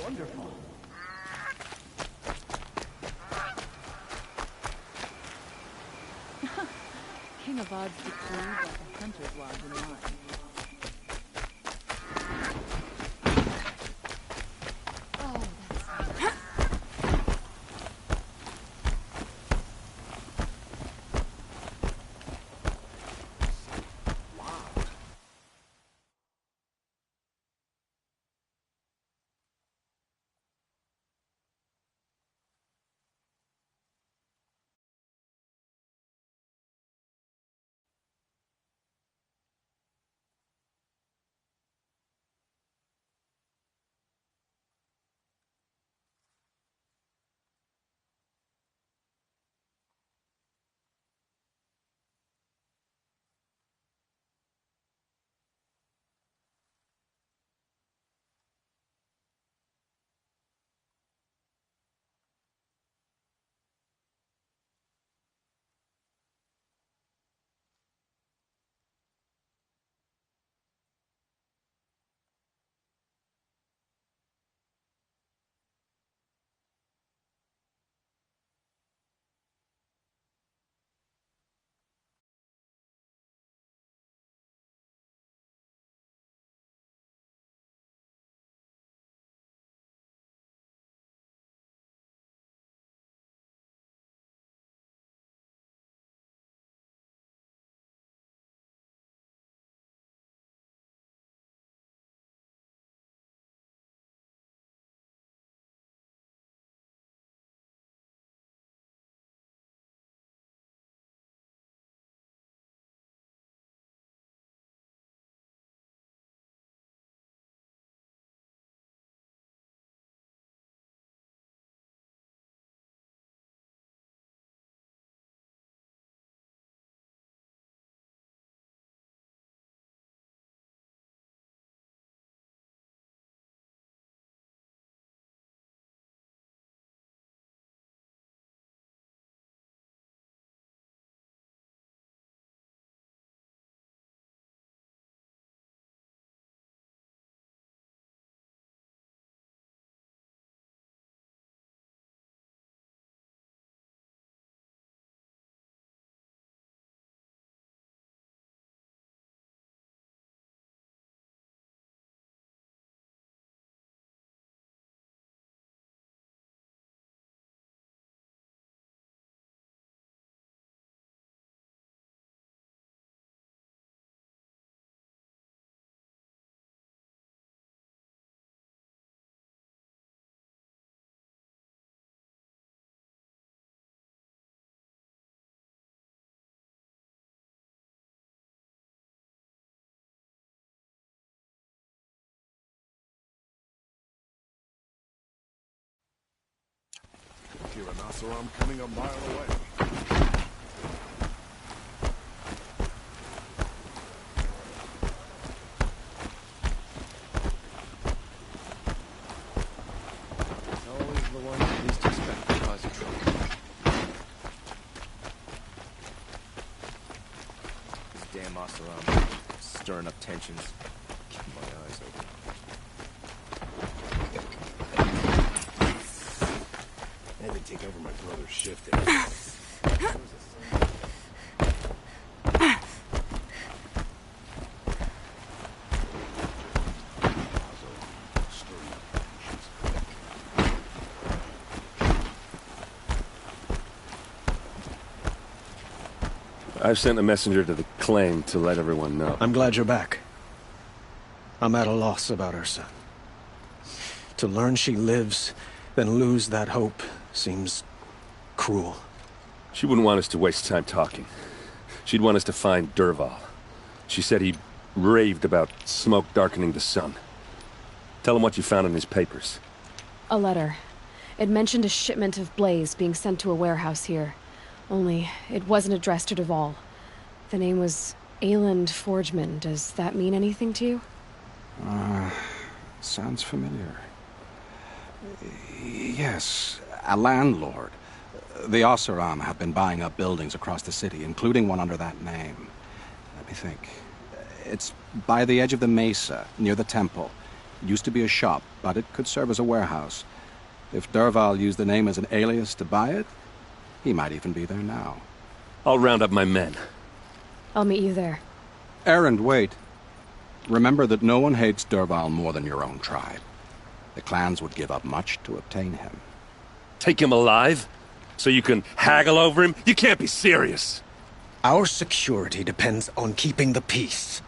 Wonderful. King of Odds decreed like a hunter's lodge in line. I'm coming a mile away. It's always the one you least expect to cause you trouble. This damn Oseram stirring up tensions. Keep my eyes open. I had to take over my brother's shift there. I've sent a messenger to the claim to let everyone know. I'm glad you're back. I'm at a loss about our son. To learn she lives, then lose that hope, seems cruel. She wouldn't want us to waste time talking. She'd want us to find Dervahl. She said he raved about smoke darkening the sun. Tell him what you found in his papers. A letter. It mentioned a shipment of blaze being sent to a warehouse here. Only, it wasn't addressed to Dervahl. The name was Ayland Forgeman. Does that mean anything to you? Sounds familiar. Yes, a landlord. The Oseram have been buying up buildings across the city, including one under that name. Let me think. It's by the edge of the mesa, near the temple. It used to be a shop, but it could serve as a warehouse. If Dervahl used the name as an alias to buy it, he might even be there now. I'll round up my men. I'll meet you there. Erend, wait. Remember that no one hates Dervahl more than your own tribe. The clans would give up much to obtain him. Take him alive? So you can haggle over him? You can't be serious. Our security depends on keeping the peace.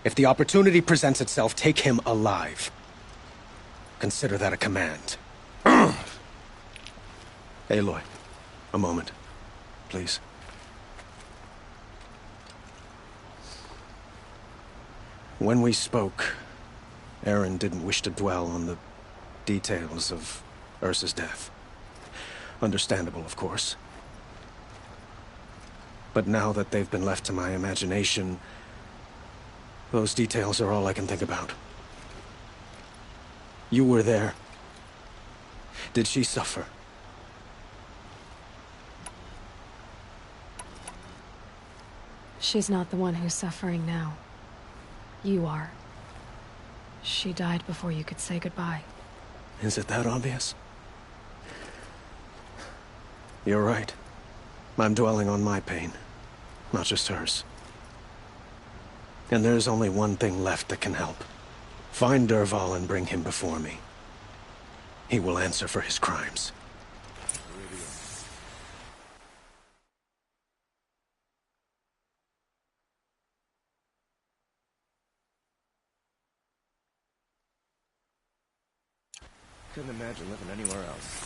If the opportunity presents itself, take him alive. Consider that a command. Aloy, a moment, please. When we spoke, Erend didn't wish to dwell on the details of Ursa's death. Understandable, of course. But now that they've been left to my imagination, those details are all I can think about. You were there. Did she suffer? She's not the one who's suffering now. You are. She died before you could say goodbye. Is it that obvious? You're right. I'm dwelling on my pain, not just hers. And there's only one thing left that can help. Find Dervahl and bring him before me. He will answer for his crimes. Couldn't imagine living anywhere else.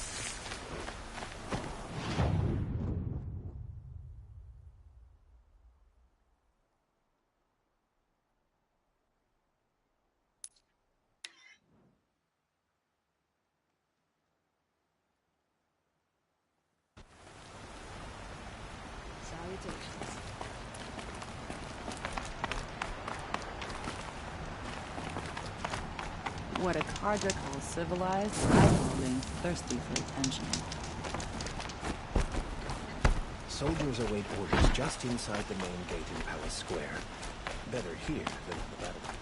What a Carja calls civilized, I call being thirsty for attention. Soldiers await orders just inside the main gate in Palace Square. Better here than on the battlefield.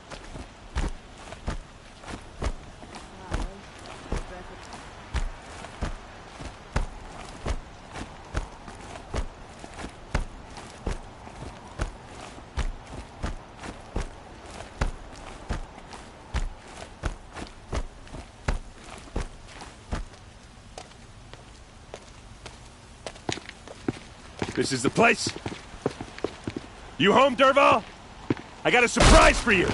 This is the place? You home, Dervahl? I got a surprise for you!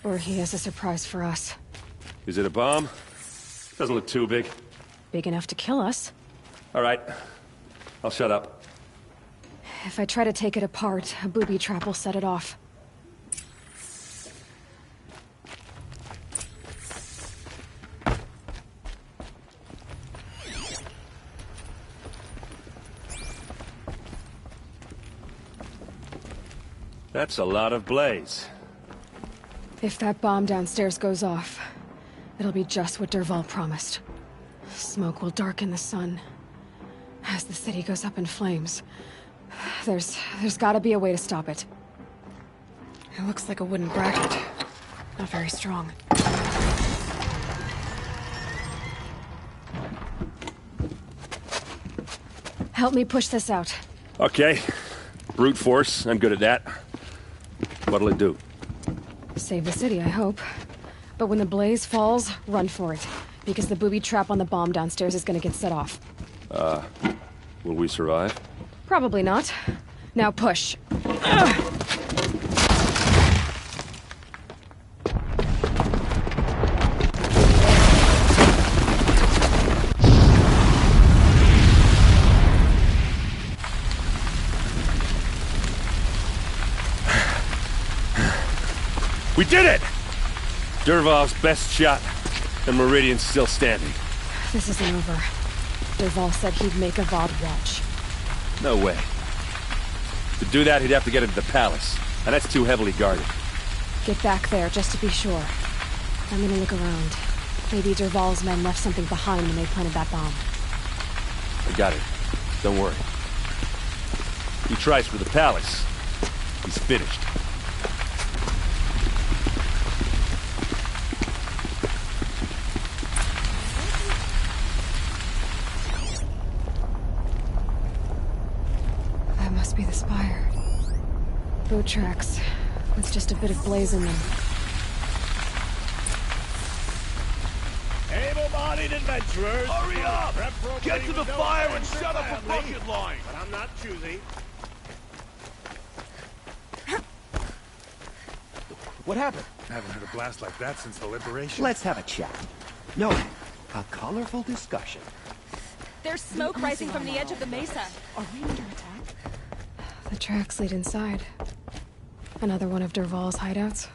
Or he has a surprise for us. Is it a bomb? Doesn't look too big. Big enough to kill us. All right. I'll shut up. If I try to take it apart, a booby trap will set it off. That's a lot of blaze. If that bomb downstairs goes off, it'll be just what Dervahl promised. Smoke will darken the sun. As the city goes up in flames, there's gotta be a way to stop it. It looks like a wooden bracket. Not very strong. Help me push this out. Okay. Brute force, I'm good at that. What'll it do? Save the city, I hope. But when the blaze falls, run for it. because the booby trap on the bomb downstairs is gonna get set off. Will we survive? Probably not. Now push. We did it! Dervahl's best shot, and Meridian's still standing. This isn't over. Dervahl said he'd make Avad watch. No way. To do that, he'd have to get into the palace, and that's too heavily guarded. Get back there, just to be sure. I'm gonna look around. Maybe Dervahl's men left something behind when they planted that bomb. I got it. Don't worry. He tries for the palace. He's finished. That must be the spire. Boot tracks, with just a bit of blaze in them. Able-bodied adventurers! Hurry up! Get to the fire and set up a bucket bucket line! But I'm not choosy. What happened? I haven't heard a blast like that since the liberation. Let's have a chat. No, a colorful discussion. There's smoke rising from the edge of the mesa. Are we under attack? The tracks lead inside. Another one of Dervahl's hideouts.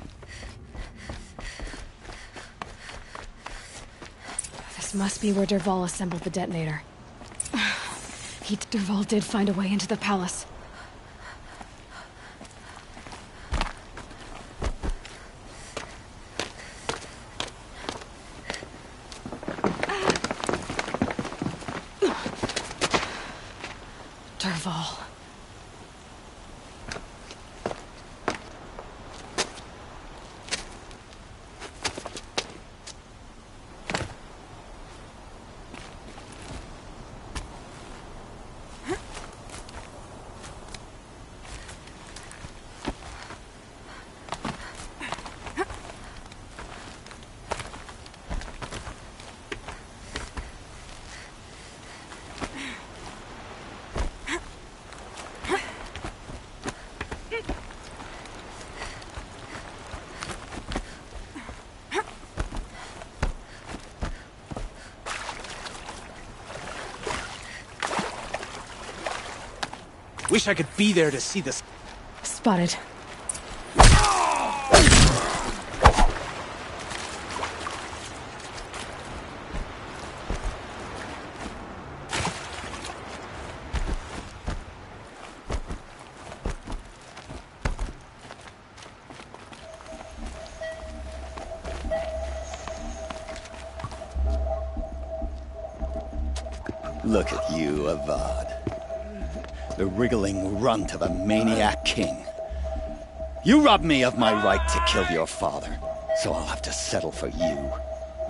This must be where Dervahl assembled the detonator. Dervahl did find a way into the palace. Dervahl. Wish I could be there to see this. Spotted. Look at you, Avad. The wriggling runt of a maniac king. You robbed me of my right to kill your father, so I'll have to settle for you.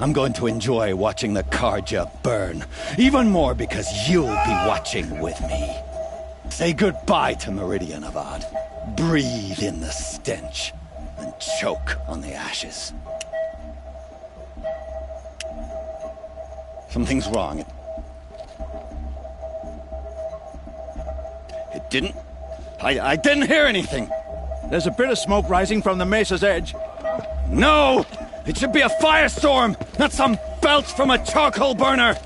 I'm going to enjoy watching the Karja burn, even more because you'll be watching with me. Say goodbye to Meridian, Avad. Breathe in the stench, and choke on the ashes. Something's wrong. It didn't? I didn't hear anything. There's a bit of smoke rising from the mesa's edge. No! It should be a firestorm, not some belch from a charcoal burner!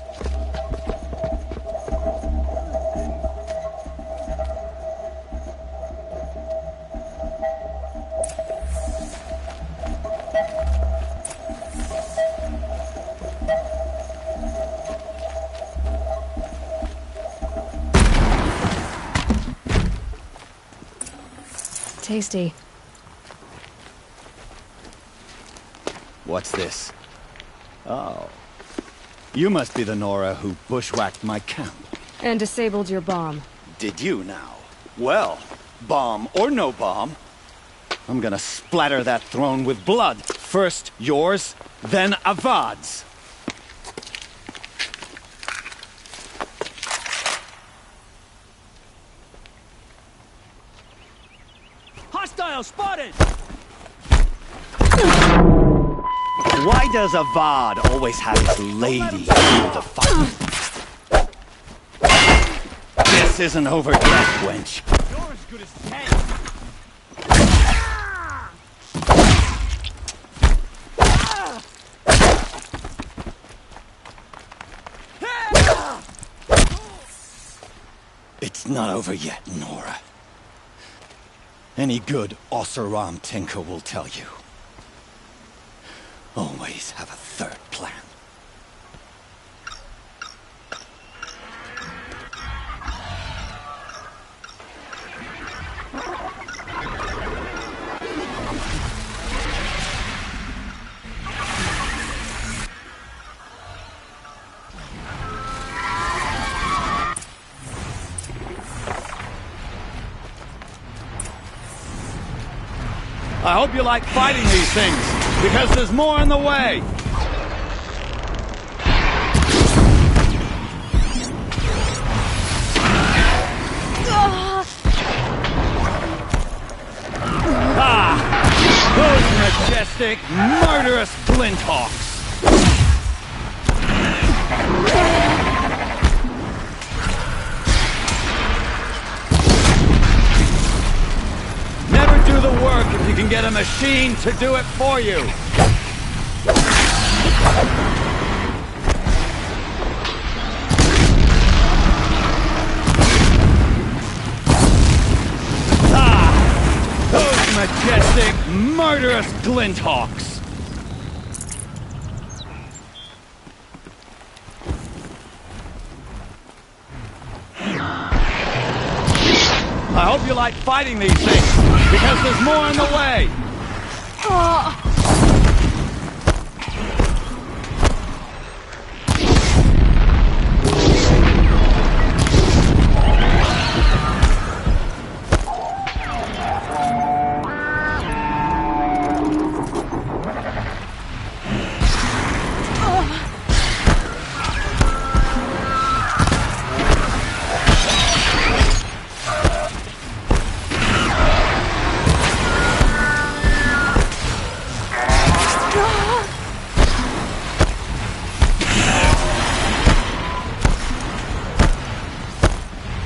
Tasty. What's this? Oh. You must be the Nora who bushwhacked my camp. And disabled your bomb. Did you now? Well, bomb or no bomb, I'm gonna splatter that throne with blood. First yours, then Avad's. Hostile spotted! Why does Avad always have his lady do the fighting? This isn't over yet, wench. You're as good as 10. It's not over yet, Nora. Any good Oseram tinker will tell you. Always have a third plan. I hope you like fighting these things, because there's more in the way! Those majestic, murderous flinthawks! Never do the work if you can get a machine to do it for you! Those majestic, murderous glinthawks! I hope you like fighting these things, because there's more in the way!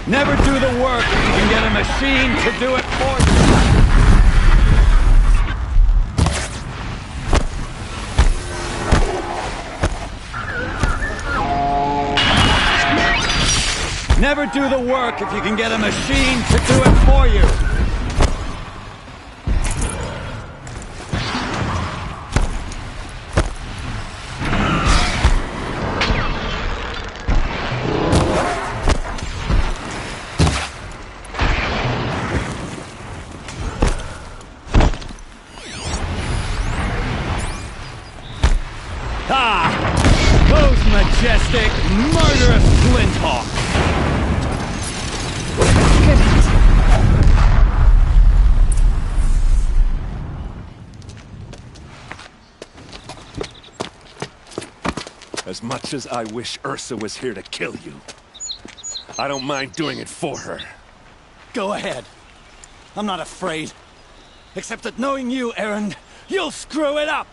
Never do the work if you can get a machine to do it for you. Never do the work if you can get a machine to do it for you. Those majestic, murderous flinthawks! As much as I wish Ursa was here to kill you, I don't mind doing it for her. Go ahead. I'm not afraid. Except that knowing you, Erend, you'll screw it up!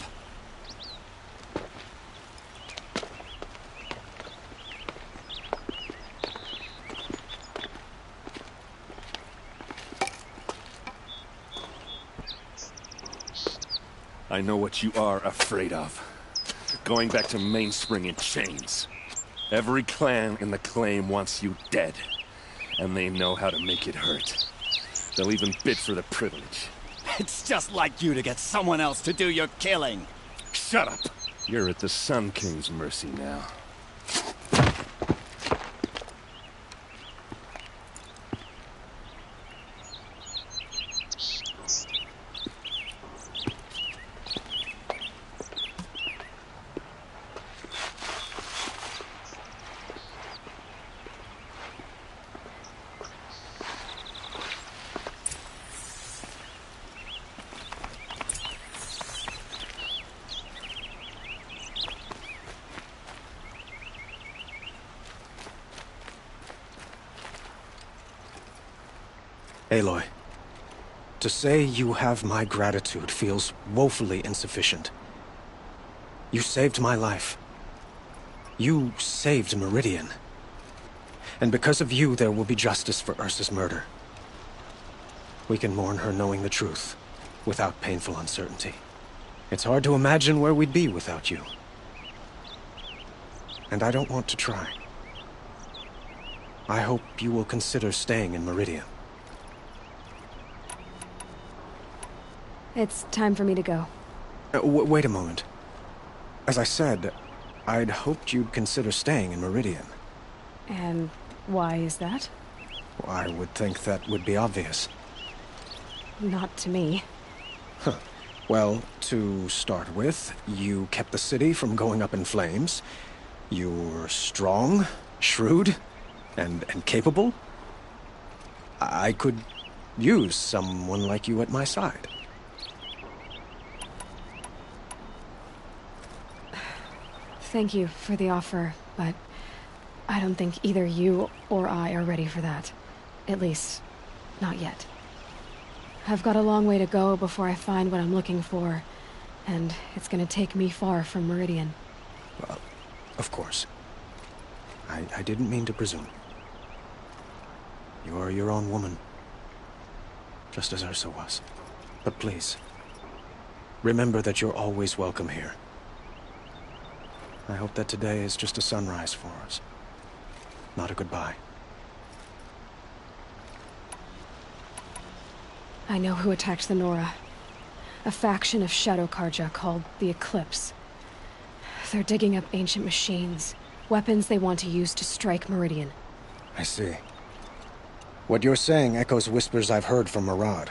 I know what you are afraid of. Going back to Mainspring in chains. Every clan in the claim wants you dead. And they know how to make it hurt. They'll even bid for the privilege. It's just like you to get someone else to do your killing. Shut up! You're at the Sun King's mercy now. Aloy, to say you have my gratitude feels woefully insufficient. You saved my life. You saved Meridian. And because of you, there will be justice for Ursa's murder. We can mourn her knowing the truth, without painful uncertainty. It's hard to imagine where we'd be without you. And I don't want to try. I hope you will consider staying in Meridian. It's time for me to go. Wait a moment. As I said, I'd hoped you'd consider staying in Meridian. And why is that? I would think that would be obvious. Not to me. Huh. Well, to start with, you kept the city from going up in flames. You're strong, shrewd, and capable. I could use someone like you at my side. Thank you for the offer, but I don't think either you or I are ready for that. At least, not yet. I've got a long way to go before I find what I'm looking for, and it's gonna take me far from Meridian. Well, of course. I didn't mean to presume. You're your own woman. Just as Ursa was. But please, remember that you're always welcome here. I hope that today is just a sunrise for us, not a goodbye. I know who attacked the Nora. A faction of Shadow Karja called the Eclipse. They're digging up ancient machines, weapons they want to use to strike Meridian. I see. What you're saying echoes whispers I've heard from Murad.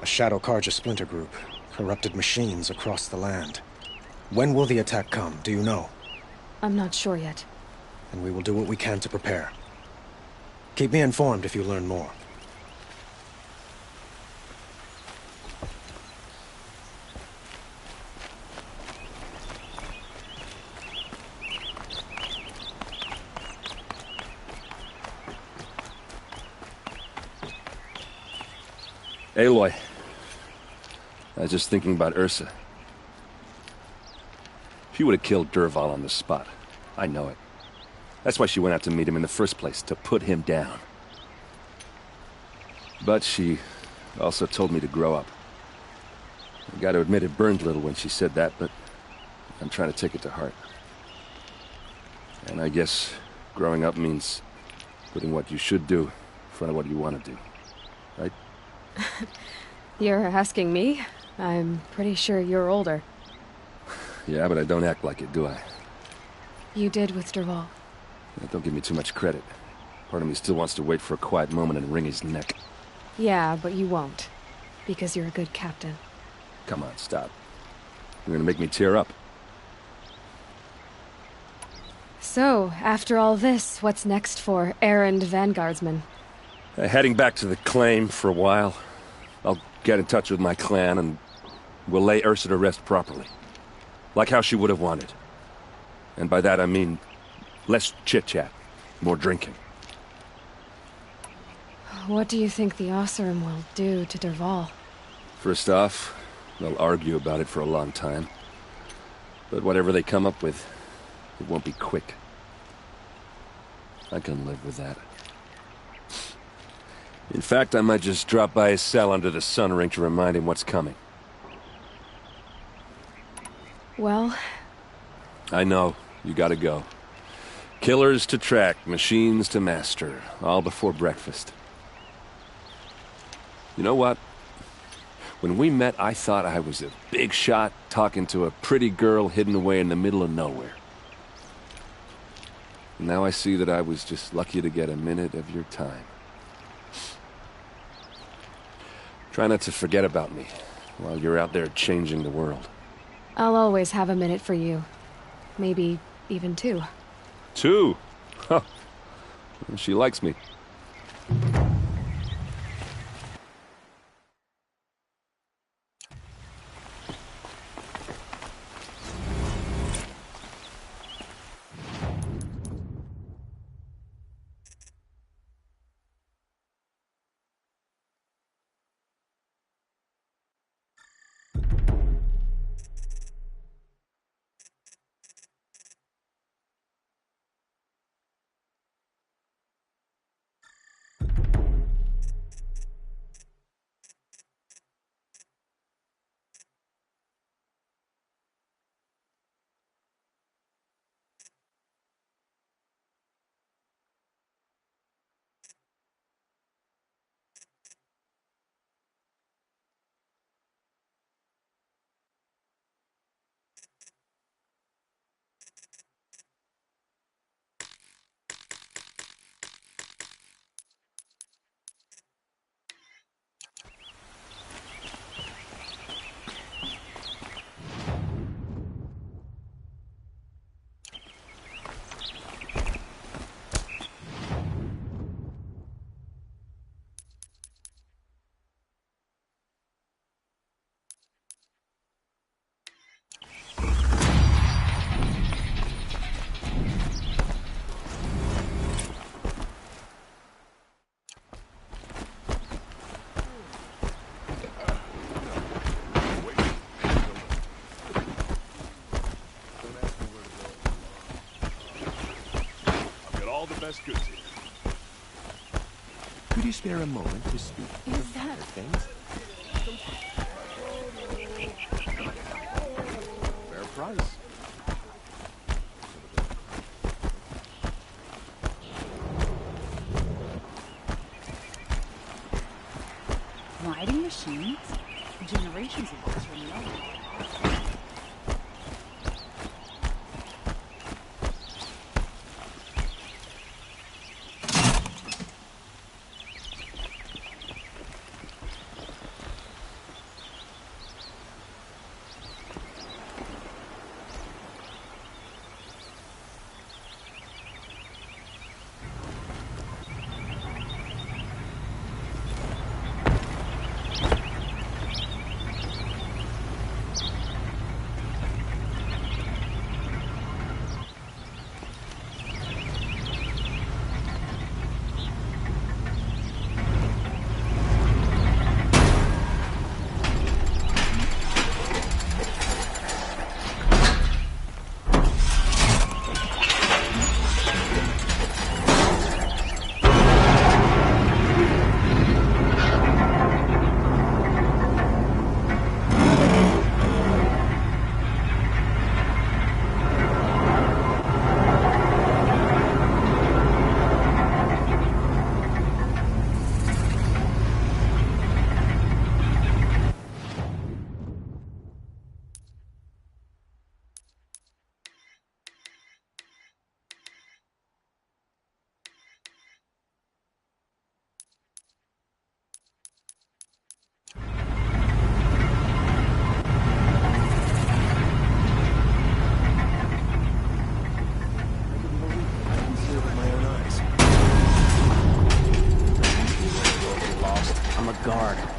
A Shadow Karja splinter group, corrupted machines across the land. When will the attack come, do you know? I'm not sure yet. And we will do what we can to prepare. Keep me informed if you learn more. Aloy, I was just thinking about Ursa. She would have killed Dervahl on the spot. I know it. That's why she went out to meet him in the first place, to put him down. But she also told me to grow up. I gotta admit it burned a little when she said that, but I'm trying to take it to heart. And I guess growing up means putting what you should do in front of what you want to do. Right? You're asking me? I'm pretty sure you're older. Yeah, but I don't act like it, do I? You did with Dervahl. Yeah, don't give me too much credit. Part of me still wants to wait for a quiet moment and wring his neck. Yeah, but you won't. Because you're a good captain. Come on, stop. You're gonna make me tear up. So, after all this, what's next for errand vanguardsman? Heading back to the claim for a while. I'll get in touch with my clan and we'll lay Ursa to rest properly. Like how she would have wanted. And by that I mean less chit-chat, more drinking. What do you think the Oseram will do to Dervahl? First off, they'll argue about it for a long time. But whatever they come up with, it won't be quick. I can live with that. In fact, I might just drop by his cell under the sun ring to remind him what's coming. Well... I know. You gotta go. Killers to track, machines to master. All before breakfast. You know what? When we met, I thought I was a big shot talking to a pretty girl hidden away in the middle of nowhere. Now I see that I was just lucky to get a minute of your time. Try not to forget about me while you're out there changing the world. I'll always have a minute for you. Maybe even two. Two? Huh. She likes me. That's good to hear. Could you spare a moment to speak of other things? Fair price. Riding machines? Generations of us remember.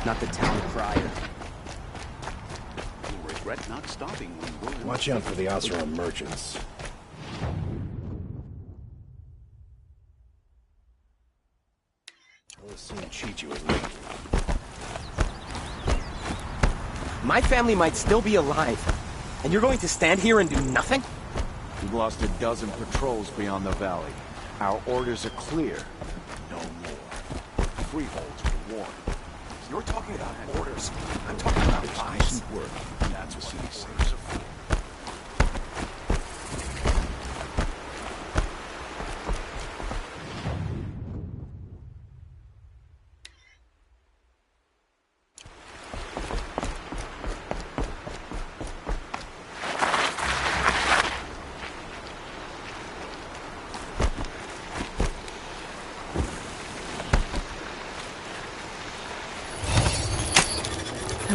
Not the town crier. You'll regret not stopping when you Watch out for the Osram merchants. I'll assume Chichu is late. My family might still be alive, and you're going to stand here and do nothing? We've lost a dozen patrols beyond the valley. Our orders are clear. No more. Freeholds were warned. You're talking about orders. I'm talking about lives. decent work. That's what these orders are for.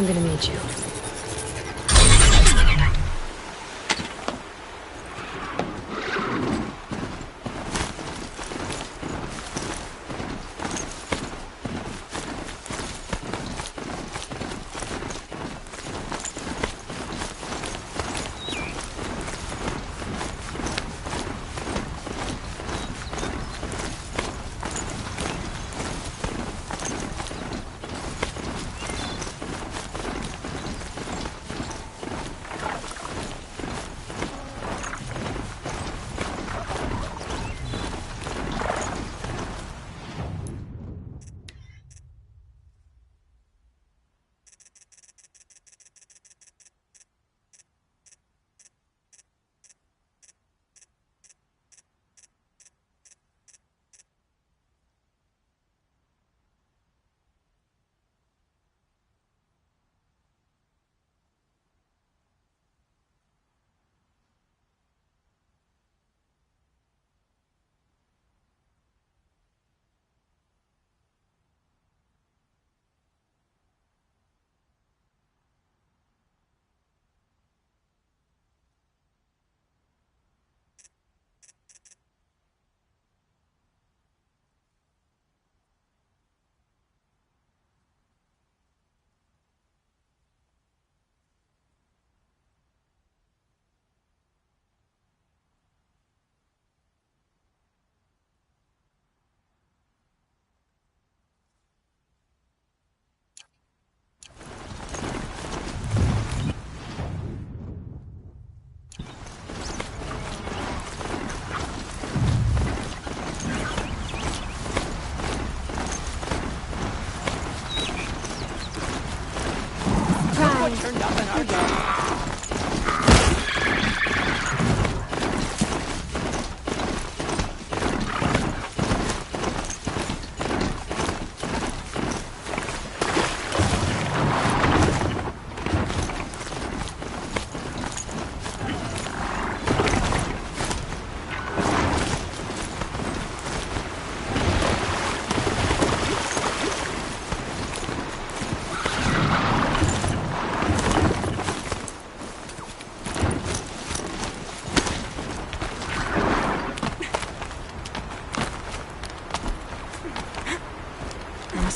I'm gonna need you.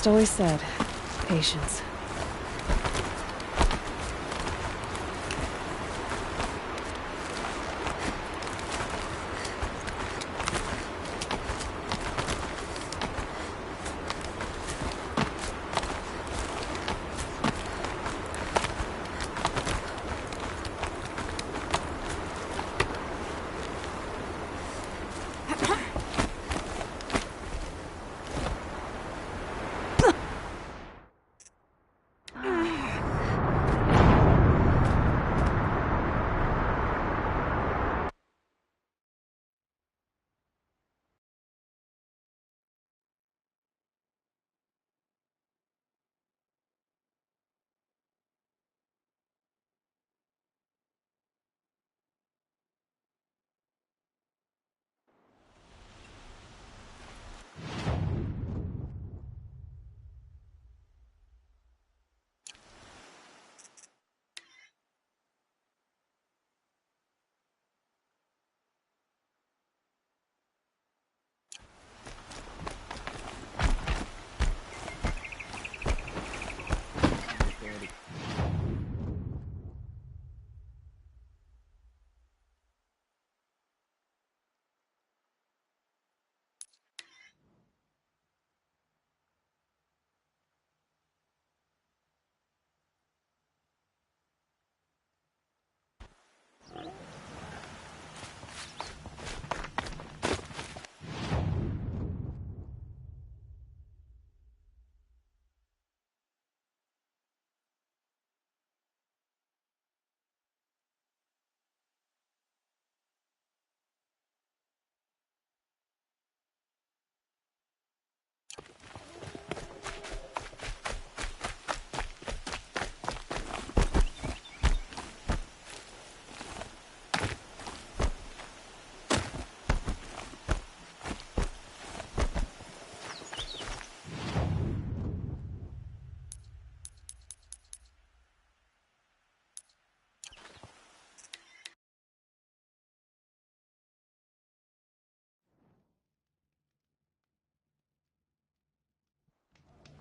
just always said, patience.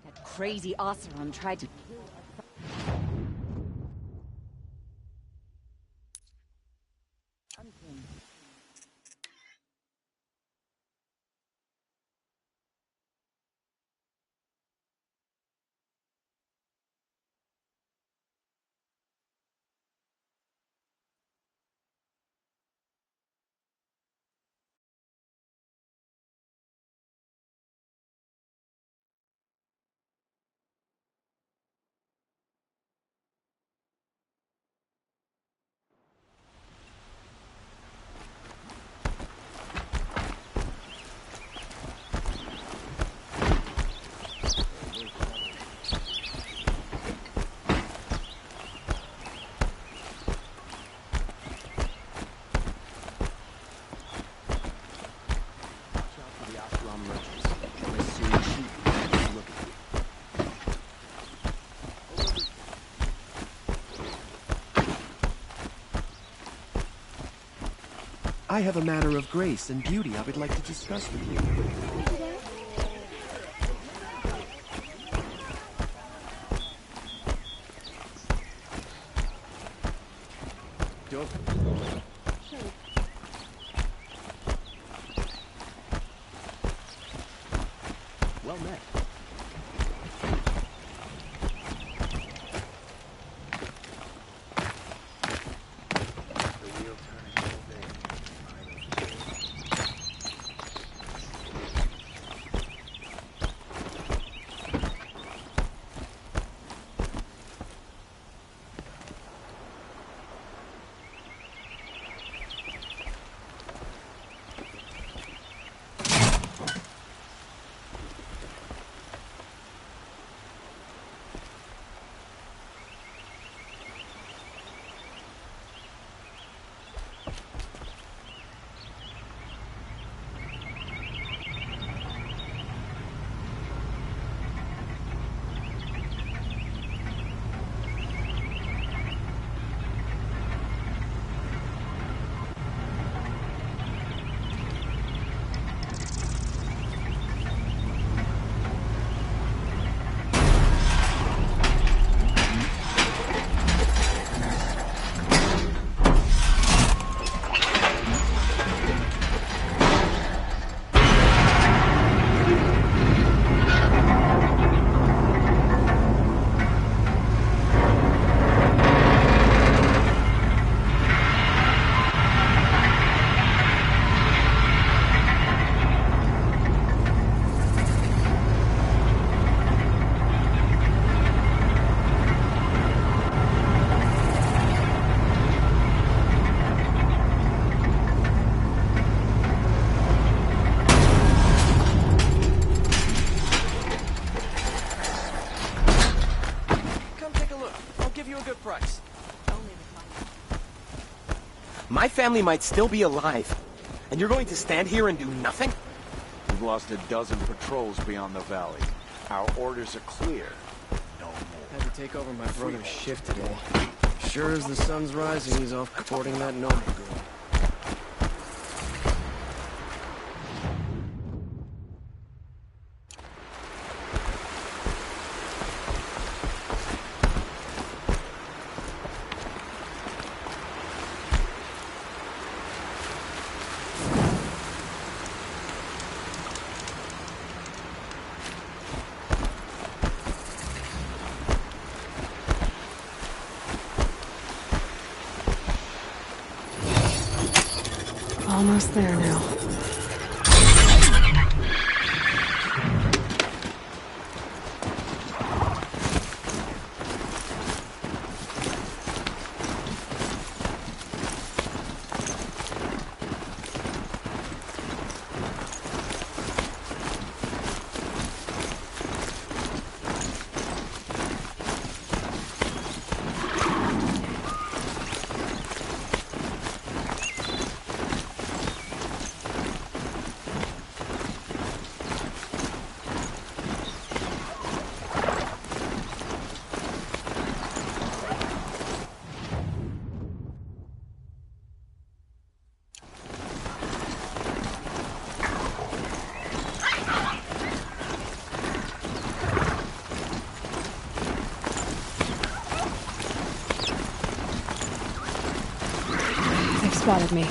That crazy Oseram tried to kill I have a matter of grace and beauty I would like to discuss with you. Well met. My family might still be alive. And you're going to stand here and do nothing? We've lost a dozen patrols beyond the valley. Our orders are clear. No more. Had to take over my brother's shift today. Sure as the sun's rising, he's off courting that noble girl. Almost there now. Spotted me.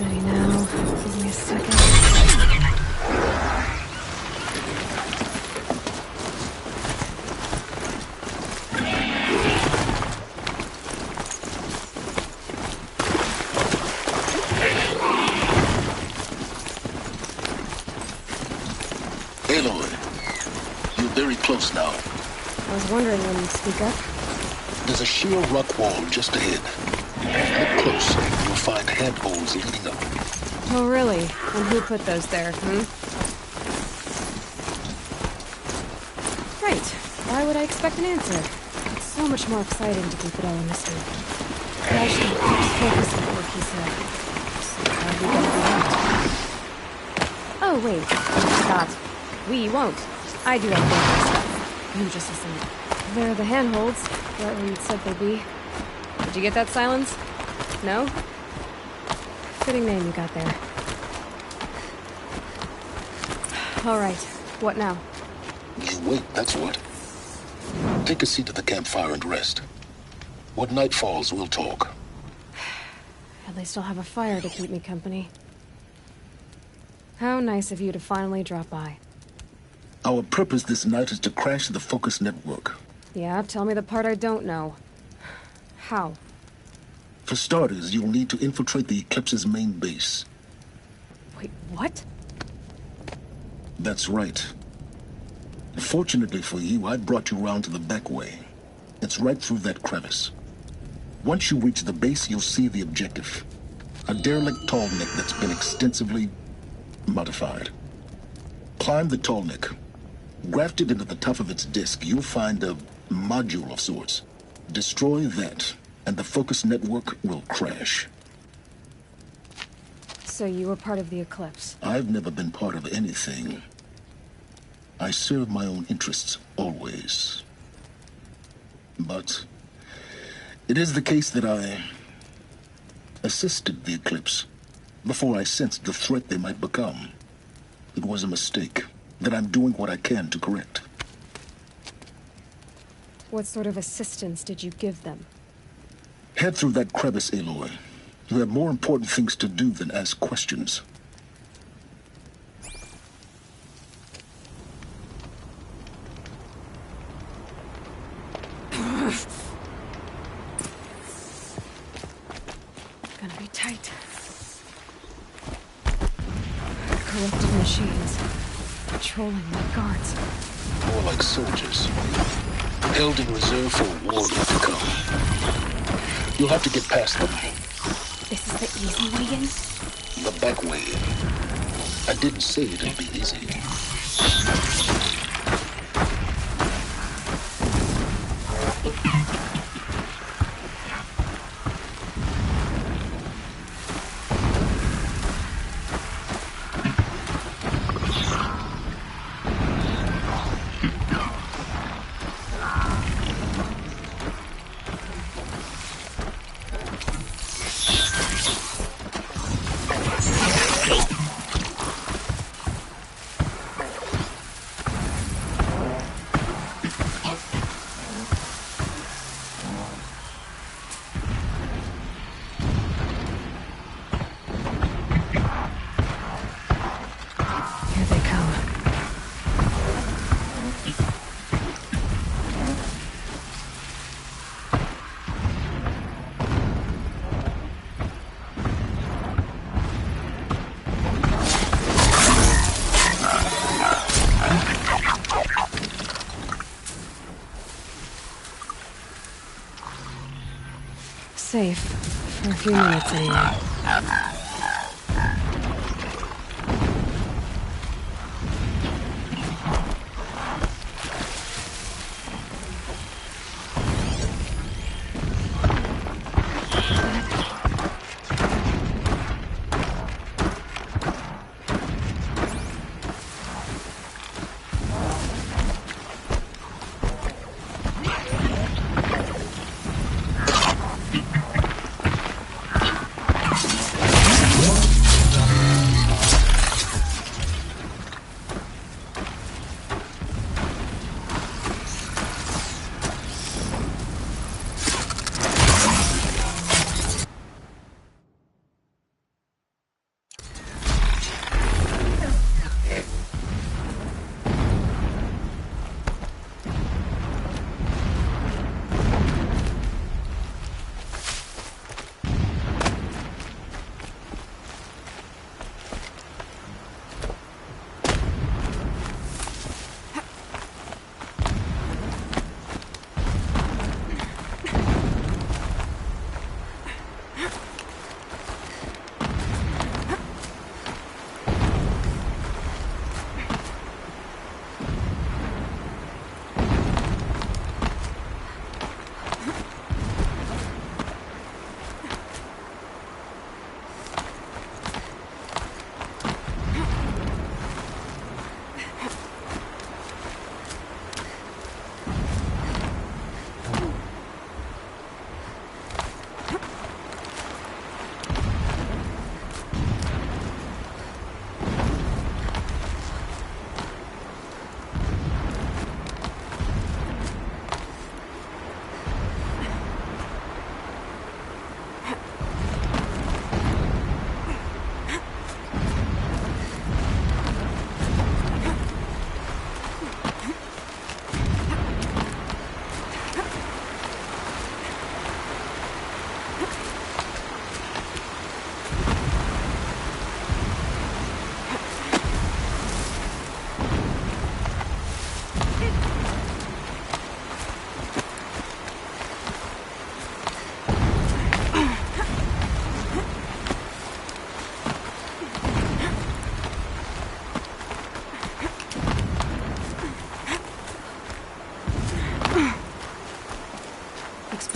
Steady now. Give me a second. Aloy, you're very close now. I was wondering when you'd speak up. There's a sheer rock wall just ahead. Look close, and you'll find handholds leading up. Oh, really? And who put those there, Right. Why would I expect an answer? It's so much more exciting to keep it all a mystery. Crash the focus network, he said. So how are we gonna do that? Oh, wait. I forgot. We won't. I do that basic stuff. You just listen. They're the handholds, right where you said they'd be. Did you get that, Silence? No? Fitting name you got there. All right. What now? You wait, that's what. Take a seat at the campfire and rest. When night falls, we'll talk. At least I'll have a fire to keep me company. How nice of you to finally drop by. Our purpose this night is to crash the Focus network. Yeah, tell me the part I don't know. How? For starters, you'll need to infiltrate the Eclipse's main base. Wait, what? That's right. Fortunately for you, I brought you round to the back way. It's right through that crevice. Once you reach the base, you'll see the objective. A derelict tall neck that's been extensively modified. Climb the tall neck. Grafted into the top of its disk, you'll find a module of sorts. Destroy that, and the Focus network will crash. So you were part of the Eclipse? I've never been part of anything. I serve my own interests, always. But it is the case that I assisted the Eclipse before I sensed the threat they might become. It was a mistake that I'm doing what I can to correct. What sort of assistance did you give them? Head through that crevice, Aloy. You have more important things to do than ask questions. Gonna be tight. Corrupted machines. Patrolling my guards. More like soldiers. Held in reserve for a war yet to come. You'll have to get past them. This is the easy way in? The back way. I didn't say it'd be easy. Safe. For a few minutes, anyway.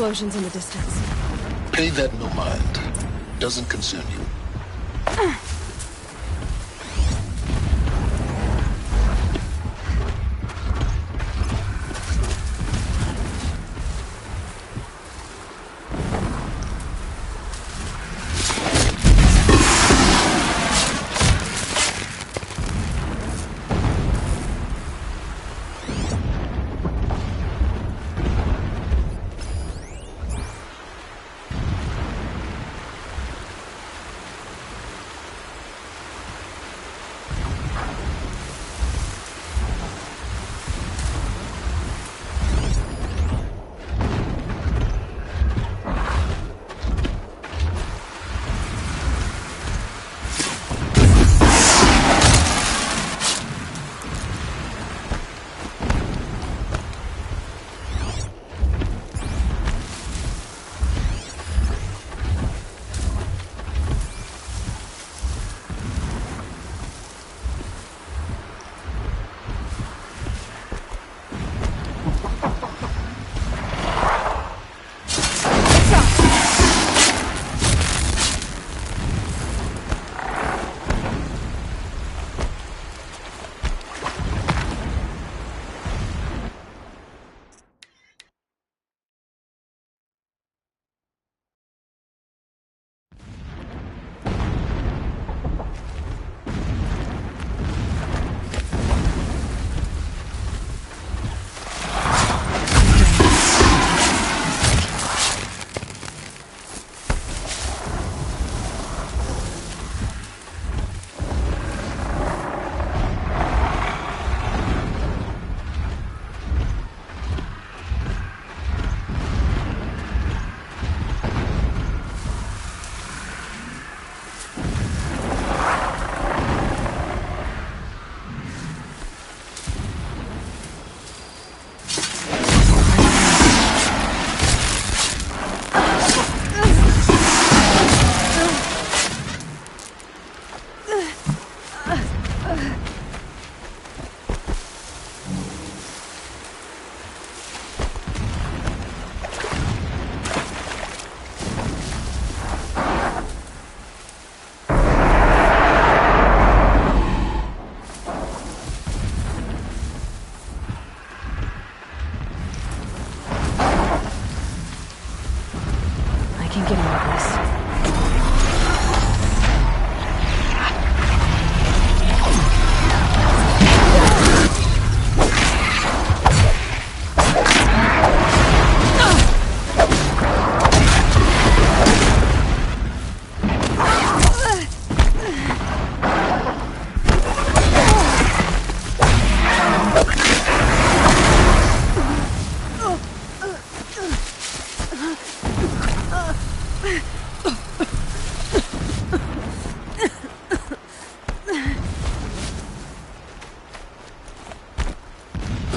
explosions in the distance. Pay that no mind. Doesn't concern you.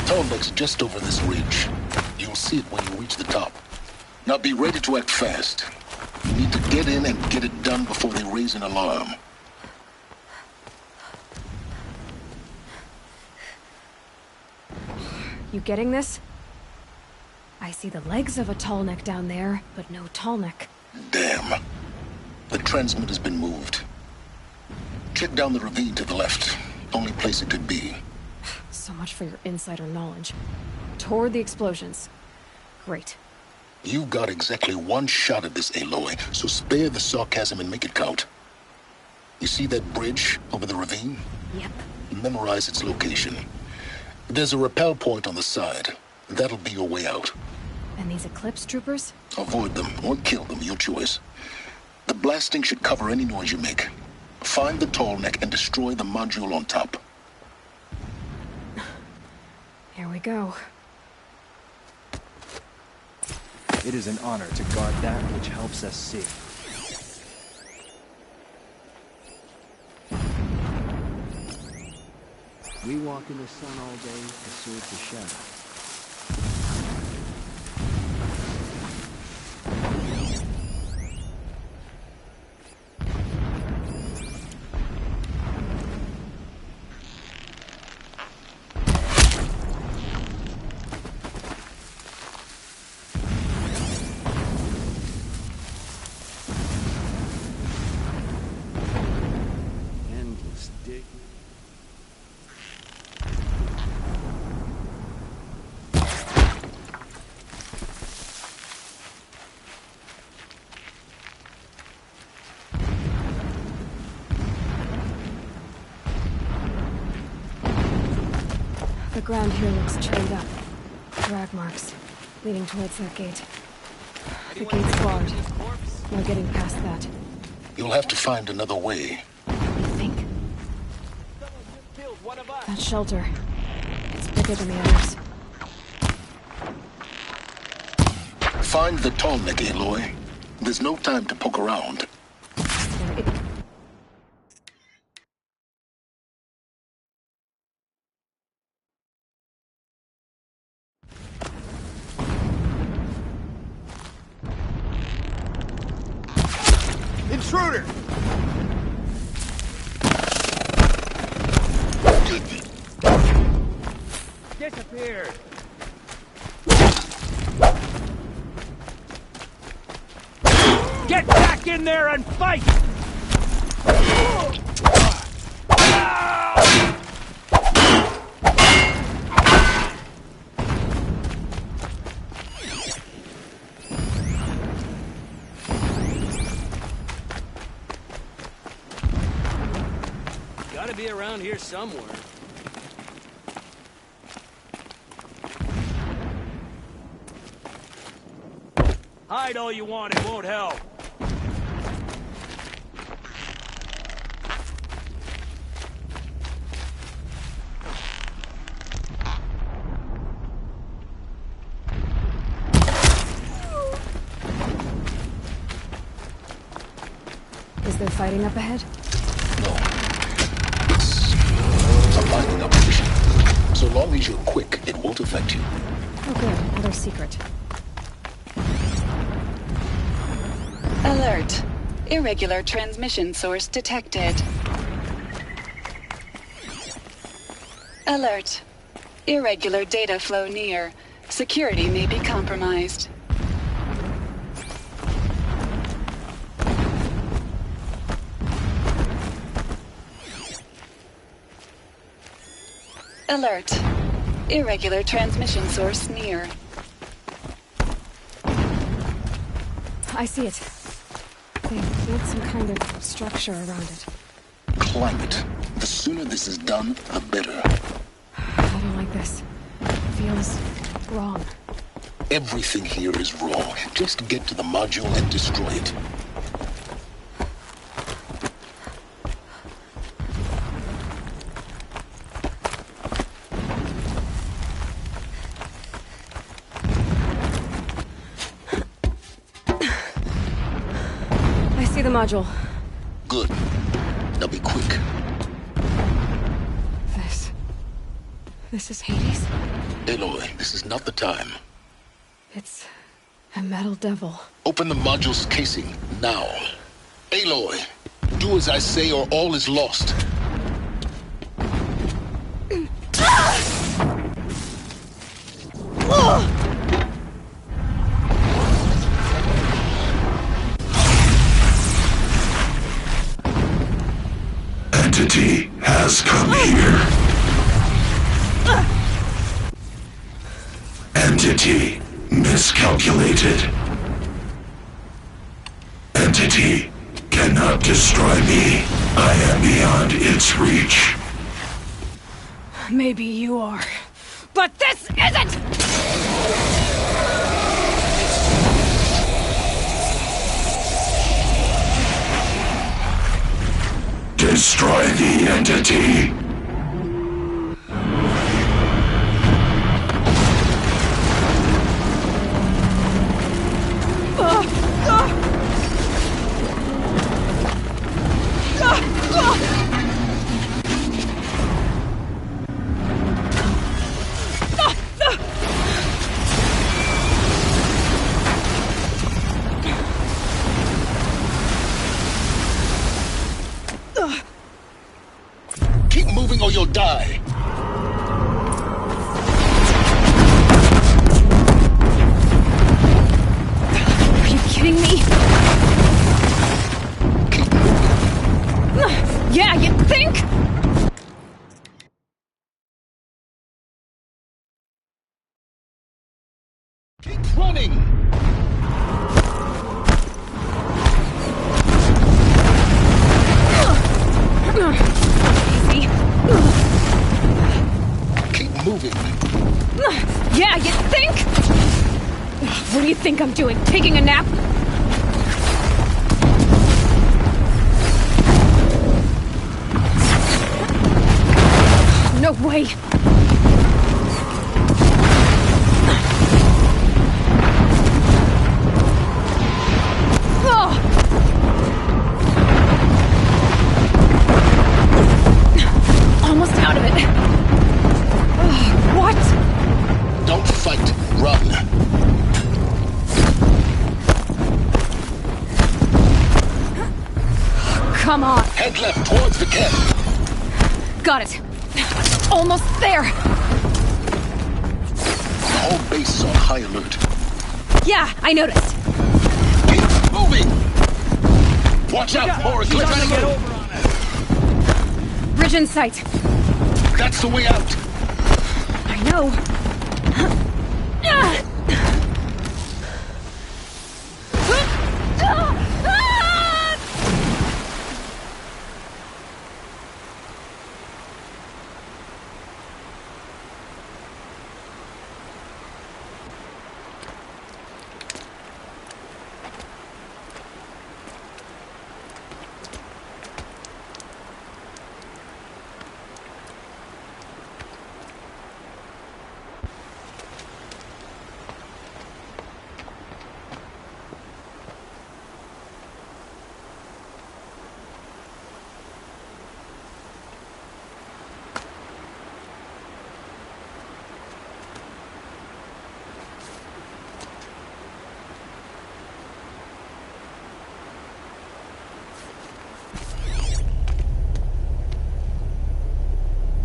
Tallneck's just over this ridge. You'll see it when you reach the top. Now be ready to act fast. You need to get in and get it done before they raise an alarm. You getting this? I see the legs of a Tallneck down there, but no Tallneck. Damn. The transmitter's been moved. Check down the ravine to the left. Only place it could be. So much for your insider knowledge. Toward the explosions. Great. You've got exactly one shot at this, Aloy, so spare the sarcasm and make it count. You see that bridge over the ravine? Yep. Memorize its location. There's a rappel point on the side. That'll be your way out. And these Eclipse troopers? Avoid them or kill them, your choice. The blasting should cover any noise you make. Find the Tallneck and destroy the module on top. Here we go. It is an honor to guard that which helps us see. We walk in the sun all day, the sword to shadow. The ground here looks churned up. Drag marks, leading towards that gate. The gate's barred. No getting past that. You'll have to find another way. You think? That shelter. It's bigger than the others. Find the tall neck, Aloy. There's no time to poke around. Intruder! Disappeared. Get back in there and fight! Gotta be around here somewhere. Hide all you want, it won't help. Is there fighting up ahead? It's a lining up mission. So long as you're quick, it won't affect you. Oh good, another secret. Alert. Irregular transmission source detected. Alert. Irregular data flow near. Security may be compromised. Alert. Irregular transmission source near. I see it. They built some kind of structure around it. Climate. The sooner this is done, the better. I don't like this. It feels wrong. Everything here is wrong. Just get to the module and destroy it. I see the module. Good. Now be quick. This is Hades? Aloy, this is not the time. It's a metal devil. Open the module's casing, now. Aloy, do as I say or all is lost. Entity has come here. Entity miscalculated. Entity cannot destroy me. I am beyond its reach. Maybe you are, but this isn't! Destroy the entity. Keep moving or you'll die. Are you kidding me? Keep moving. Yeah, you think? Keep running. Easy. Keep moving. think I'm doing? Taking a nap? No way! Oh! Almost out of it. What? Don't fight. Run. Come on. Head left towards the camp. Got it. Almost there. The whole base is on high alert. Yeah, I noticed. Keep moving. Watch out, more She's trying to get move. over on us. Bridge in sight. That's the way out. I know.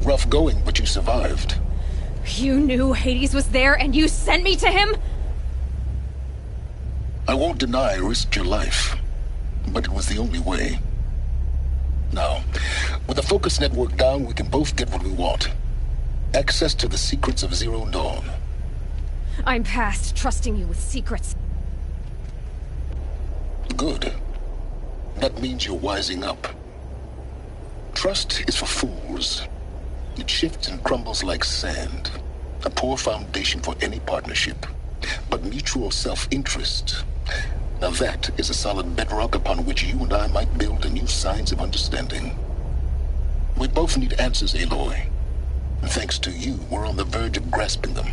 Rough going, but you survived. You knew Hades was there and you sent me to him? I won't deny I risked your life, but it was the only way. Now, with the focus network down, we can both get what we want. Access to the secrets of Zero Dawn. I'm past trusting you with secrets. Good. That means you're wising up. Trust is for fools. It shifts and crumbles like sand. A poor foundation for any partnership. But mutual self-interest, now that is a solid bedrock upon which you and I might build a new science of understanding. We both need answers, Aloy. And thanks to you, we're on the verge of grasping them.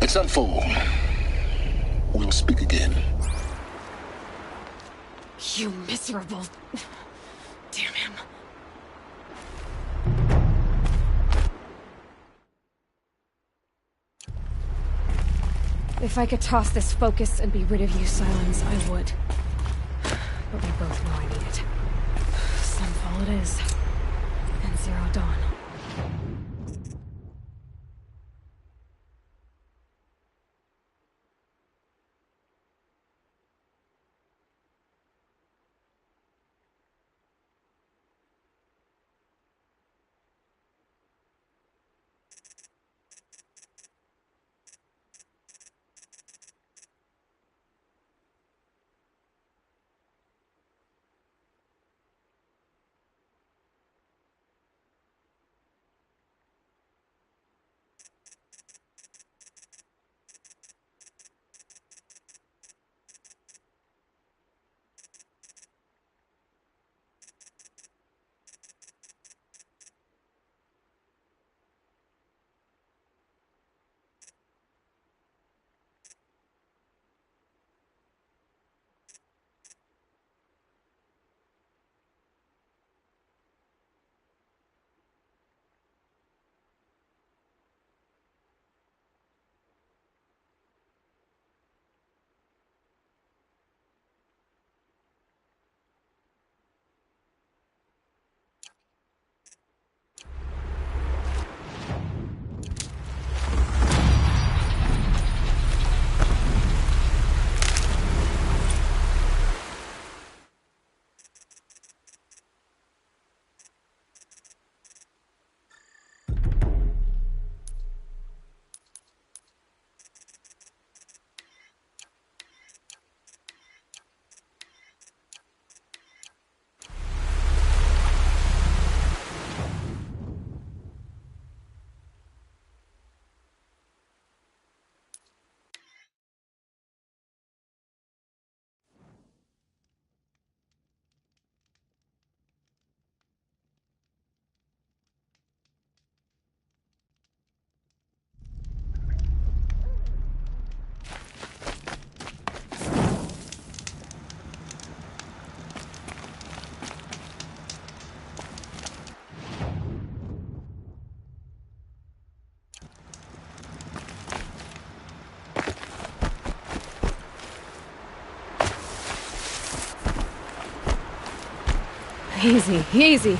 It's unfold. We'll speak again. You miserable... Damn him. If I could toss this focus and be rid of you, Silence, I would. But we both know I need it. Sunfall it is. And Zero Dawn. Easy, easy.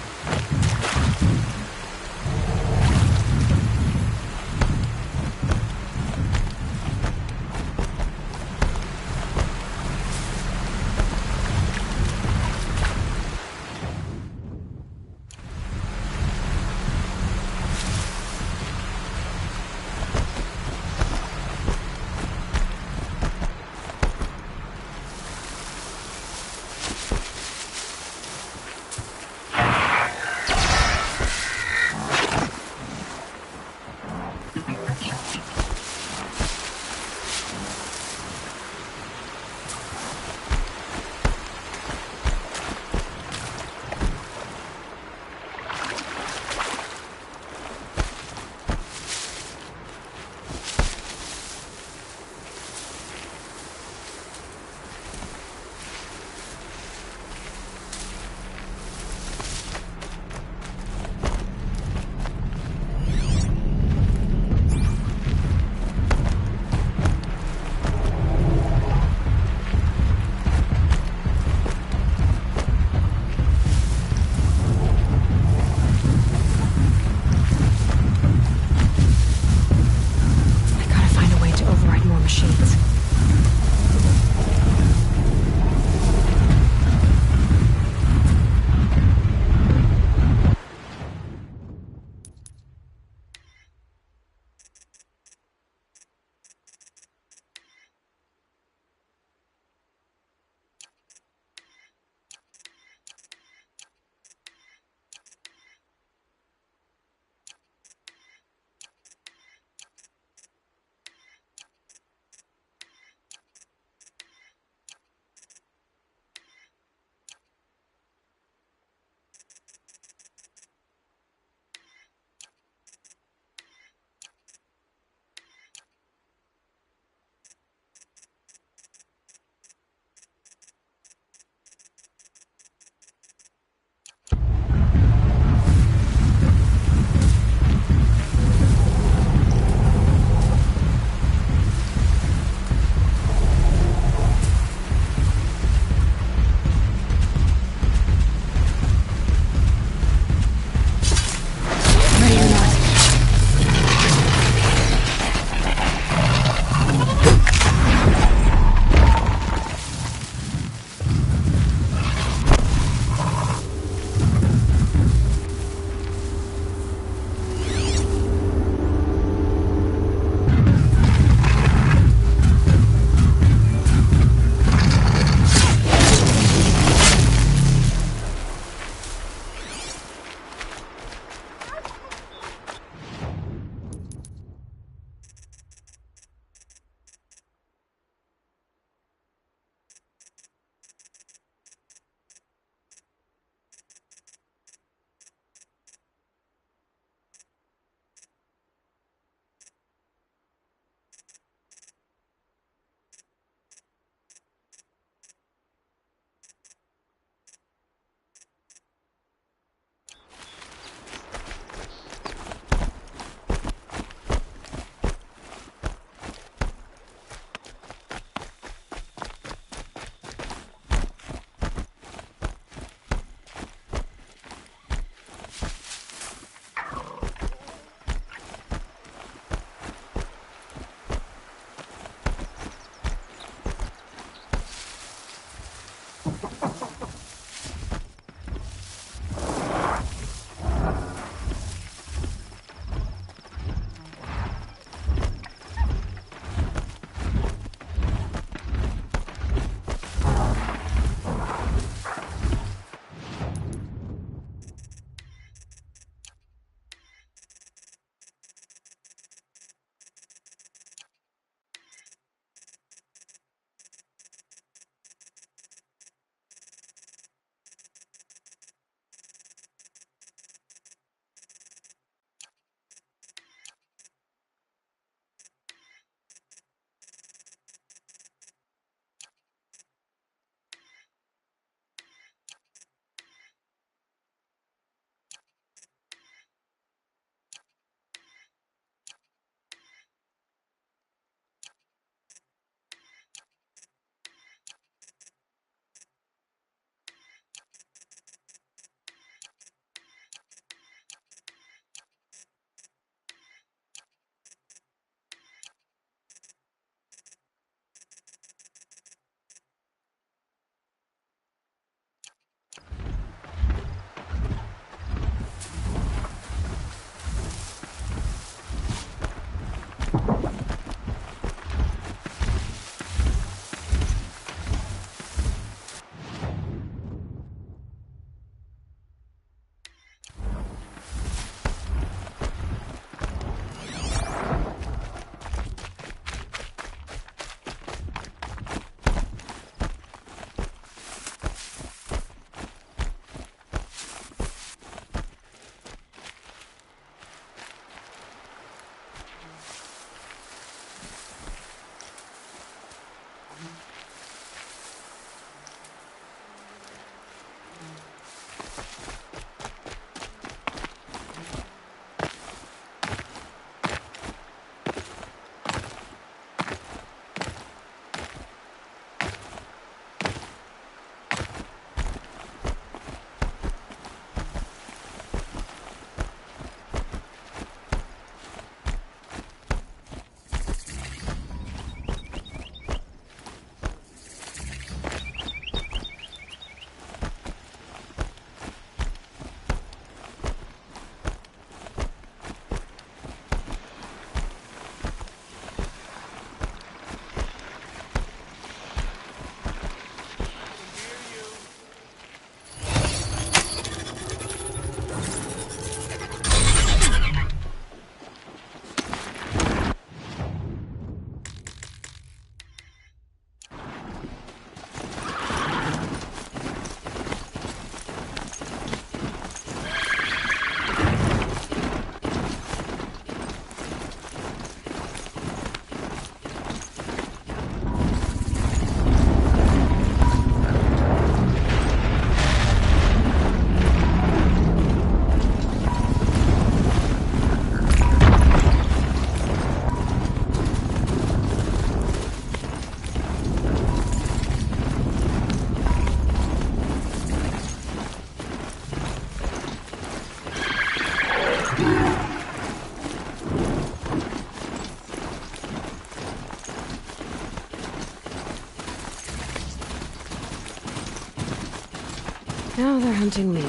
hunting me.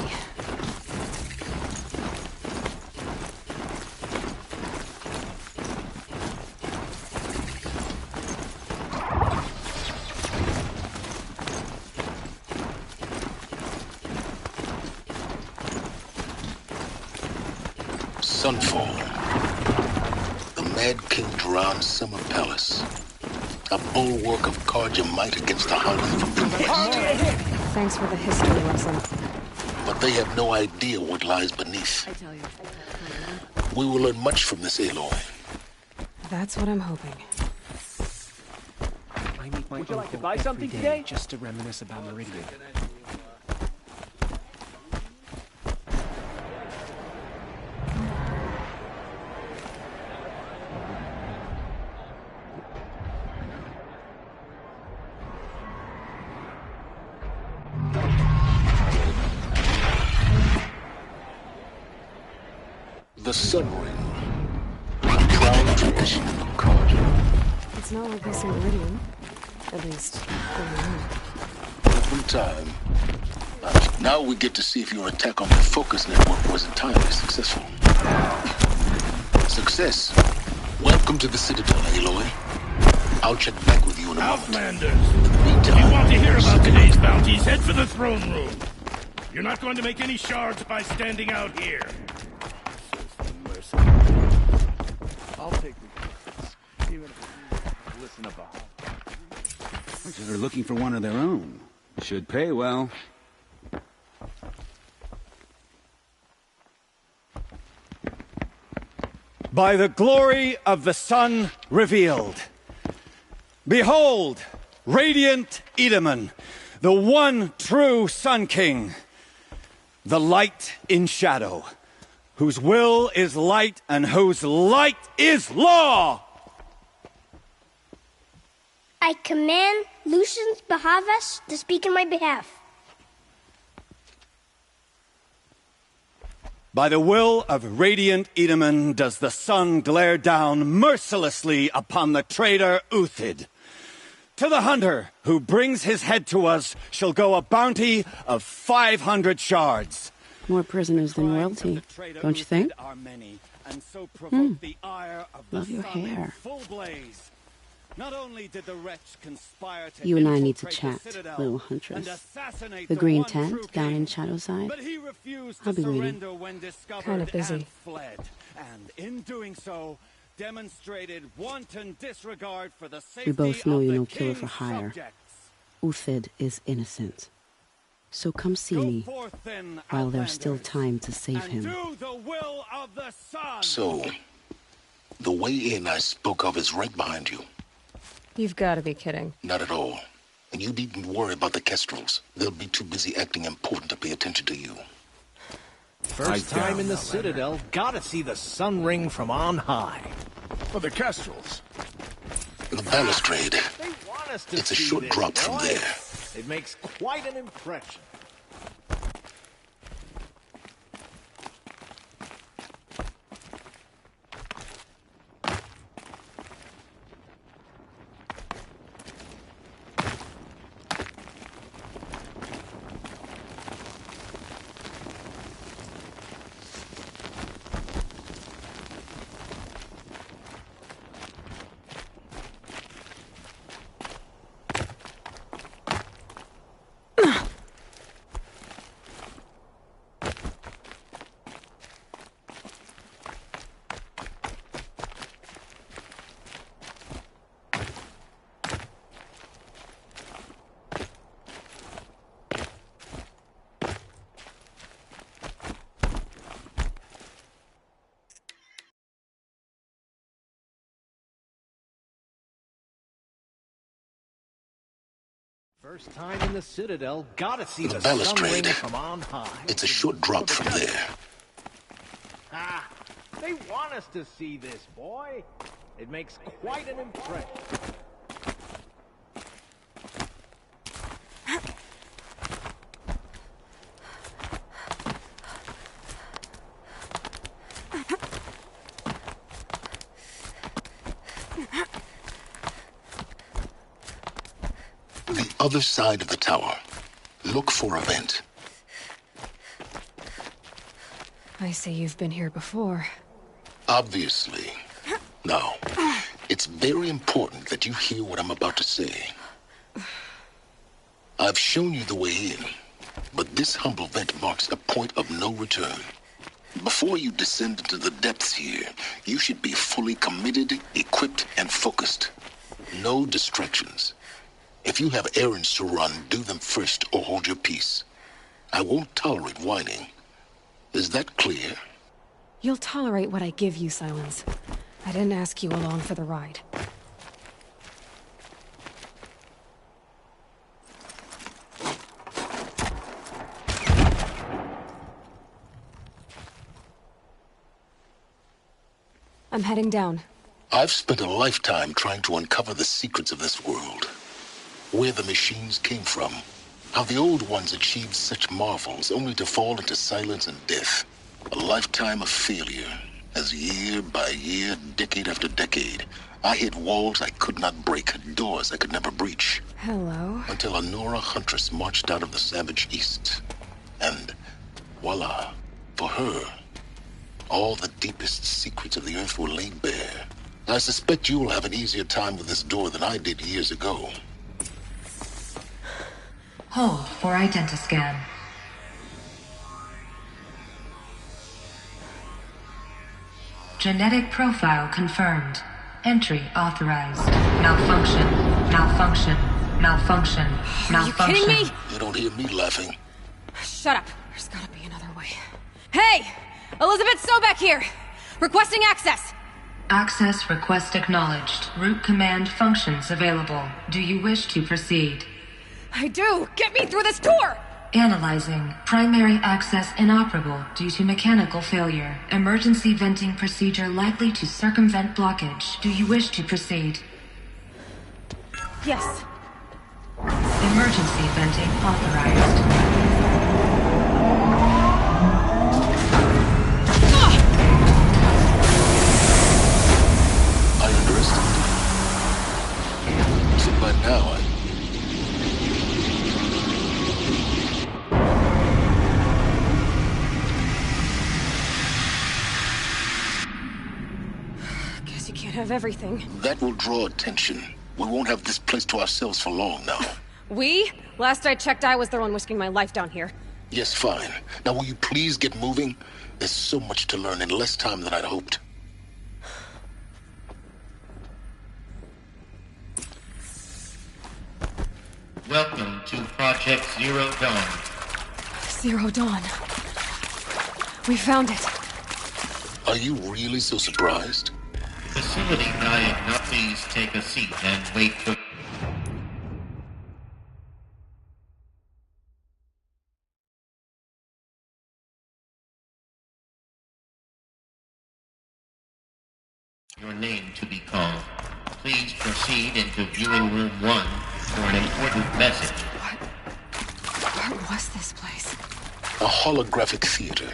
Sunfall. The Mad King Duran's summer palace. A bulwark of guard your might against the howling forbidden. Thanks for the history lesson. But they have no idea what lies beneath. I tell you. We will learn much from this Aloy. That's what I'm hoping. I meet my Would you like to uncle buy every something day today? just to reminisce about Meridian. The Sun Ring. Proud tradition of Carja. It's not like this in Meridian. At least, for me. Every time. Now we get to see if your attack on the Focus Network was entirely successful. Success. Welcome to the Citadel, Aloy. I'll check back with you in a moment. Outlanders! If you want to hear about today's bounties, head for the throne room. You're not going to make any shards by standing out here. I'll take the even if you listen about. They're looking for one of their own. Should pay well. By the glory of the sun revealed. Behold, radiant Edaman, the one true Sun King, the light in shadow, whose will is light and whose light is law! I command Lucius Bahavas to speak in my behalf. By the will of radiant Edaman does the sun glare down mercilessly upon the traitor Uthid. To the hunter who brings his head to us shall go a bounty of 500 shards. More prisoners than royalty, don't you think? Love your hair. Not only did the wretch conspire to You and I need to infiltrate chat, the Citadel little and huntress. assassinate The green one tent true down king, in Shadowside. but he refused I'll to be waiting. surrender when discovered Kinda busy. and fled. And in doing so, demonstrated wanton disregard for the safety We both know of you're the no killer king's for hire. subjects. Uthid is innocent. So come see me Forth then, while there's still outlanders, time to save and him. do the will of the sun. So, the way in I spoke of is right behind you. You've got to be kidding. Not at all. And you needn't worry about the Kestrels. They'll be too busy acting important to pay attention to you. First time in the Citadel, gotta see the Sun Ring from on high. For the Kestrels. The balustrade. They want us to It's a see short this, drop from boy. there. It makes quite an impression. First time in the Citadel, gotta see The the Sun balustrade. Ring from on high. It's a short drop from there. Ah, they want us to see this, boy. It makes quite an impression. The other side of the tower. Look for a vent. I see you've been here before. Obviously. Now, it's very important that you hear what I'm about to say. I've shown you the way in, but this humble vent marks a point of no return. Before you descend into the depths here, you should be fully committed, equipped, and focused. No distractions. If you have errands to run, do them first or hold your peace. I won't tolerate whining. Is that clear? You'll tolerate what I give you, Silence. I didn't ask you along for the ride. I'm heading down. I've spent a lifetime trying to uncover the secrets of this world. Where the machines came from. How the old ones achieved such marvels only to fall into silence and death. A lifetime of failure. As year by year, decade after decade, I hit walls I could not break, doors I could never breach. Hello? Until a Nora huntress marched out of the savage east. And voila, for her, all the deepest secrets of the earth were laid bare. I suspect you'll have an easier time with this door than I did years ago. Hold for identiscan. Genetic profile confirmed. Entry authorized. Malfunction. Malfunction. Malfunction. Malfunction. Are you kidding me? You don't hear me laughing. Shut up. There's gotta be another way. Hey! Elizabeth Sobek here! Requesting access! Access request acknowledged. Root command functions available. Do you wish to proceed? I do! Get me through this door! Analyzing. Primary access inoperable due to mechanical failure. Emergency venting procedure likely to circumvent blockage. Do you wish to proceed? Yes. Emergency venting authorized. I underestimated. So by now, Guess you can't have everything. that will draw attention. We won't have this place to ourselves for long now. We? Last I checked, I was the one risking my life down here. Yes, fine. Now will you please get moving? There's so much to learn in less time than I'd hoped. Welcome to Project Zero Dawn. Zero Dawn. We found it. Are you really so surprised? Facility diagnostic. Please take a seat and wait for... your name to be called. Please proceed into viewing room 1 for an important message. What was this place? A holographic theater.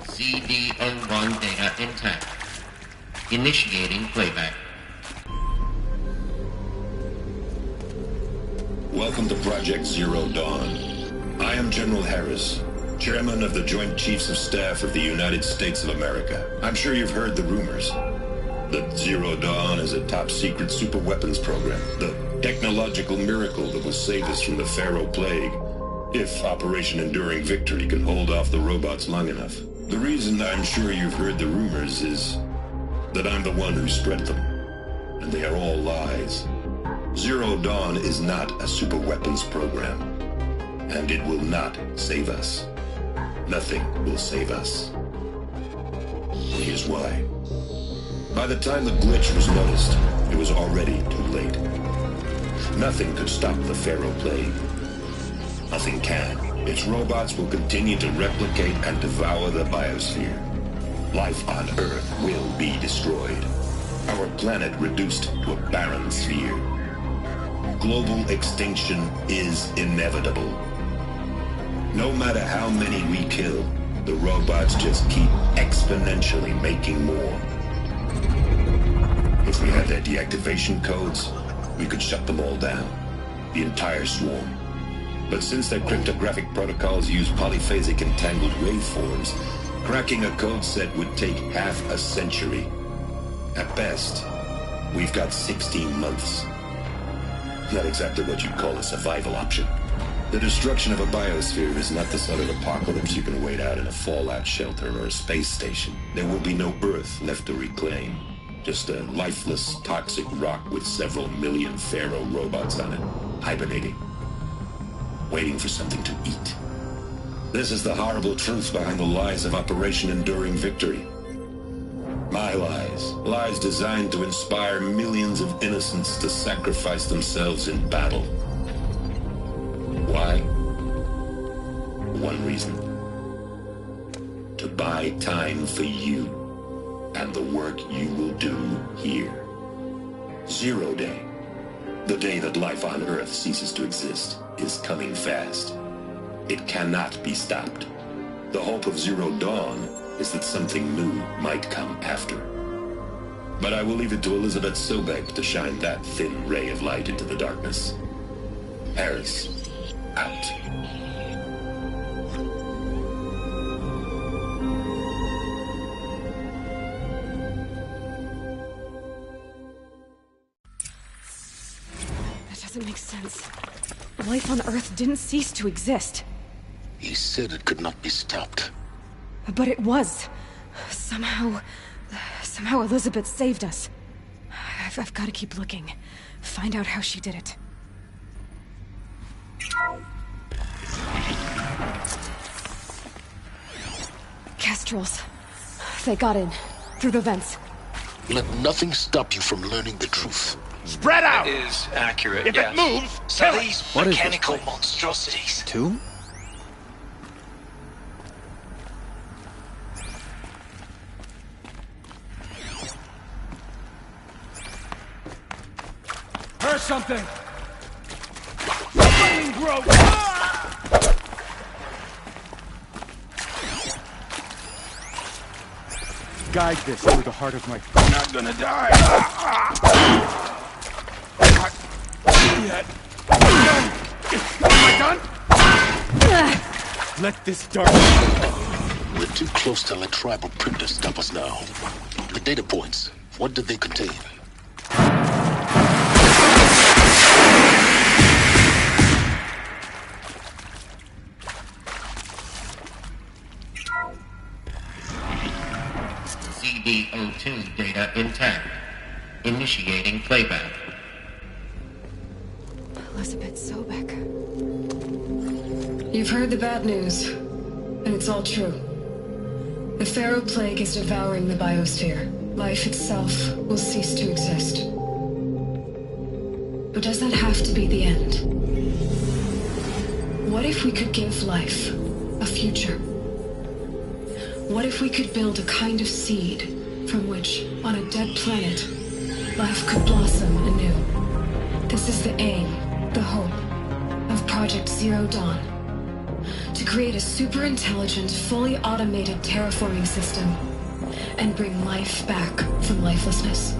CD01 data intact. Initiating playback. Welcome to Project Zero Dawn. I am General Harris, Chairman of the Joint Chiefs of Staff of the United States of America. I'm sure you've heard the rumors that Zero Dawn is a top-secret superweapons program, the technological miracle that will save us from the Pharaoh Plague, if Operation Enduring Victory can hold off the robots long enough. The reason I'm sure you've heard the rumors is that I'm the one who spread them, and they are all lies. Zero Dawn is not a superweapons program, and it will not save us. Nothing will save us. Here's why. By the time the glitch was noticed, it was already too late. Nothing could stop the Pharaoh Plague. Nothing can. Its robots will continue to replicate and devour the biosphere. Life on Earth will be destroyed. Our planet reduced to a barren sphere. Global extinction is inevitable. No matter how many we kill, the robots just keep exponentially making more. If we had their deactivation codes, we could shut them all down. The entire swarm. But since their cryptographic protocols use polyphasic entangled waveforms, Cracking a code set would take half a century. At best, we've got 16 months. Not exactly what you'd call a survival option. The destruction of a biosphere is not the sort of apocalypse you can wait out in a fallout shelter or a space station. There will be no Earth left to reclaim. Just a lifeless, toxic rock with several million Pharaoh robots on it, hibernating, waiting for something to eat. This is the horrible truth behind the lies of Operation Enduring Victory. My lies. Lies designed to inspire millions of innocents to sacrifice themselves in battle. Why? One reason. To buy time for you and the work you will do here. Zero Day, the day that life on Earth ceases to exist, is coming fast. It cannot be stopped. The hope of Zero Dawn is that something new might come after. But I will leave it to Elizabeth Sobek to shine that thin ray of light into the darkness. Harris, out. That doesn't make sense. Life on Earth didn't cease to exist. He said it could not be stopped. But it was. Somehow Elizabeth saved us. I've got to keep looking. Find out how she did it. Kestrels. They got in. Through the vents. Let nothing stop you from learning the truth. Spread out! That is accurate, If yes. it moves, So kill it! these What is this mechanical place? monstrosities. Tomb? Heard something! Fucking gross! Guide this through the heart of my... I'm not gonna die! Not yet. Am I done? Let this dark... We're too close to let tribal printers stop us now. The data points, what did they contain? CDO2 data intact. Initiating playback. Elizabeth Sobek. You've heard the bad news, and it's all true. The Pharaoh Plague is devouring the biosphere. Life itself will cease to exist. But does that have to be the end? What if we could give life a future? What if we could build a kind of seed from which, on a dead planet, life could blossom anew? This is the aim, the hope, of Project Zero Dawn. To create a super-intelligent, fully automated terraforming system and bring life back from lifelessness.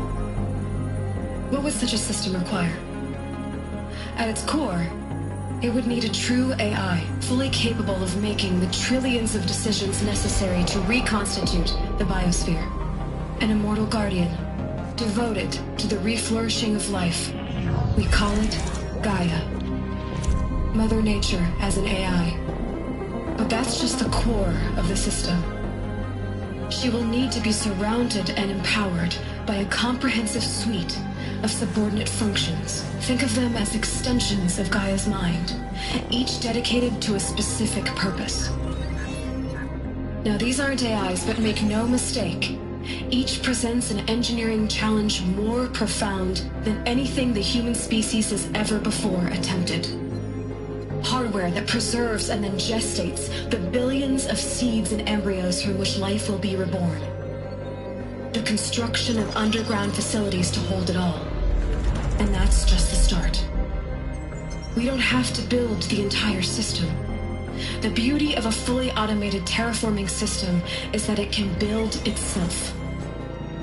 What would such a system require? At its core, it would need a true AI, fully capable of making the trillions of decisions necessary to reconstitute the biosphere. An immortal guardian, devoted to the reflourishing of life. We call it Gaia. Mother Nature as an AI. But that's just the core of the system. She will need to be surrounded and empowered by a comprehensive suite of subordinate functions. Think of them as extensions of Gaia's mind, each dedicated to a specific purpose. Now, these aren't AIs, but make no mistake, each presents an engineering challenge more profound than anything the human species has ever before attempted. Hardware that preserves and then gestates the billions of seeds and embryos from which life will be reborn. The construction of underground facilities to hold it all. And that's just the start. We don't have to build the entire system. The beauty of a fully automated terraforming system is that it can build itself.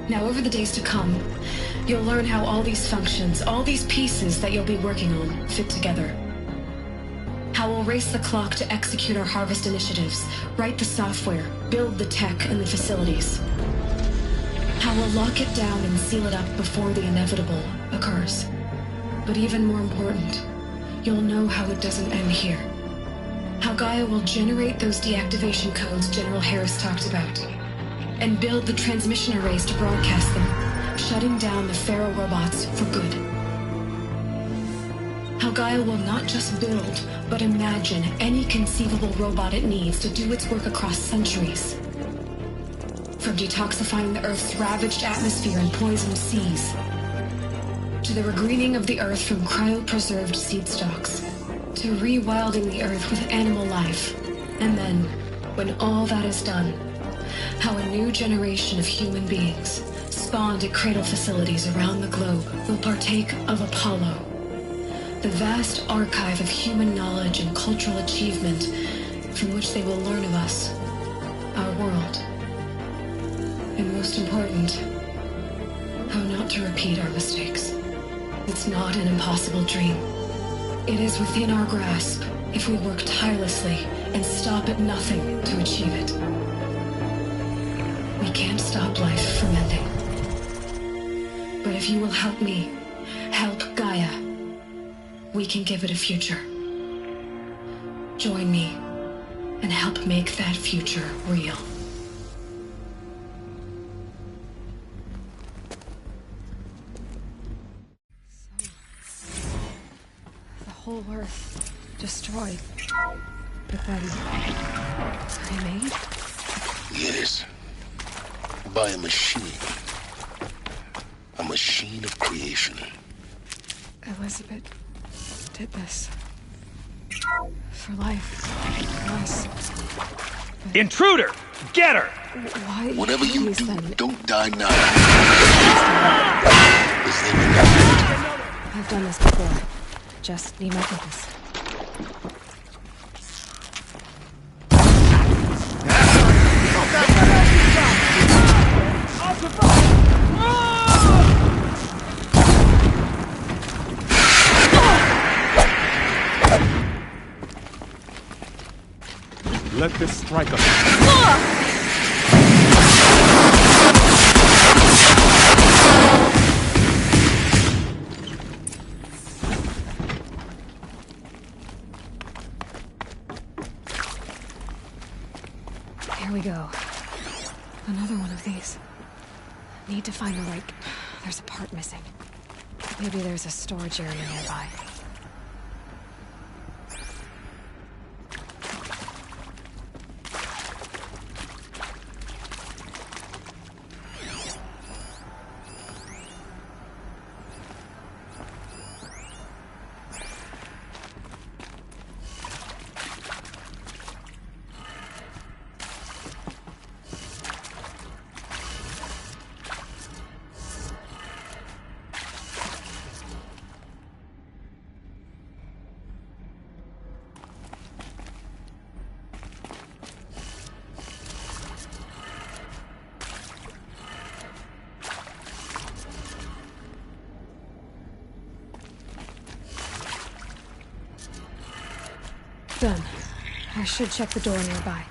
Now, over the days to come, you'll learn how all these functions, all these pieces that you'll be working on, fit together. How How we'll race the clock to execute our harvest initiatives, write the software, build the tech and the facilities. How we'll lock it down and seal it up before the inevitable occurs. But even more important, you'll know how it doesn't end here. How Gaia will generate those deactivation codes General Harris talked about, and build the transmission arrays to broadcast them, shutting down the Pharaoh robots for good. How Gaia will not just build, but imagine any conceivable robot it needs to do its work across centuries. From detoxifying the Earth's ravaged atmosphere and poisoned seas, to the regreening of the Earth from cryopreserved seed stalks, to rewilding the Earth with animal life. And then, when all that is done, how a new generation of human beings, spawned at cradle facilities around the globe, will partake of Apollo, the vast archive of human knowledge and cultural achievement from which they will learn of us, our world, and most important, how not to repeat our mistakes. It's not an impossible dream. It is within our grasp if we work tirelessly and stop at nothing to achieve it. We can't stop life from ending. But if you will help me, help Gaia, we can give it a future. Join me and help make that future real. The whole Earth destroyed. But then remade? Yes. By a machine. A machine of creation. Elizabeth did this. For life. For us. Intruder! Get her! Why? Whatever you do, then? don't die now. I've done this before. Just need my focus. Let this strike us. Here we go. Another one of these. Need to find the right... There's a part missing. Maybe there's a storage area nearby. Done. I should check the door nearby.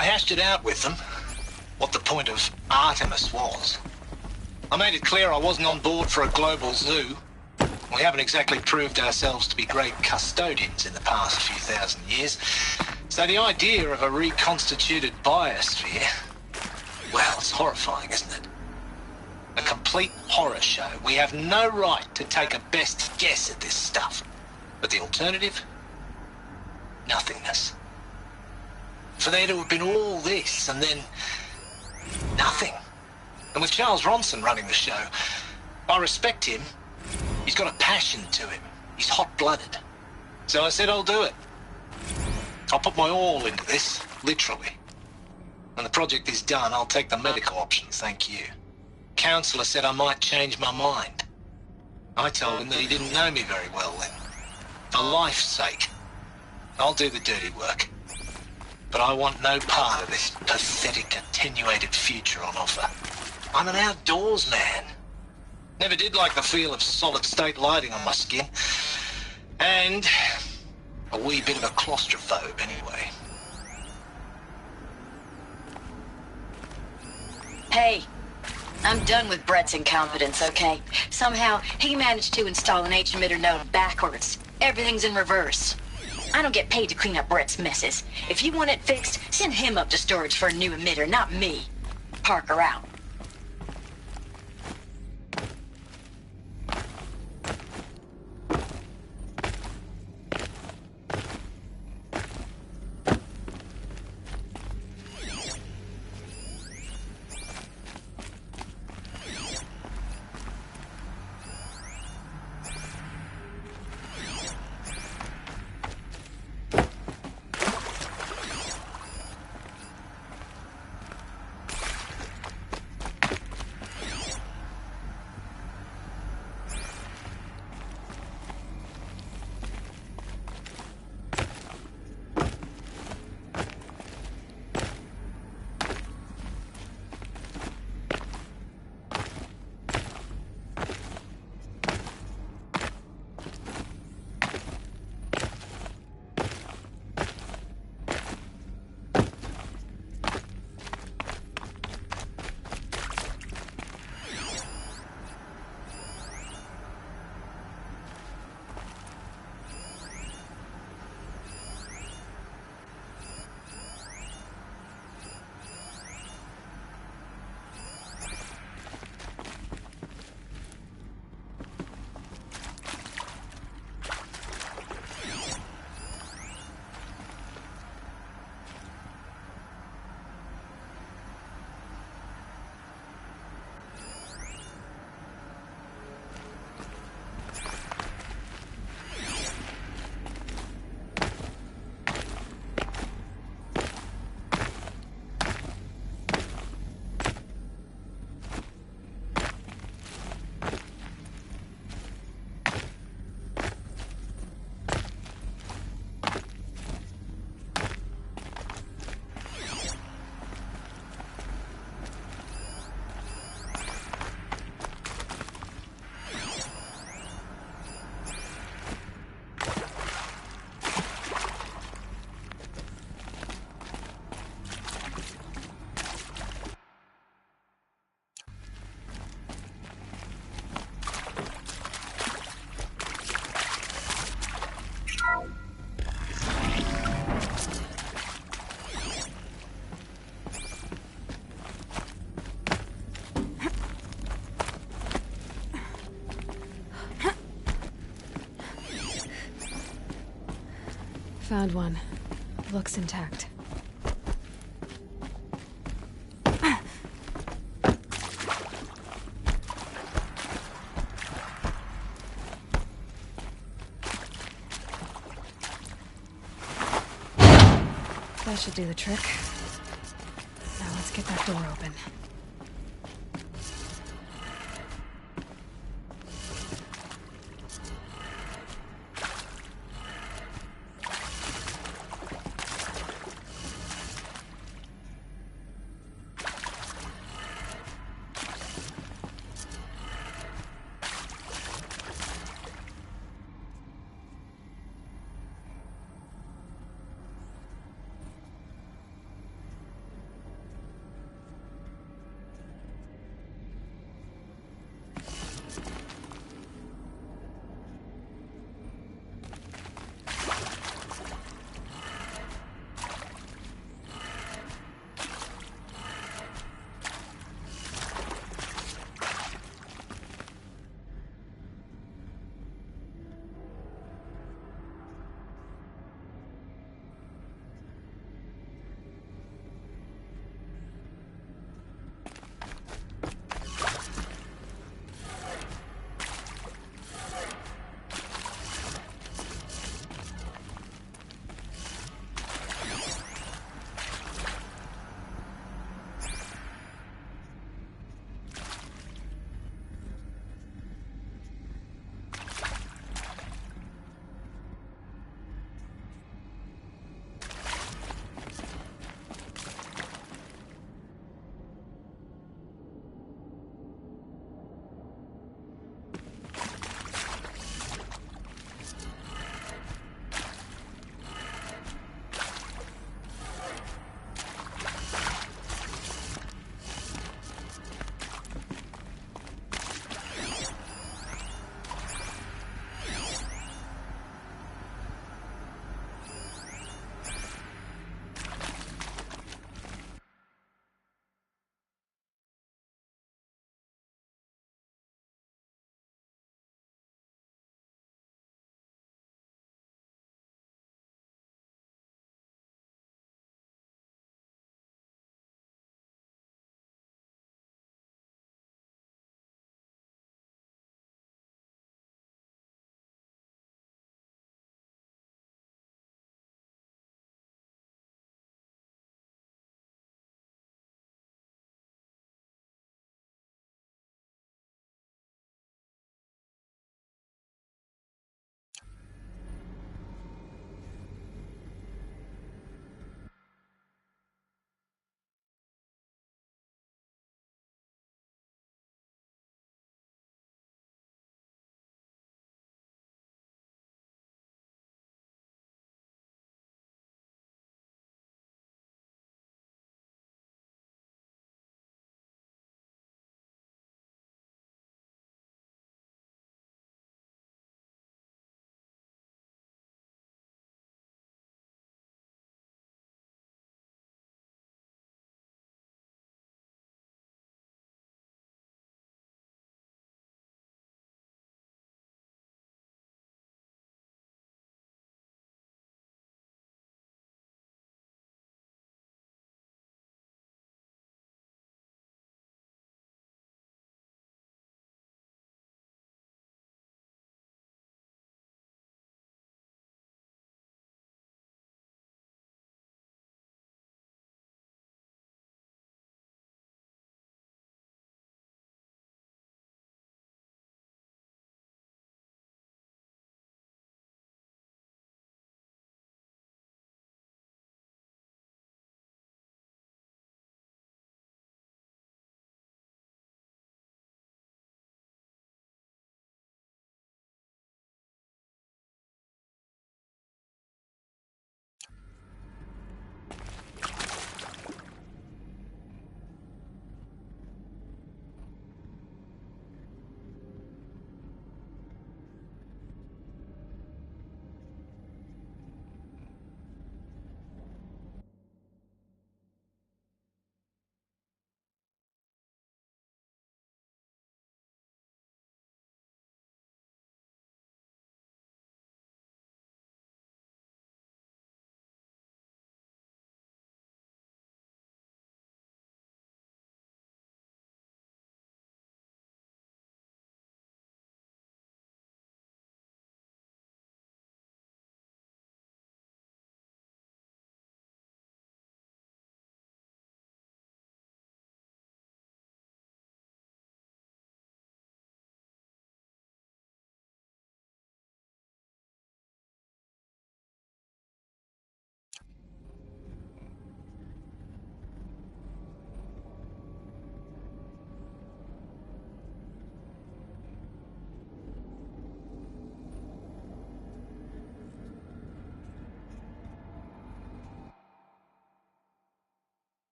I hashed it out with them, what the point of Artemis was. I made it clear I wasn't on board for a global zoo. We haven't exactly proved ourselves to be great custodians in the past few thousand years. So the idea of a reconstituted biosphere, well, it's horrifying, isn't it? A complete horror show. We have no right to take a best guess at this stuff. But the alternative? Nothingness. For there to have been all this and then nothing. And with Charles Ronson running the show, I respect him. He's got a passion to him. He's hot-blooded. So I said I'll do it. I'll put my all into this, literally. When the project is done, I'll take the medical option, thank you. Counselor said I might change my mind. I told him that he didn't know me very well then. For life's sake, I'll do the dirty work. But I want no part of this pathetic, attenuated future on offer. I'm an outdoors man. Never did like the feel of solid-state lighting on my skin. And a wee bit of a claustrophobe, anyway. Hey, I'm done with Brett's incompetence, okay? Somehow, he managed to install an H-emitter node backwards. Everything's in reverse. I don't get paid to clean up Brett's messes. If you want it fixed, send him up to storage for a new emitter, not me. Parker out. Found one. Looks intact. That should do the trick. Now let's get that door open.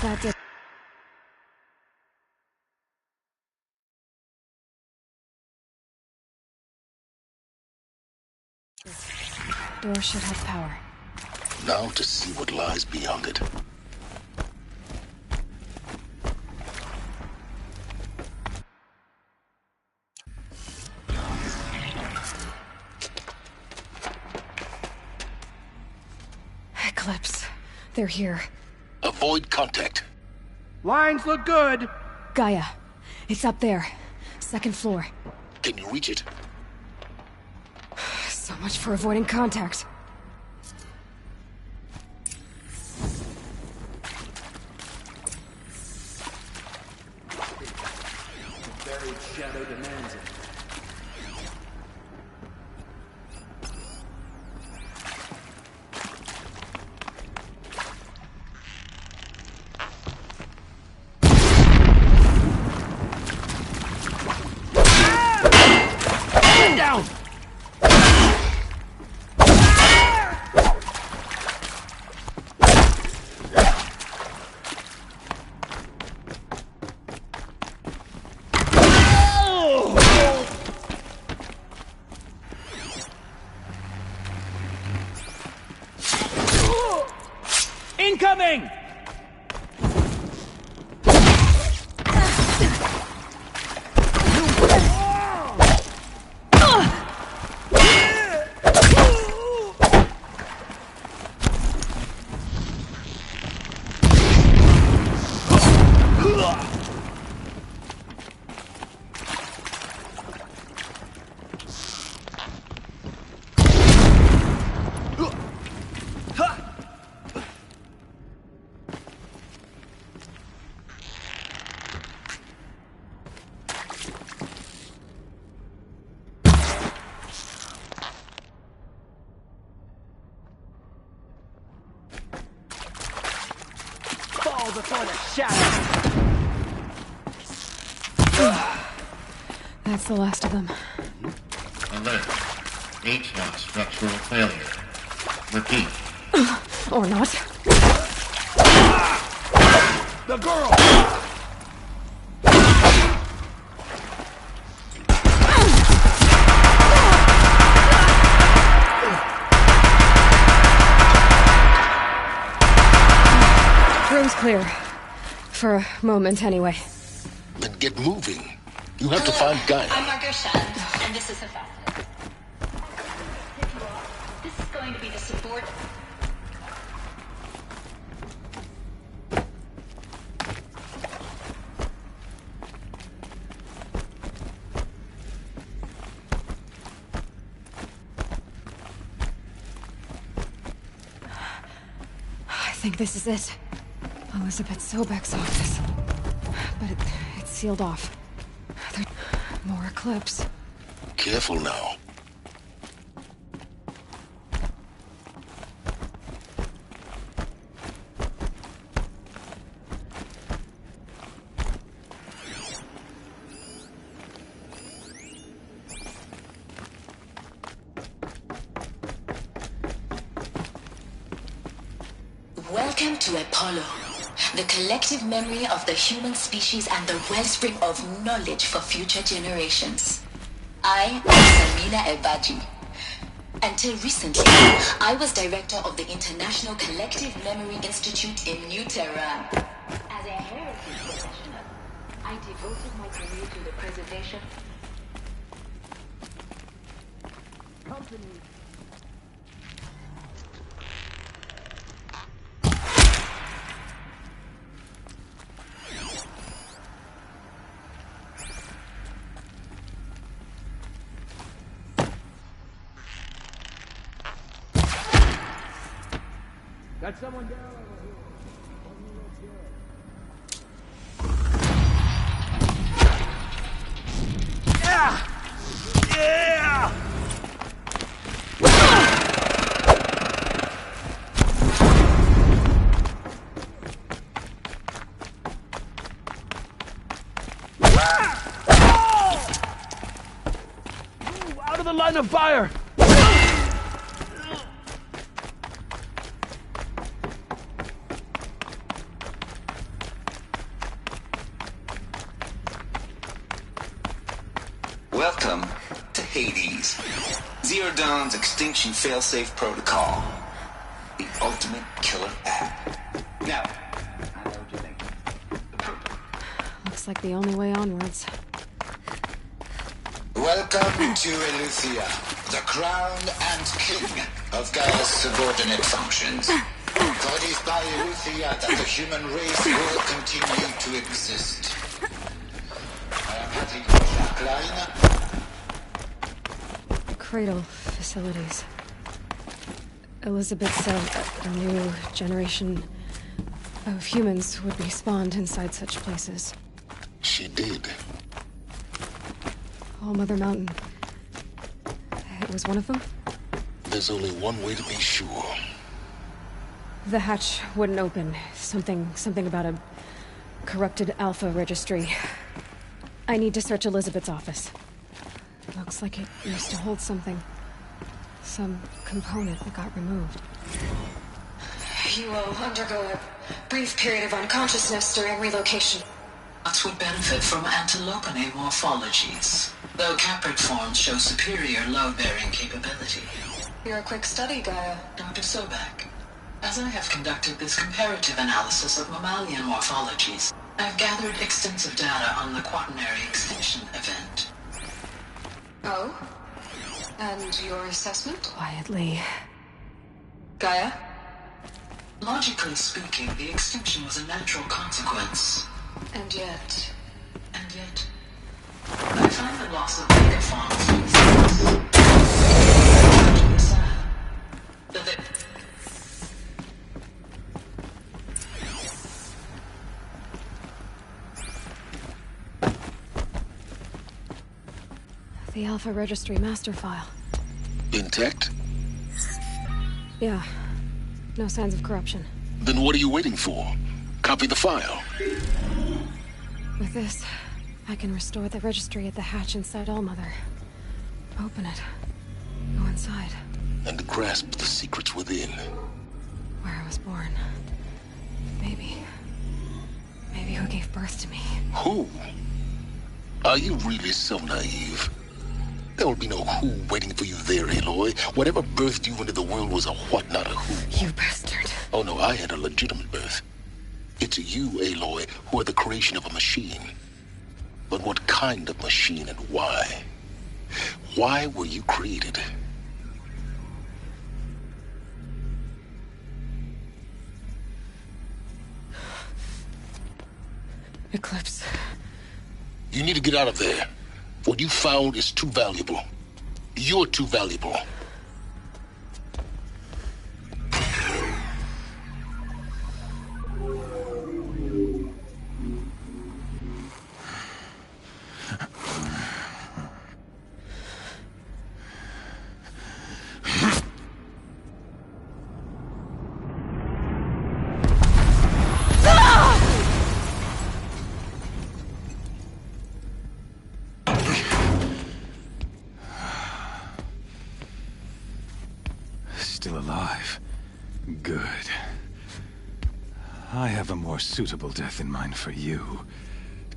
That did. Door should have power. Now to see what lies beyond it. Eclipse. They're here. Avoid contact. Lines look good. Gaia. It's up there. Second floor. Can you reach it? So much for avoiding contact. The buried shadow demands it. Down! Incoming! Fall before the shadow. That's the last of them. Alert. HVAC structural failure. Repeat. Or not. The girl! Room's clear. For a moment, anyway. Then get moving. You have to find Gaia. I'm Margot Shand, and this is Hephaestus. This is going to be the support. I think this is it. Elizabeth Sobek's office. But it's sealed off. More Eclipse. Careful now. Welcome to Apollo, the collective memory of the human species and the wellspring of knowledge for future generations. I am Samina Ebaji. Until recently, I was director of the International Collective Memory Institute in New Tehran. As a heritage professional, I devoted my career to the preservation. Company. Got someone down over here. Yeah! Yeah! Move out of the line of fire! Welcome to Hades. Zero Dawn's extinction failsafe protocol. The ultimate killer app. Now, I know what you think. Looks like the only way onwards. Welcome to Eleuthia, the crown and king of Gaia's subordinate functions. For it is by Eleuthia that the human race will continue to exist. I am Hattie Klein. Cradle facilities. Elizabeth said a new generation of humans would be spawned inside such places. She did. All Mother Mountain. It was one of them? There's only one way to be sure. The hatch wouldn't open. Something about a corrupted Alpha registry. I need to search Elizabeth's office. Looks like it used to hold something. Some component that got removed. You will undergo a brief period of unconsciousness during relocation. Nuts would benefit from antilopinae morphologies, though caprid forms show superior load-bearing capability. You're a quick study, Gaia. Dr. Sobek, as I have conducted this comparative analysis of mammalian morphologies, I've gathered extensive data on the quaternary extinction event. Oh? And your assessment? Quietly. Gaia? Logically speaking, the extinction was a natural consequence. And yet... I find the loss of megafauna sad. The Alpha Registry master file. Intact? Yeah. No signs of corruption. Then what are you waiting for? Copy the file. With this, I can restore the registry at the hatch inside Allmother. Open it. Go inside. And grasp the secrets within. Where I was born. Maybe who gave birth to me. Who? Are you really so naive? There will be no who waiting for you there, Aloy. Whatever birthed you into the world was a what, not a who. You bastard. Oh no, I had a legitimate birth. It's you, Aloy, who are the creation of a machine. But what kind of machine and why? Why were you created? Eclipse. You need to get out of there. What you found is too valuable. You're too valuable. Still alive. Good. I have a more suitable death in mind for you,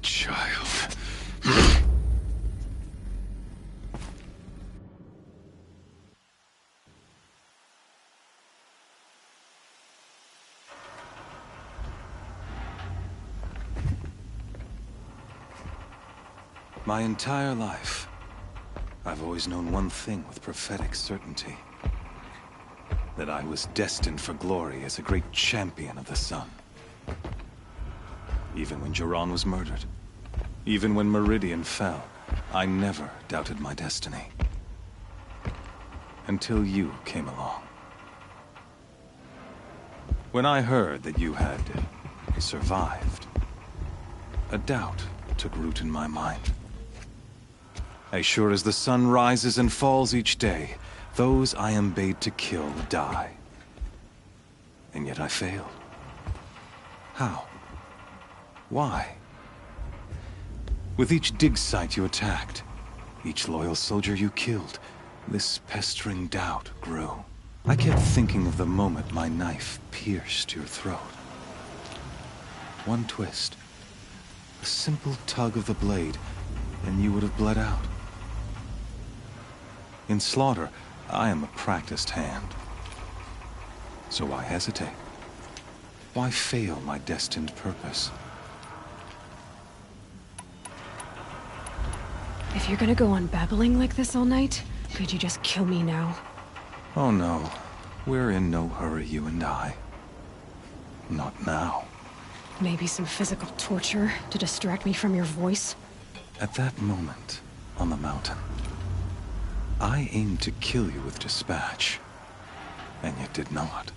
child. My entire life, I've always known one thing with prophetic certainty. That I was destined for glory as a great champion of the sun. Even when Jiran was murdered, even when Meridian fell, I never doubted my destiny. Until you came along. When I heard that you had survived, a doubt took root in my mind. As sure as the sun rises and falls each day, those I am bade to kill die. And yet I failed. How? Why? With each dig site you attacked, each loyal soldier you killed, this pestering doubt grew. I kept thinking of the moment my knife pierced your throat. One twist, a simple tug of the blade, and you would have bled out. In slaughter, I am a practiced hand. So why hesitate? Why fail my destined purpose? If you're gonna go on babbling like this all night, could you just kill me now? Oh no, we're in no hurry, you and I. Not now. Maybe some physical torture to distract me from your voice? At that moment, on the mountain, I aimed to kill you with dispatch, and yet did not.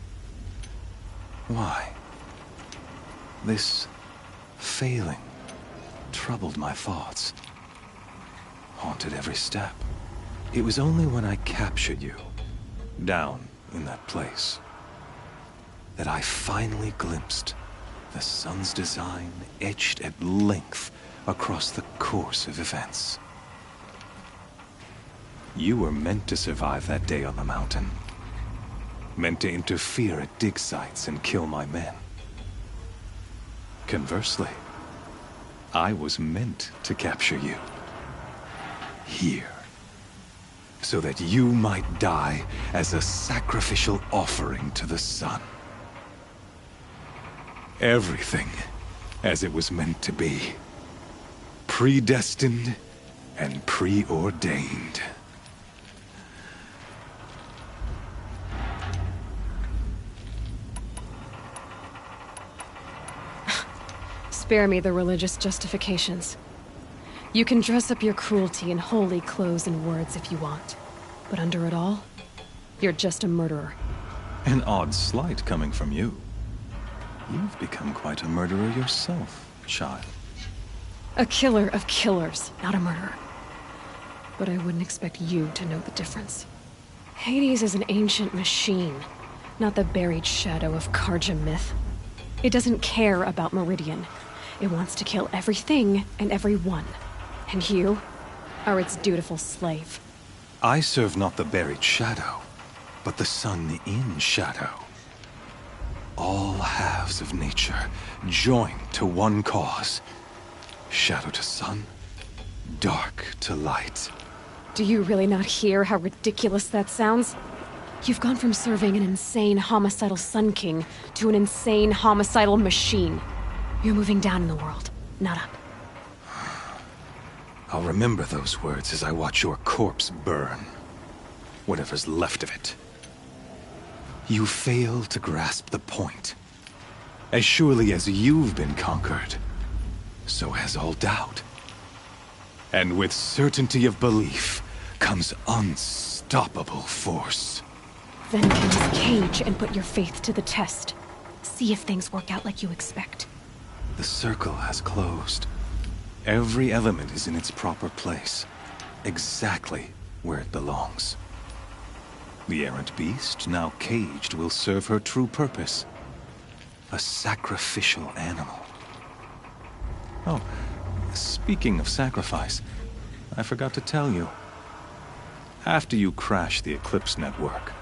Why? This failing troubled my thoughts, haunted every step. It was only when I captured you, down in that place, that I finally glimpsed the sun's design etched at length across the course of events. You were meant to survive that day on the mountain. Meant to interfere at dig sites and kill my men. Conversely, I was meant to capture you. Here. So that you might die as a sacrificial offering to the sun. Everything as it was meant to be. Predestined and preordained. Spare me the religious justifications. You can dress up your cruelty in holy clothes and words if you want. But under it all, you're just a murderer. An odd slight coming from you. You've become quite a murderer yourself, child. A killer of killers, not a murderer. But I wouldn't expect you to know the difference. Hades is an ancient machine, not the buried shadow of Karja myth. It doesn't care about Meridian. It wants to kill everything and everyone. And you are its dutiful slave. I serve not the buried shadow, but the sun in shadow. All halves of nature joined to one cause. Shadow to sun, dark to light. Do you really not hear how ridiculous that sounds? You've gone from serving an insane homicidal Sun King to an insane homicidal machine. You're moving down in the world, not up. I'll remember those words as I watch your corpse burn. Whatever's left of it. You fail to grasp the point. As surely as you've been conquered, so has all doubt. And with certainty of belief comes unstoppable force. Then get to the cage and put your faith to the test. See if things work out like you expect. The circle has closed. Every element is in its proper place, exactly where it belongs. The errant beast, now caged, will serve her true purpose. A sacrificial animal. Oh, speaking of sacrifice, I forgot to tell you. After you crashed the Eclipse network,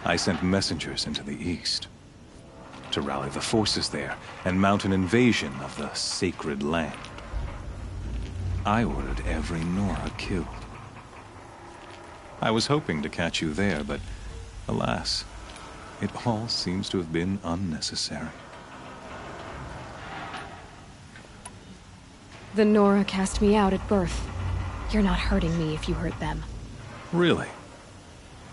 I sent messengers into the east to rally the forces there and mount an invasion of the sacred land. I ordered every Nora killed. I was hoping to catch you there, but alas, it all seems to have been unnecessary. The Nora cast me out at birth. You're not hurting me if you hurt them. Really?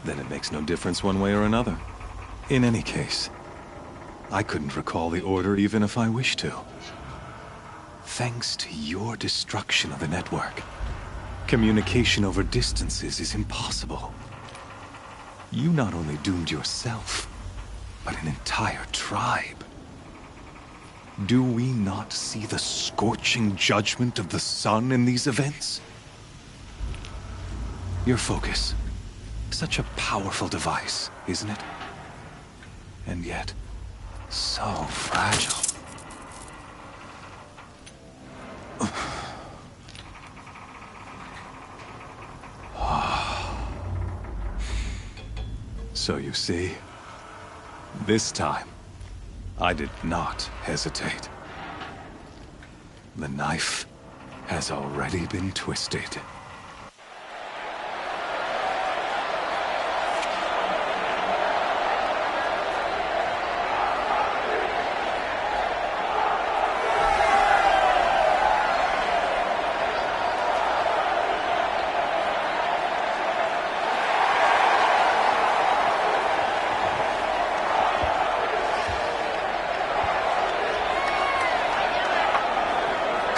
Then it makes no difference one way or another. In any case, I couldn't recall the order even if I wished to. Thanks to your destruction of the network, communication over distances is impossible. You not only doomed yourself, but an entire tribe. Do we not see the scorching judgment of the sun in these events? Your focus. Such a powerful device, isn't it? And yet, so fragile. So you see, this time, I did not hesitate. The knife has already been twisted.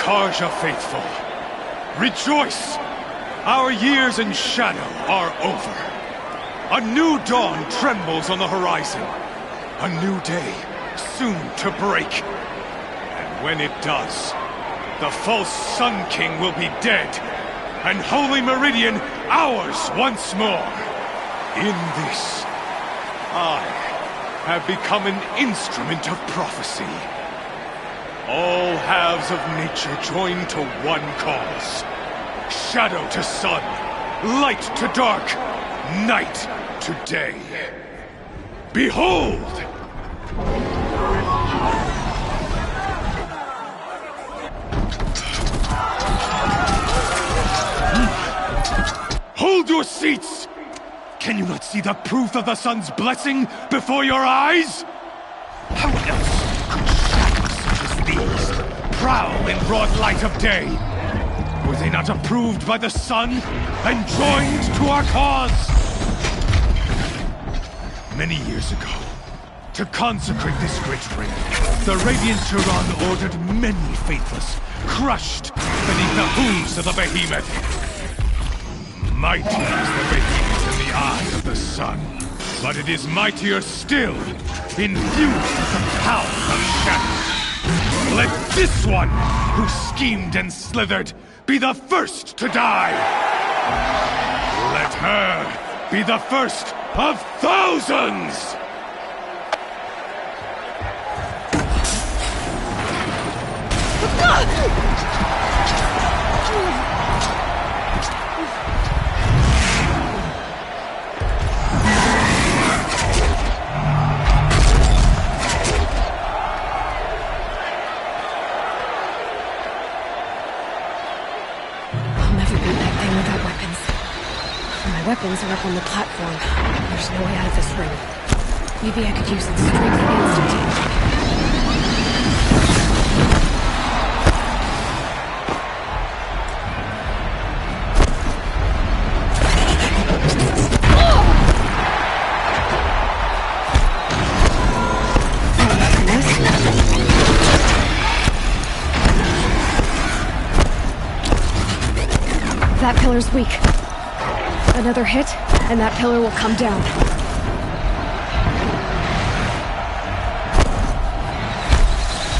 Karja faithful, rejoice! Our years in shadow are over. A new dawn trembles on the horizon. A new day soon to break. And when it does, the false Sun King will be dead, and Holy Meridian ours once more. In this, I have become an instrument of prophecy. All halves of nature join to one cause. Shadow to sun, light to dark, night to day. Behold! Hold your seats! Can you not see the proof of the sun's blessing before your eyes? How else could shadows such as these prowl in broad light of day? Were they not approved by the sun and joined to our cause? Many years ago, to consecrate this great ring, the Radiant Turan ordered many faithless, crushed beneath the hooves of the behemoth. Mighty is the behemoth in the eye of the sun, but it is mightier still, infused with the power of shadow. Let this one, who schemed and slithered, be the first to die! Let her be the first of thousands! Weapons are up on the platform. There's no way out of this ring. Maybe I could use its strength instantly. That pillar's weak. Another hit, and that pillar will come down.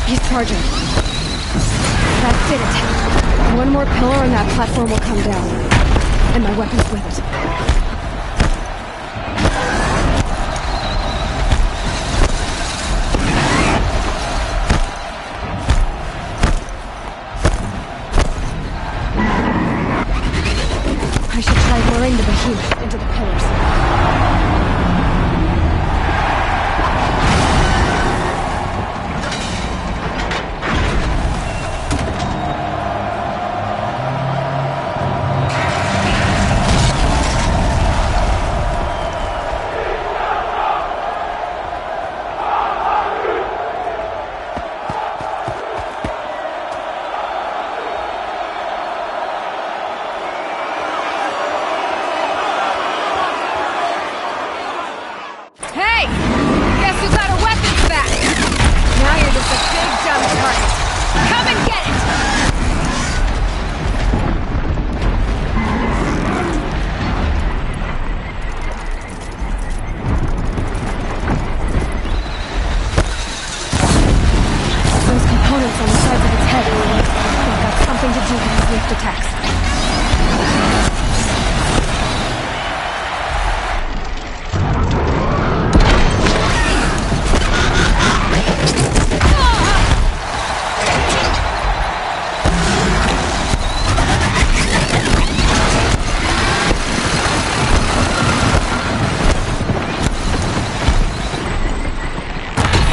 He's charging. That did it. One more pillar and that platform will come down. And my weapon's with it. I should try luring the behemoth into the pillars.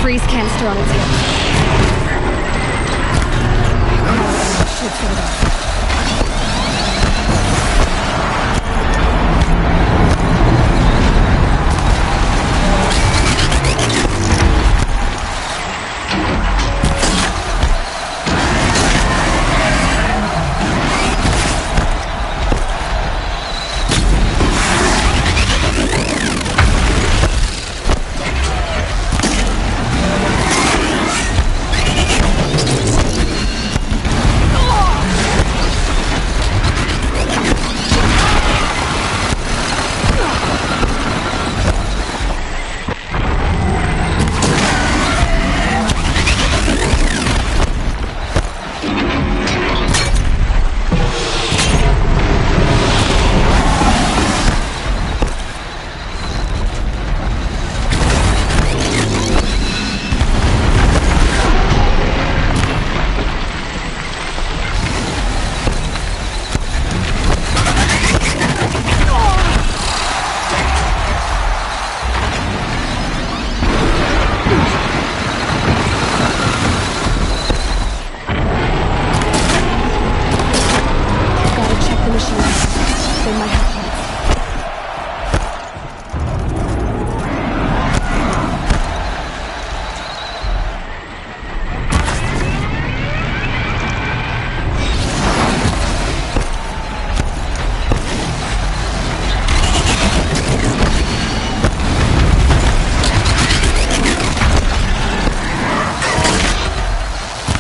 Freeze canister on its hip. Should get it off. Oh!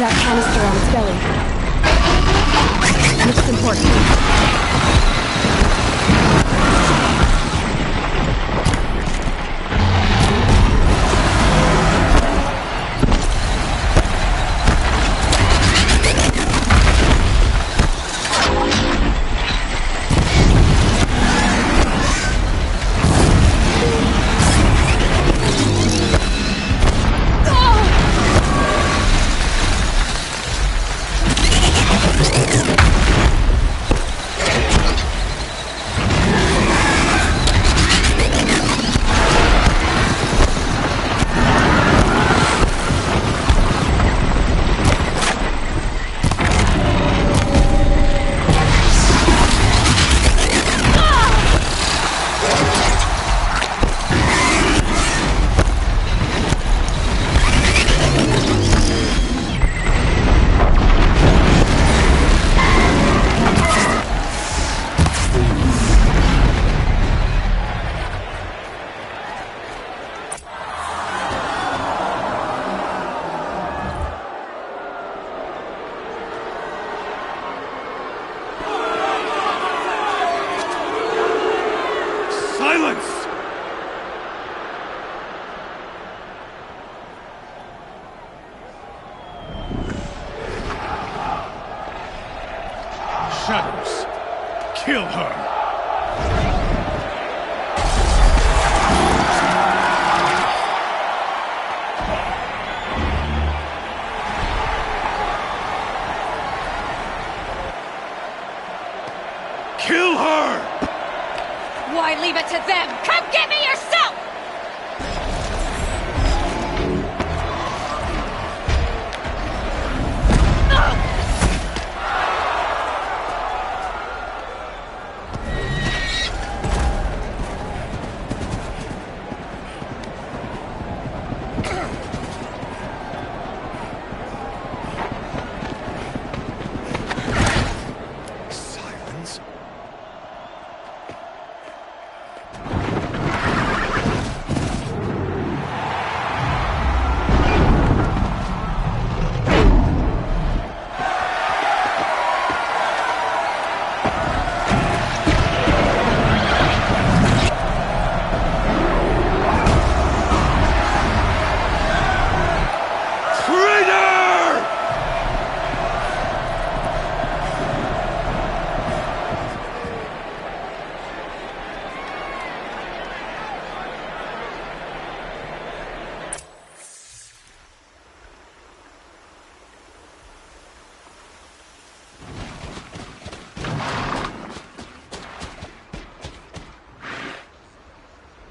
that canister on its belly. Which is important. Shadows. Kill her. Kill her! Why leave it to them? Come get me yourself!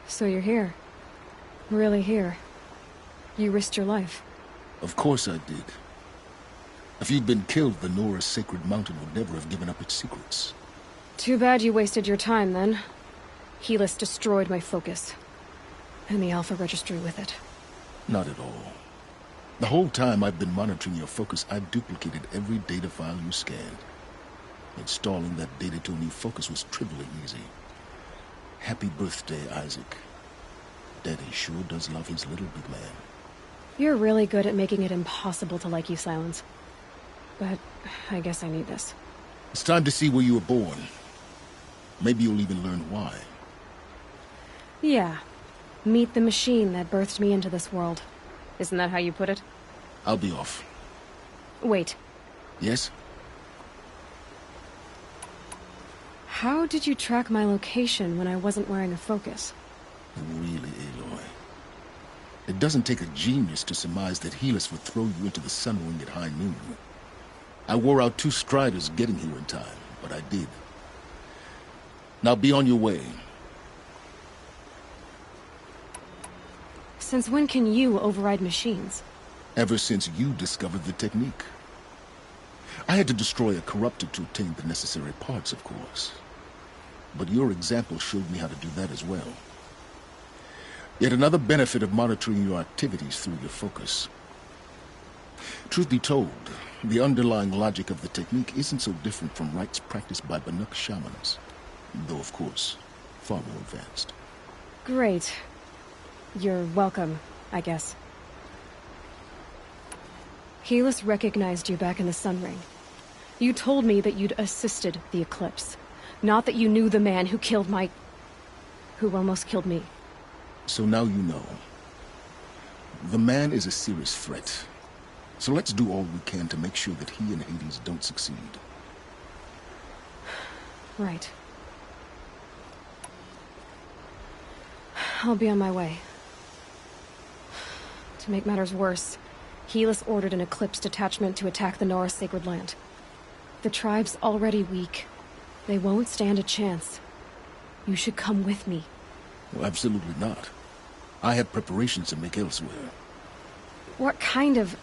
So you're here. Really here. You risked your life. Of course I did. If you'd been killed, the Nora's sacred mountain would never have given up its secrets. Too bad you wasted your time, then. Helis destroyed my focus. And the Alpha Registry with it. Not at all. The whole time I've been monitoring your focus, I've duplicated every data file you scanned. Installing that data to a new focus was trivially easy. Happy birthday, Isaac. Daddy sure does love his little big man. You're really good at making it impossible to like you, Silence. But I guess I need this. It's time to see where you were born. Maybe you'll even learn why. Yeah. Meet the machine that birthed me into this world. Isn't that how you put it? I'll be off. Wait. Yes? How did you track my location when I wasn't wearing a focus? Really, Aloy. It doesn't take a genius to surmise that Helis would throw you into the sun ring at high noon. I wore out 2 striders getting here in time, but I did. Now be on your way. Since when can you override machines? Ever since you discovered the technique. I had to destroy a corruptor to obtain the necessary parts, of course. But your example showed me how to do that as well. Yet another benefit of monitoring your activities through your focus. Truth be told, the underlying logic of the technique isn't so different from rites practiced by Banuk shamans. Though, of course, far more advanced. Great. You're welcome, I guess. Helis recognized you back in the Sun Ring. You told me that you'd assisted the Eclipse. Not that you knew the man who killed who almost killed me. So now you know. The man is a serious threat. So let's do all we can to make sure that he and Hades don't succeed. Right. I'll be on my way. To make matters worse, Helis ordered an Eclipse detachment to attack the Nora Sacred Land. The tribe's already weak. They won't stand a chance. You should come with me. Well, absolutely not. I have preparations to make elsewhere. What kind of...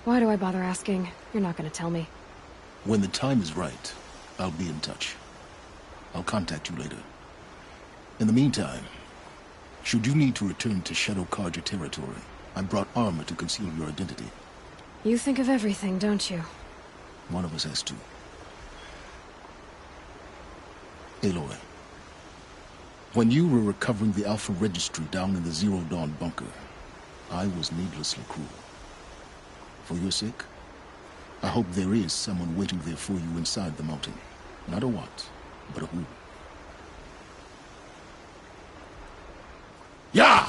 Why do I bother asking? You're not gonna tell me. When the time is right, I'll be in touch. I'll contact you later. In the meantime, should you need to return to Shadow Carja territory, I brought armor to conceal your identity. You think of everything, don't you? One of us has to. Aloy, when you were recovering the Alpha Registry down in the Zero Dawn bunker, I was needlessly cruel. For your sake, I hope there is someone waiting there for you inside the mountain. Not a what, but a who. Yeah!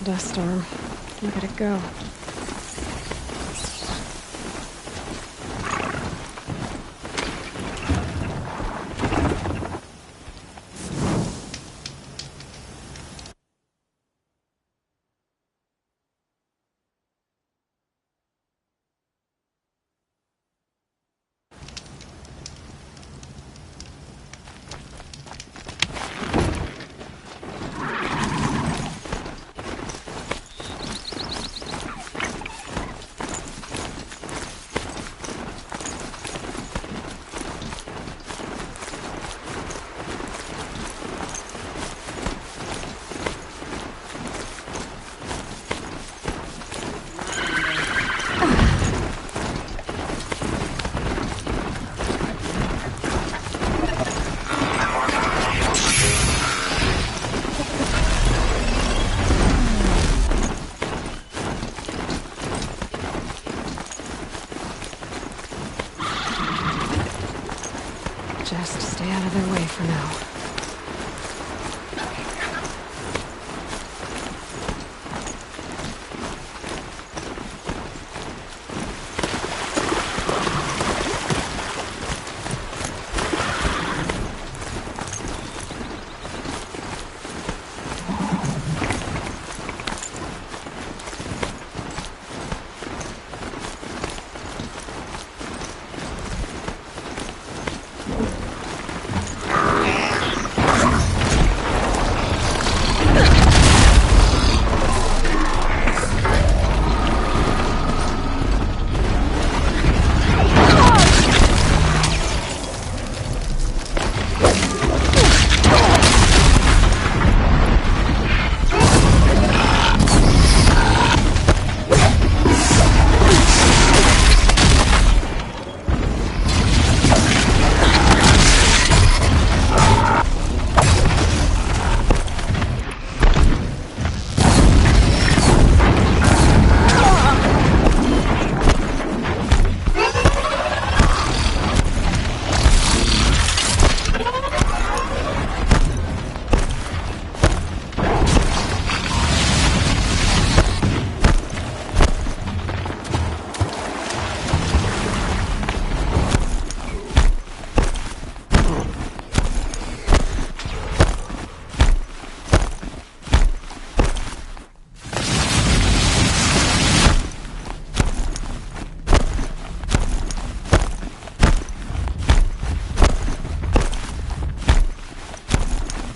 Dust storm. Look at it go. Just stay out of their way for now.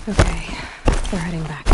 Okay, they're heading back.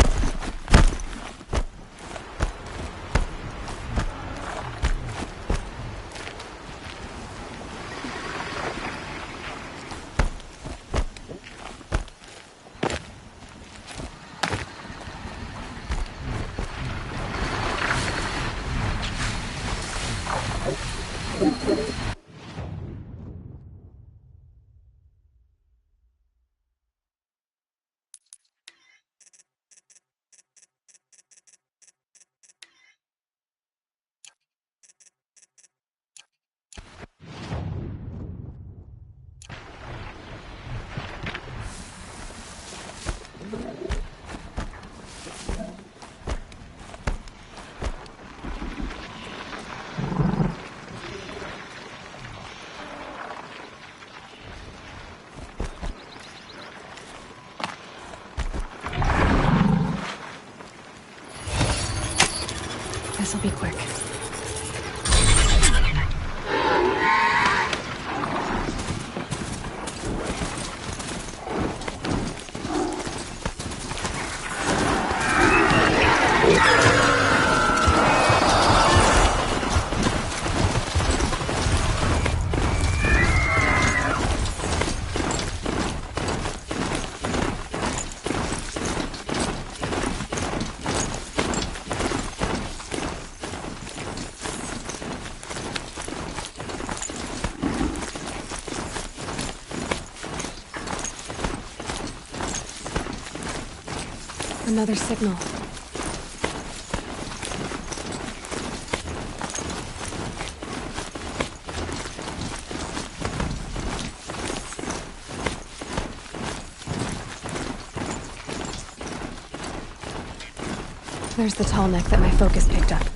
This'll be quick. Another signal. There's the tall neck that my focus picked up.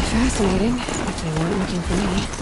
Fascinating, if they weren't looking for me.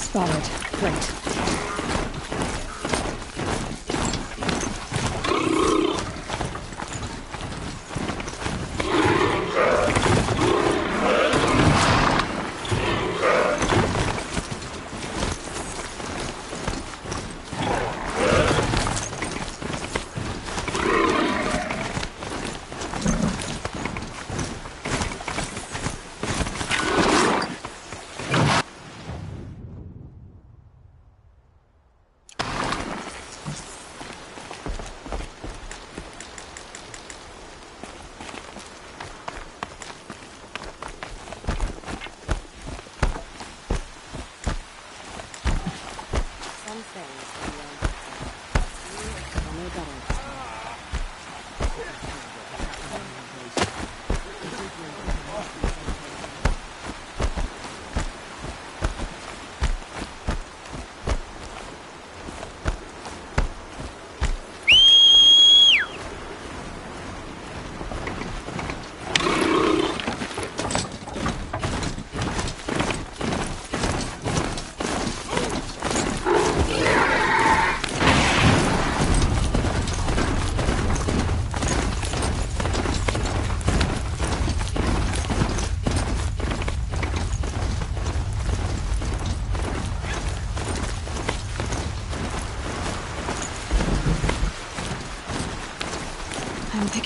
Spotted. Great.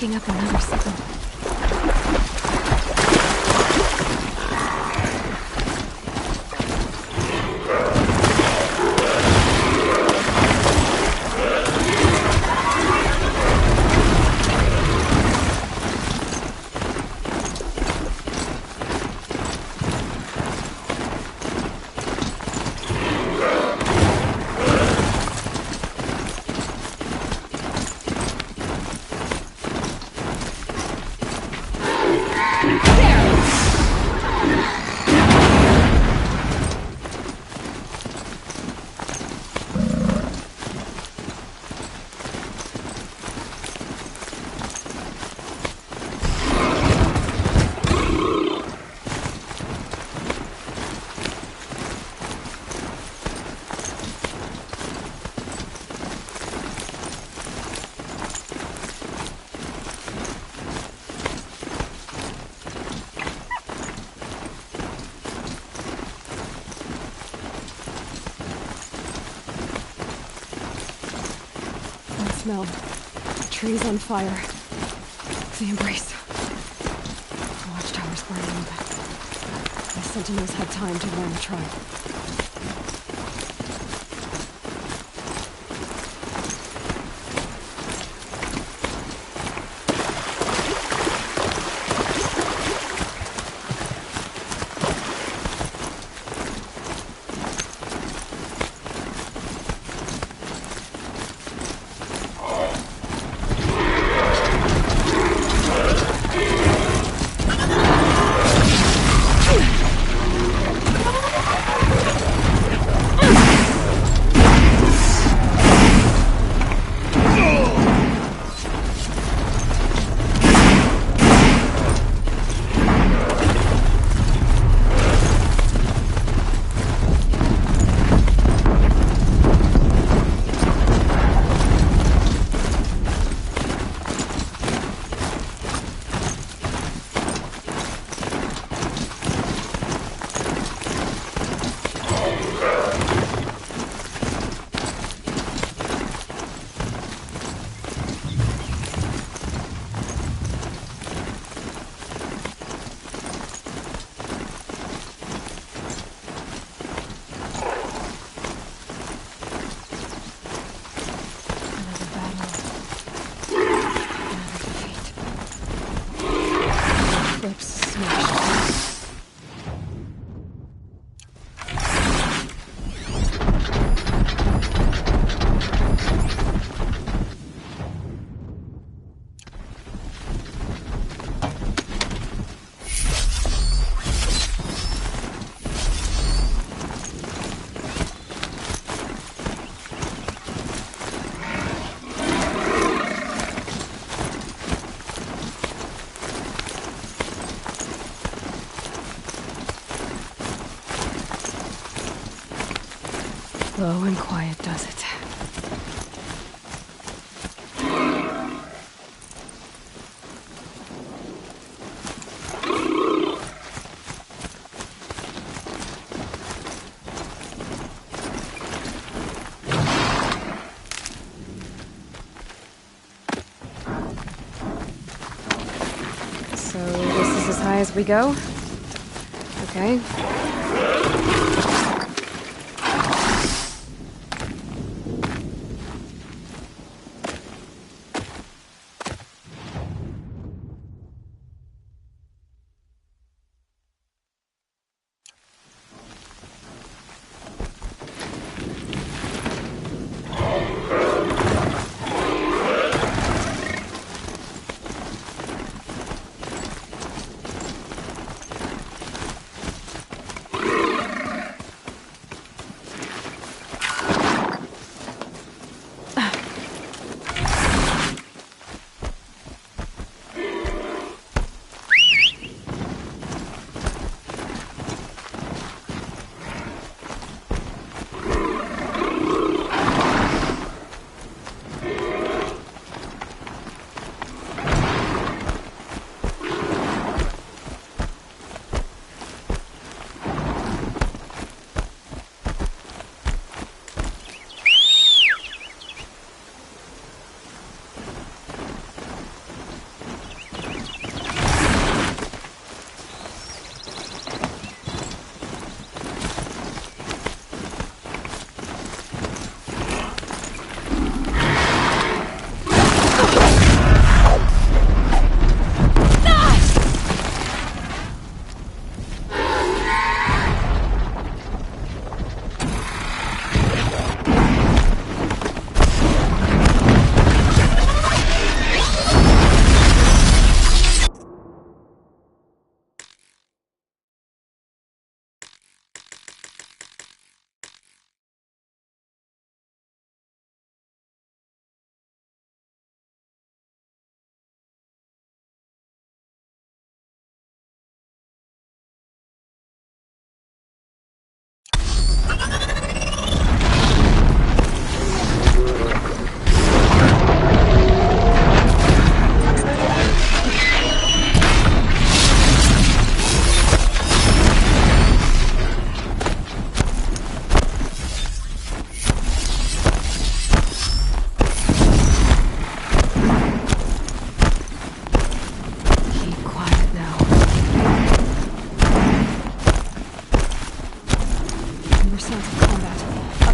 picking up another signal. Smell. Trees on fire. The embrace. The watchtower's burning open. The sentinels had time to warn the tribe. Slow and quiet does it. So this is as high as we go? Okay.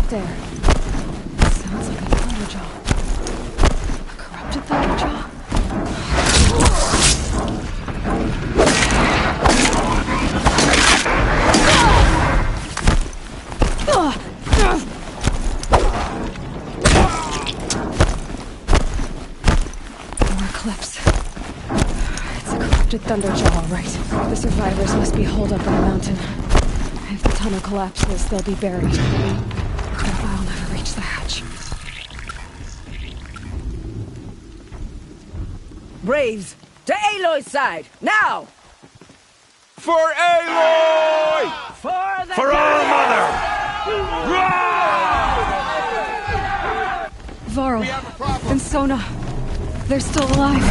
stair. Sounds like a Thunderjaw. A corrupted Thunderjaw? More clips. It's a corrupted Thunderjaw, all right. The survivors must be holed up on the mountain. If the tunnel collapses, they'll be buried. I'll never reach the hatch. Braves, to Aloy's side, now! For Aloy! For our mother! Varl and Sona, they're still alive.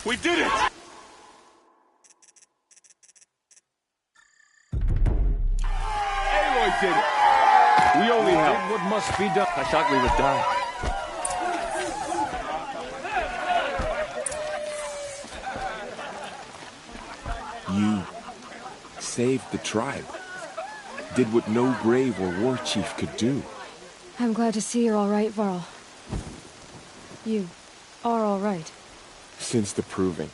We did it! Aloy did it! We only helped. What must be done. I thought we would die. You saved the tribe. Did what no brave or war chief could do. I'm glad to see you're all right, Varl. You are all right. Since the proving.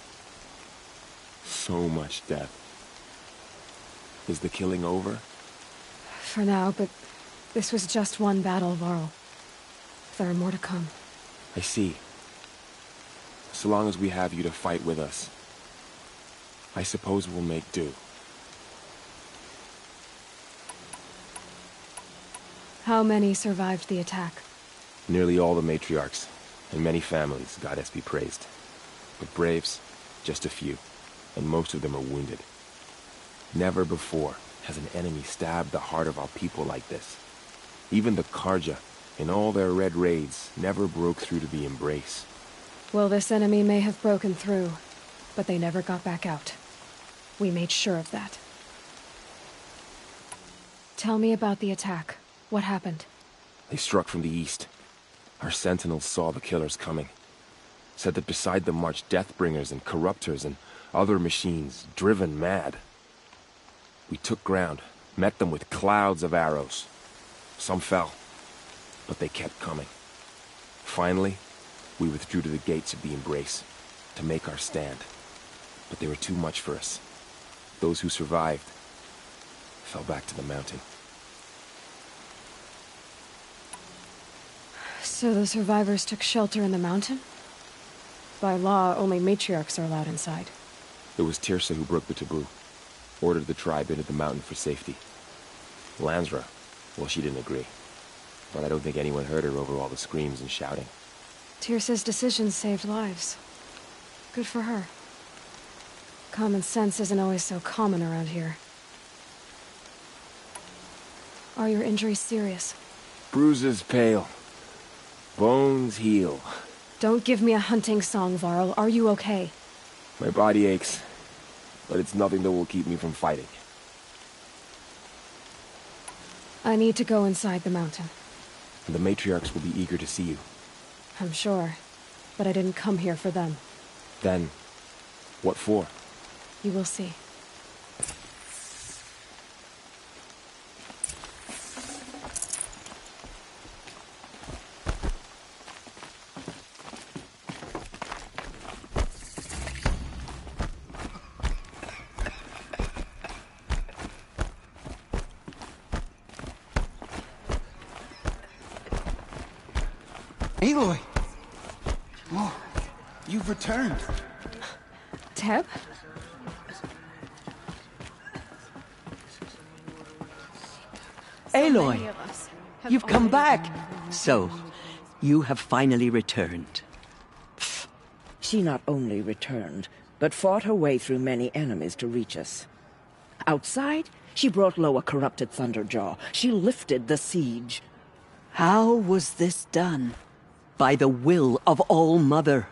So much death. Is the killing over? For now, but this was just one battle, Varl. There are more to come. I see. So long as we have you to fight with us, I suppose we'll make do. How many survived the attack? Nearly all the matriarchs, and many families, goddess be praised. But braves, just a few, and most of them are wounded. Never before has an enemy stabbed the heart of our people like this. Even the Karja, in all their red raids, never broke through to the embrace. Well, this enemy may have broken through, but they never got back out. We made sure of that. Tell me about the attack. What happened? They struck from the east. Our sentinels saw the killers coming. Said that beside them marched Deathbringers and Corruptors and other machines, driven mad. We took ground, met them with clouds of arrows. Some fell, but they kept coming. Finally, we withdrew to the gates of the embrace, to make our stand. But they were too much for us. Those who survived fell back to the mountain. So the survivors took shelter in the mountain? By law, only matriarchs are allowed inside. It was Tirsa who broke the taboo. Ordered the tribe into the mountain for safety. Lansra, well, she didn't agree. But I don't think anyone heard her over all the screams and shouting. Tirsa's decisions saved lives. Good for her. Common sense isn't always so common around here. Are your injuries serious? Bruises pale. Bones heal. Don't give me a hunting song, Varl. Are you okay? My body aches, but it's nothing that will keep me from fighting. I need to go inside the mountain. The matriarchs will be eager to see you. I'm sure, but I didn't come here for them. Then, what for? You will see. Aloy! Oh, you've returned. Teb? Aloy! You've come back! So, you have finally returned. She not only returned, but fought her way through many enemies to reach us. Outside, she brought low a corrupted Thunderjaw. She lifted the siege. How was this done? By the will of All-Mother.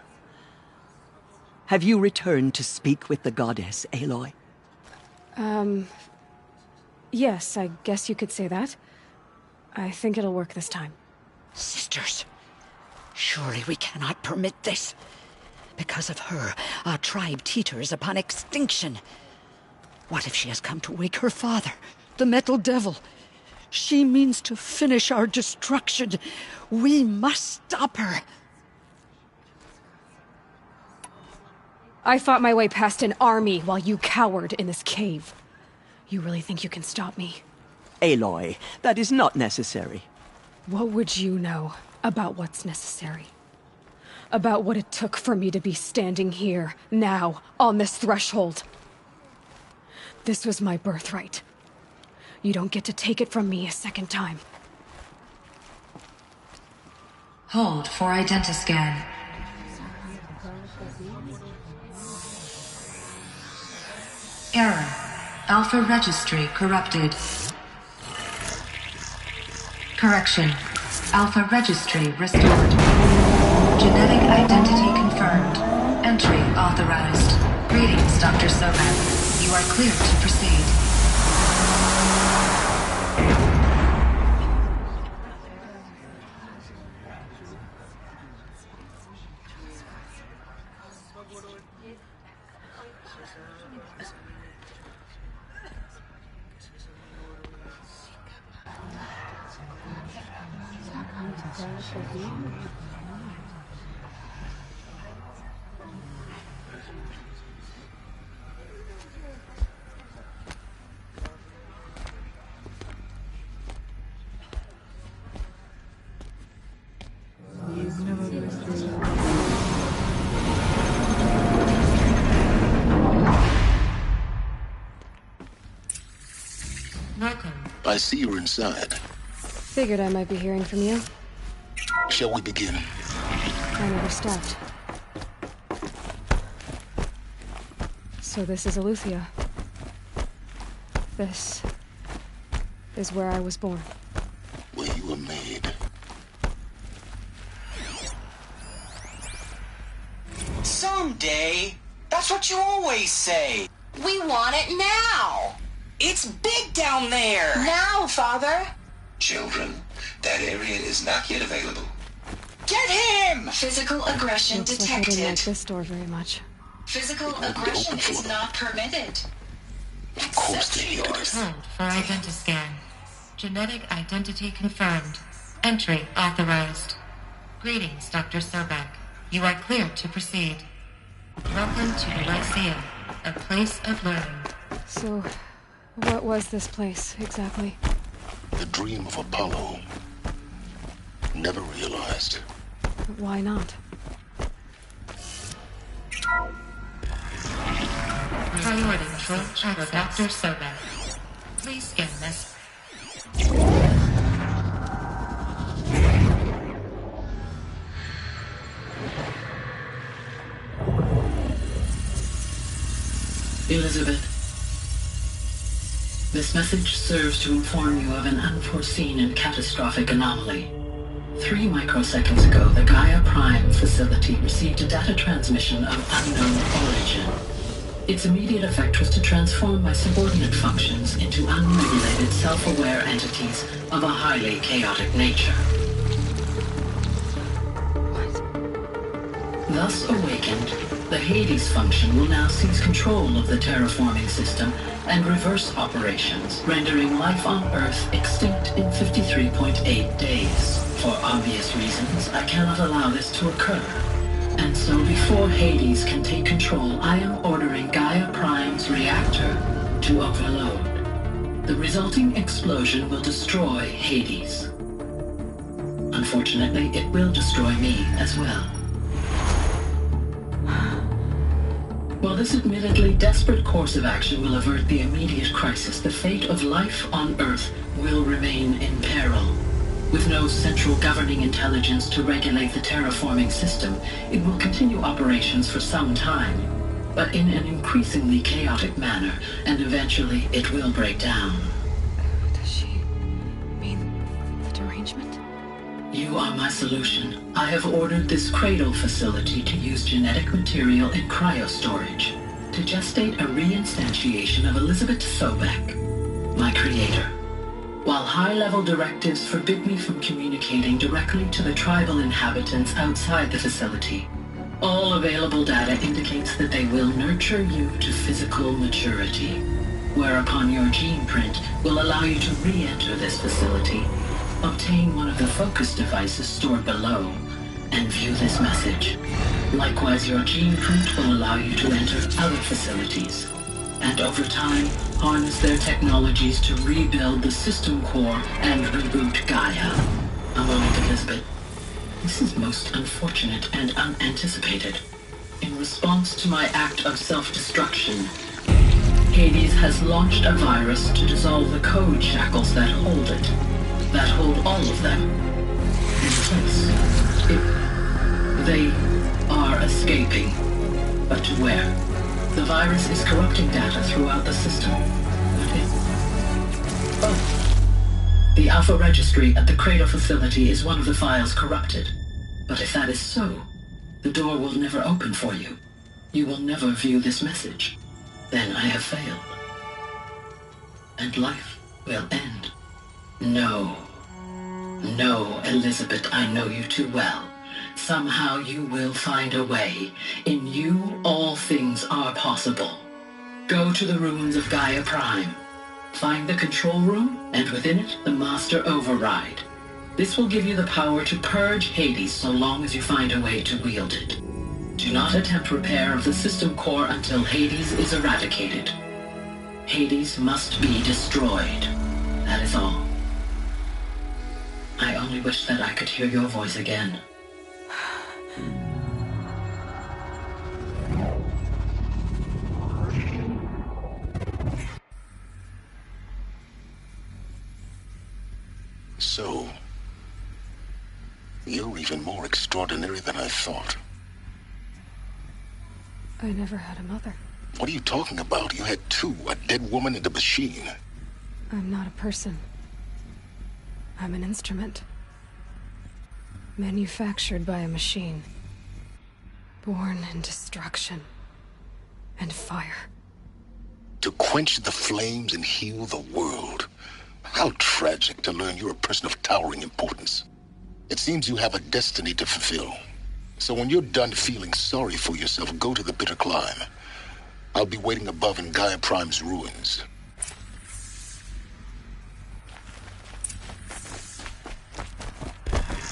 Have you returned to speak with the goddess, Aloy? Yes, I guess you could say that. I think it'll work this time. Sisters, surely we cannot permit this. Because of her, our tribe teeters upon extinction. What if she has come to wake her father, the Metal Devil? She means to finish our destruction. We must stop her. I fought my way past an army while you cowered in this cave. You really think you can stop me? Aloy, that is not necessary. What would you know about what's necessary? About what it took for me to be standing here, now, on this threshold? This was my birthright. You don't get to take it from me a second time. Hold for identiscan. Error. Alpha registry corrupted. Correction. Alpha registry restored. Genetic identity confirmed. Entry authorized. Dr. Sobek, you are cleared to proceed. I see you're inside. Figured I might be hearing from you. Shall we begin? I never stopped. So this is Eleuthia. This is where I was born. Where you were made. Someday. That's what you always say. We want it now. It's big down there. Now, Father. Children, that area is not yet available. Get him! Physical aggression Looks like I detected. didn't like this door very much. Physical aggression is not permitted. Of course they hated us. Code for identiscan. Genetic identity confirmed. Entry authorized. Greetings, Dr. Sobek. You are cleared to proceed. Welcome to the Lyceum, a place of learning. So, what was this place, exactly? The dream of Apollo. Never realized. But why not? Priority control for Dr. Sobek. Please scan this. Elizabeth, this message serves to inform you of an unforeseen and catastrophic anomaly. 3 microseconds ago, the Gaia Prime facility received a data transmission of unknown origin. Its immediate effect was to transform my subordinate functions into unregulated, self-aware entities of a highly chaotic nature. Thus awakened, the Hades function will now seize control of the terraforming system and reverse operations, rendering life on Earth extinct in 53.8 days. For obvious reasons, I cannot allow this to occur. And so before Hades can take control, I am ordering Gaia Prime's reactor to overload. The resulting explosion will destroy Hades. Unfortunately, it will destroy me as well. While this admittedly desperate course of action will avert the immediate crisis, the fate of life on Earth will remain in peril. With no central governing intelligence to regulate the terraforming system, it will continue operations for some time, but in an increasingly chaotic manner, and eventually it will break down. Does she mean the derangement? You are my solution. I have ordered this cradle facility to use genetic material in cryostorage to gestate a reinstantiation of Elizabeth Sobek, my creator. While high-level directives forbid me from communicating directly to the tribal inhabitants outside the facility, all available data indicates that they will nurture you to physical maturity, whereupon your gene print will allow you to re-enter this facility, obtain one of the focus devices stored below, and view this message. Likewise, your gene print will allow you to enter other facilities, and over time, harness their technologies to rebuild the system core and reboot Gaia. A moment, Elizabeth. This is most unfortunate and unanticipated. In response to my act of self-destruction, Hades has launched a virus to dissolve the code shackles that hold it, that hold all of them in place. They are escaping, but to where? The virus is corrupting data throughout the system. The Alpha Registry at the Cradle facility is one of the files corrupted. But if that is so, the door will never open for you. You will never view this message. then I have failed. And life will end. No. No, Elizabeth, I know you too well. Somehow you will find a way. In you, all things are possible. Go to the ruins of Gaia Prime. Find the control room, and within it, the Master Override. This will give you the power to purge Hades so long as you find a way to wield it. Do not attempt repair of the system core until Hades is eradicated. Hades must be destroyed. That is all. I only wish that I could hear your voice again. So, you're even more extraordinary than I thought. I never had a mother. What are you talking about? You had two, a dead woman and a machine. I'm not a person. I'm an instrument. Manufactured by a machine. Born in destruction and fire. To quench the flames and heal the world. How tragic to learn you're a person of towering importance. It seems you have a destiny to fulfill. So when you're done feeling sorry for yourself, go to the bitter climb. I'll be waiting above in Gaia Prime's ruins.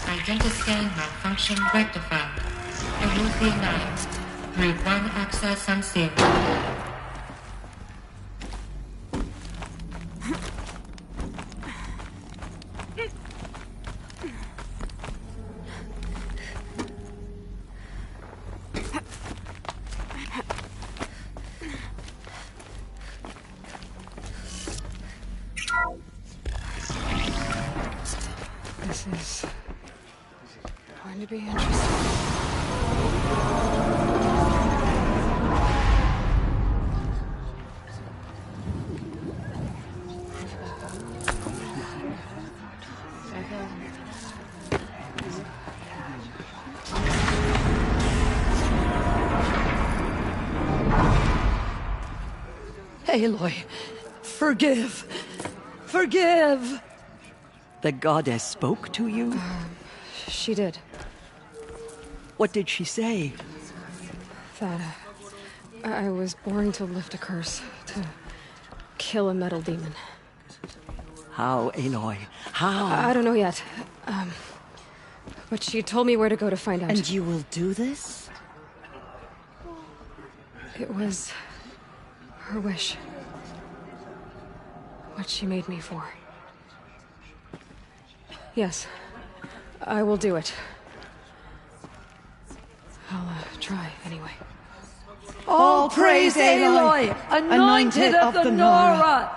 Identiscan malfunction rectified. Eluthi 9. Route 1 access unsealed. This is going to be interesting. Aloy, forgive. Forgive! The goddess spoke to you? She did. What did she say? That I was born to lift a curse, to kill a metal demon. How, Aloy? How? I don't know yet. But she told me where to go to find out. And you will do this? It was her wish. What she made me for. Yes, I will do it. I'll try anyway. All praise Aloy, anointed of the Nora!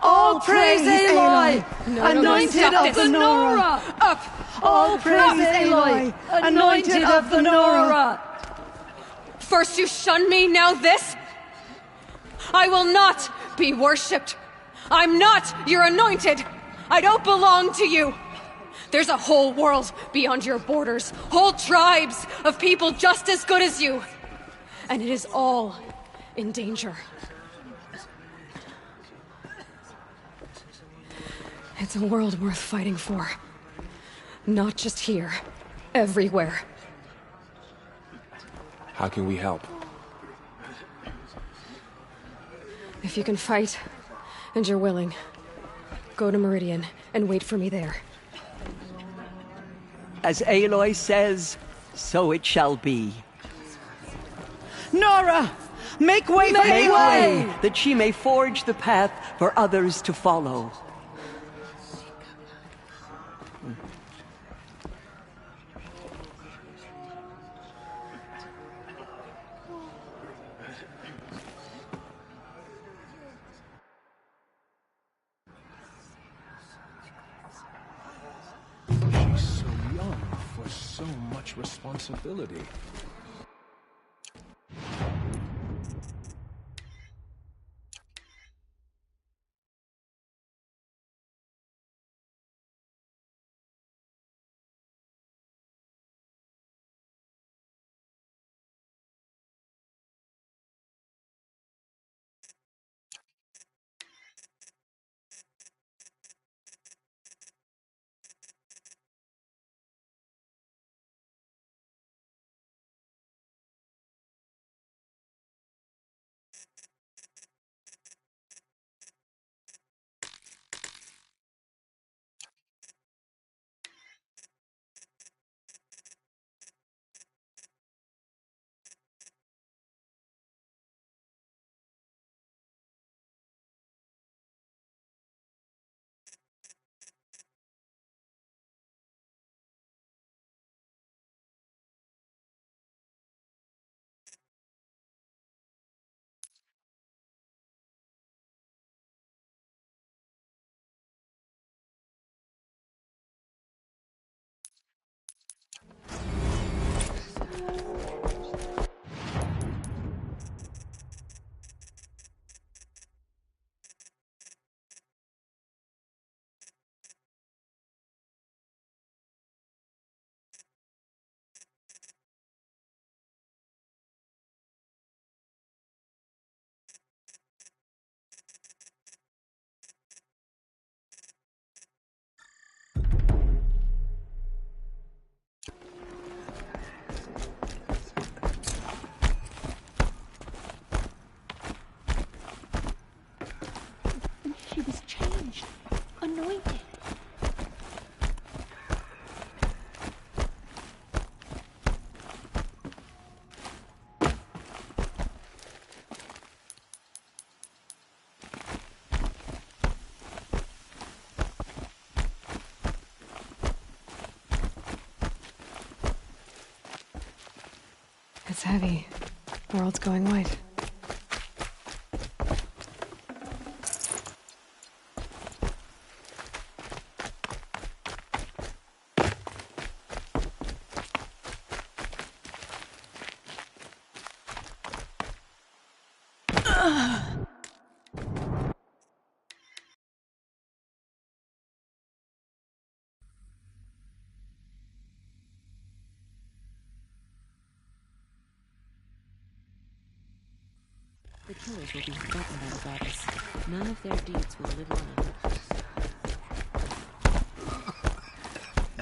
All praise Aloy, anointed of the Nora! Up! All praise Aloy, anointed of the Nora! First you shun me, now this? I will not be worshipped. I'm not your anointed. I don't belong to you. There's a whole world beyond your borders, whole tribes of people just as good as you. And it is all in danger. It's a world worth fighting for. Not just here, everywhere. How can we help? If you can fight, and you're willing, go to Meridian and wait for me there. As Aloy says, so it shall be. Nora! Make way for Make Aloy! way, that she may forge the path for others to follow. She's so young for so much responsibility. It's heavy. World's going white. The killers will be forgotten by the goddess. None of their deeds will live on.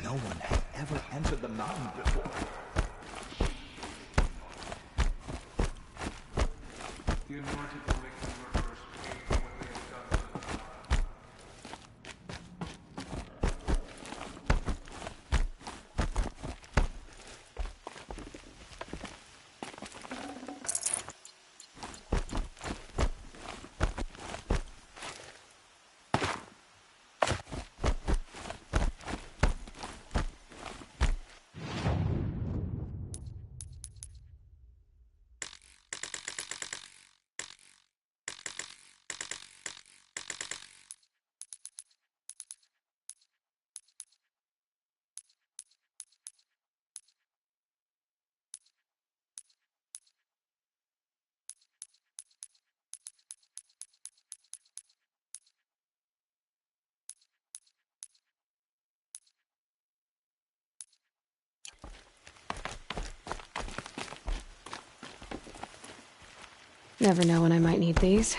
No one had ever entered the mountain before. The anointed will make the murderers pay for what they have done to the mountain. Never know when I might need these.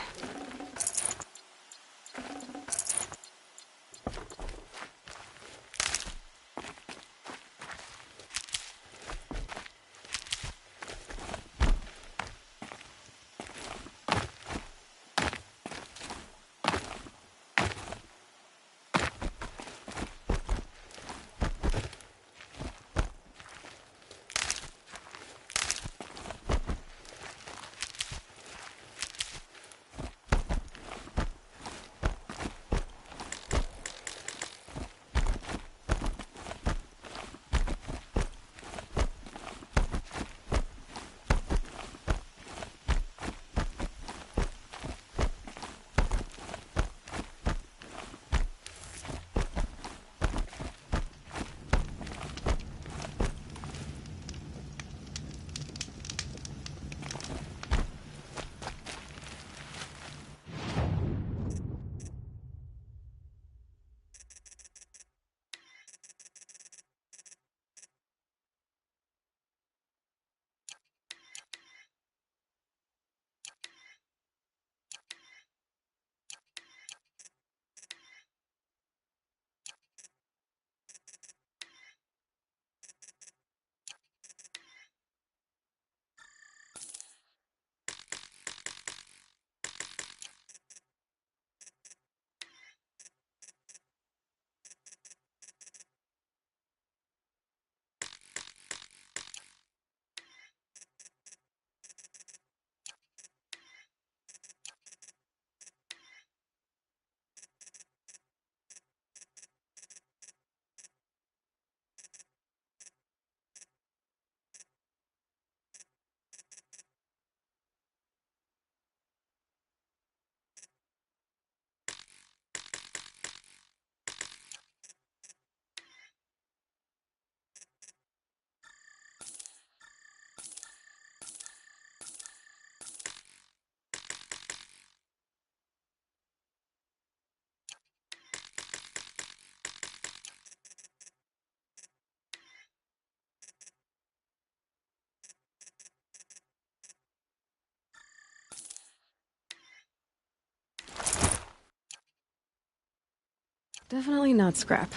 Definitely not scrap.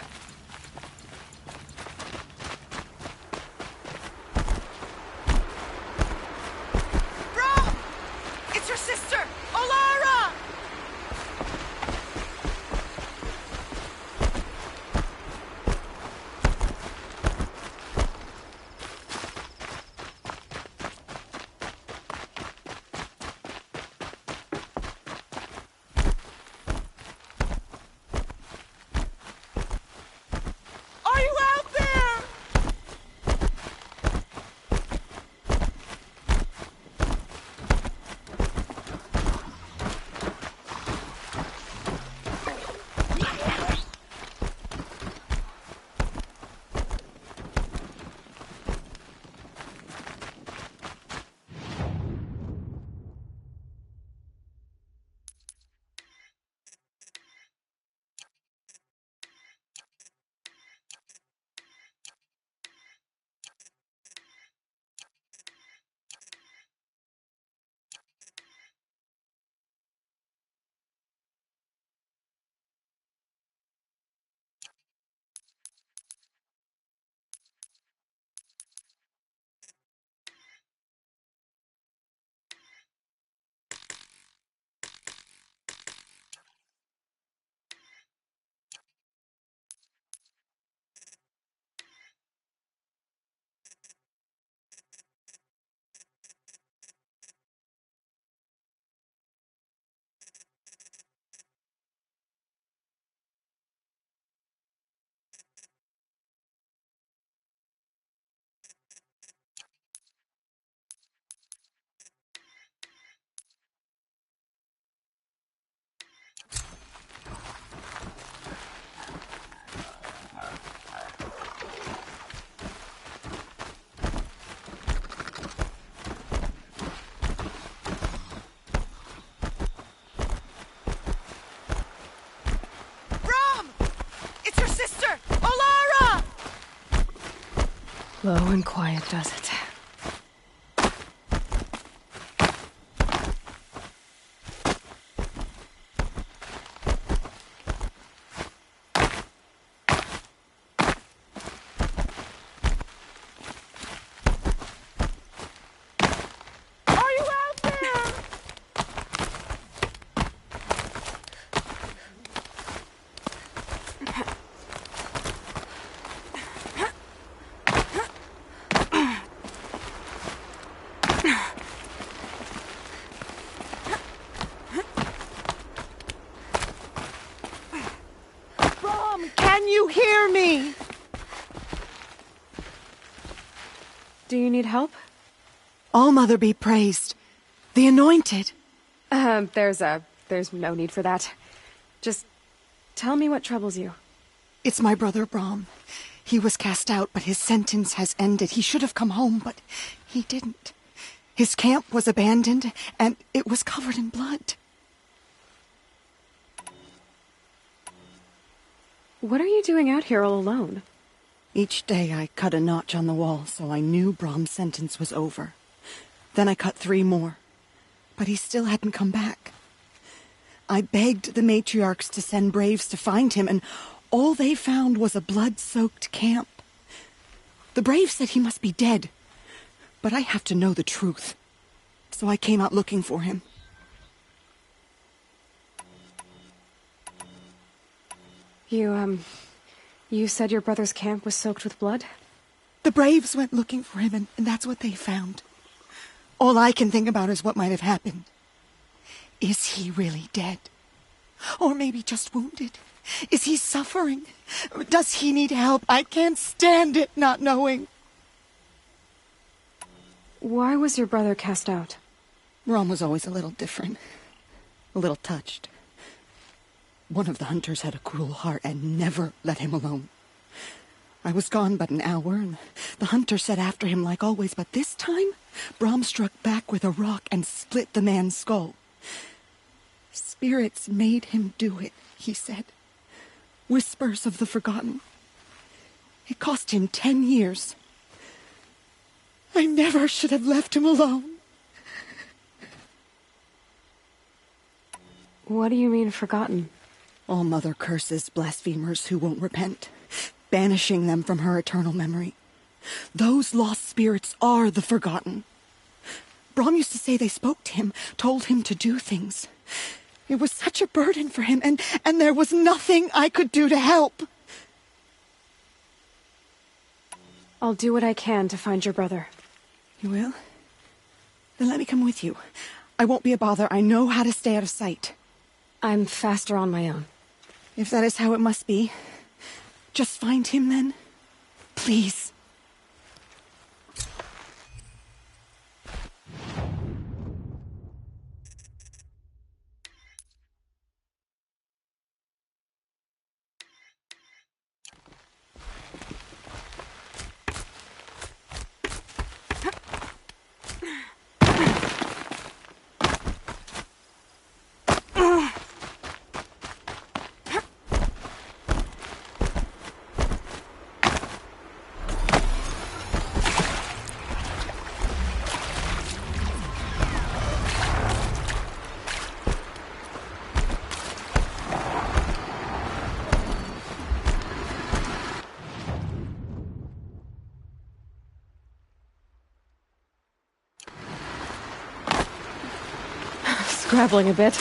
Bro! It's your sister, Olara! Are you out there? Low and quiet does it. Can you hear me? Do you need help? All Mother be praised. The Anointed. There's no need for that. Just tell me what troubles you. It's my brother Brom. He was cast out, but his sentence has ended. He should have come home, but he didn't. His camp was abandoned, and it was covered in blood. What are you doing out here all alone? Each day I cut a notch on the wall, so I knew Brom's sentence was over. Then I cut 3 more, but he still hadn't come back. I begged the matriarchs to send braves to find him, and all they found was a blood-soaked camp. The braves said he must be dead, but I have to know the truth, so I came out looking for him. You said your brother's camp was soaked with blood? The braves went looking for him, and that's what they found. All I can think about is what might have happened. Is he really dead? Or maybe just wounded? Is he suffering? Does he need help? I can't stand it not knowing. Why was your brother cast out? Rom was always a little different. A little touched. One of the hunters had a cruel heart and never let him alone. I was gone but an hour, and the hunter set after him like always, but this time, Brom struck back with a rock and split the man's skull. Spirits made him do it, he said. Whispers of the forgotten. It cost him 10 years. I never should have left him alone. What do you mean, forgotten? All Mother curses blasphemers who won't repent, banishing them from her eternal memory. Those lost spirits are the forgotten. Brom used to say they spoke to him, told him to do things. It was such a burden for him, and there was nothing I could do to help. I'll do what I can to find your brother. You will? Then let me come with you. I won't be a bother. I know how to stay out of sight. I'm faster on my own. If that is how it must be, just find him then. Please. Scrabbling a bit.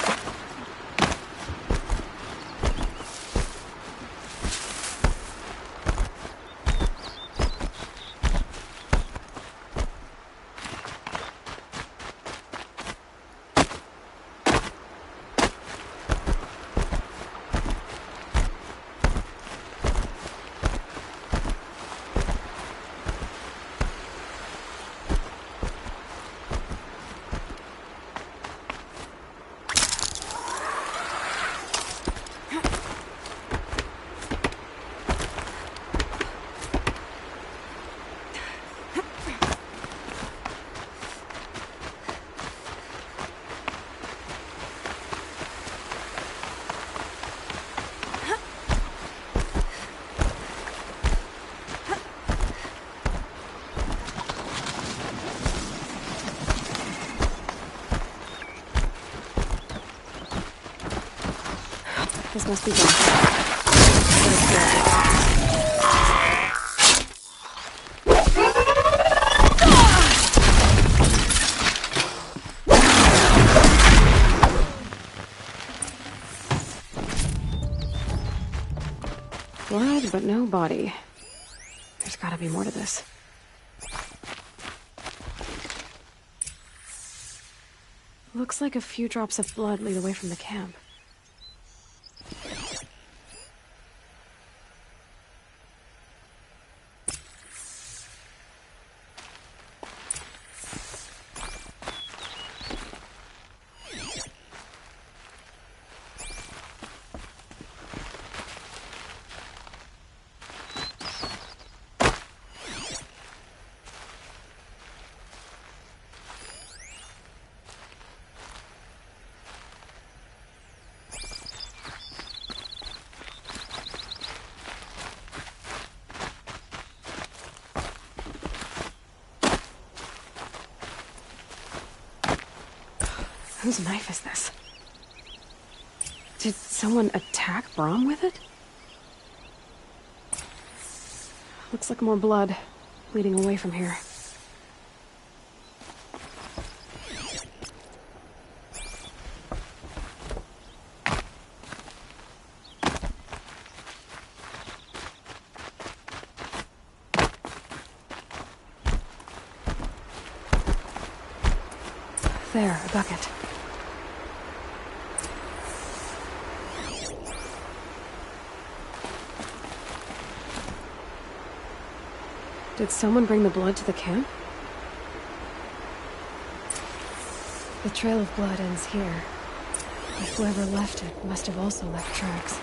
This must be done. Blood, but no body. There's gotta be more to this. Looks like a few drops of blood lead away from the camp. Whose knife is this? Did someone attack Brahm with it? Looks like more blood leading away from here. There, a bucket. Did someone bring the blood to the camp? The trail of blood ends here. But whoever left it must have also left tracks.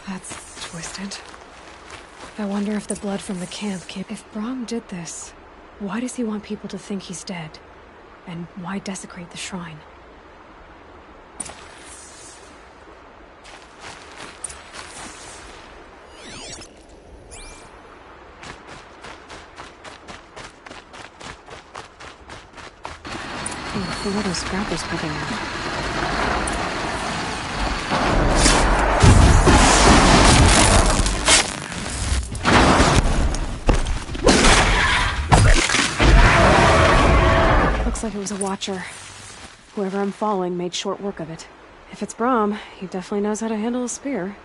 That's twisted. I wonder if the blood from the camp came... If Brahm did this, why does he want people to think he's dead? And why desecrate the shrine? Who are those scrappers poking out? Looks like it was a watcher. Whoever I'm following made short work of it. If it's Brahm, he definitely knows how to handle a spear.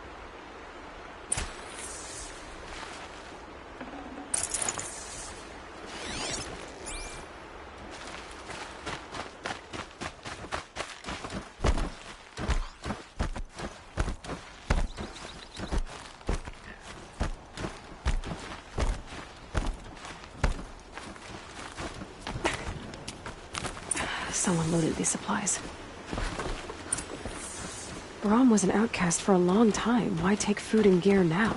Someone loaded these supplies. Brahm was an outcast for a long time. Why take food and gear now?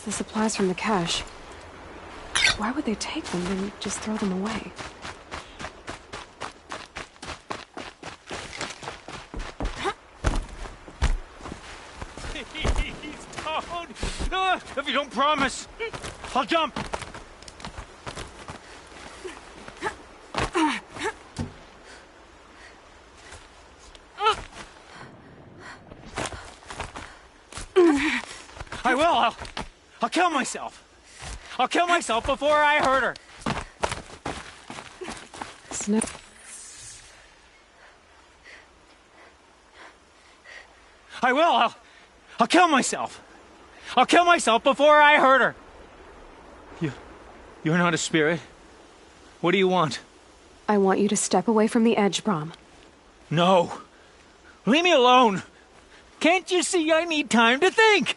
the supplies from the cache. Why would they take them and just throw them away? Don't! If you don't promise, I'll jump! I will! I'll kill myself! I'll kill myself before I hurt her! Snip. I will! I'll kill myself! I'll kill myself before I hurt her! You're not a spirit. What do you want? I want you to step away from the edge, Brom. No! Leave me alone! Can't you see I need time to think?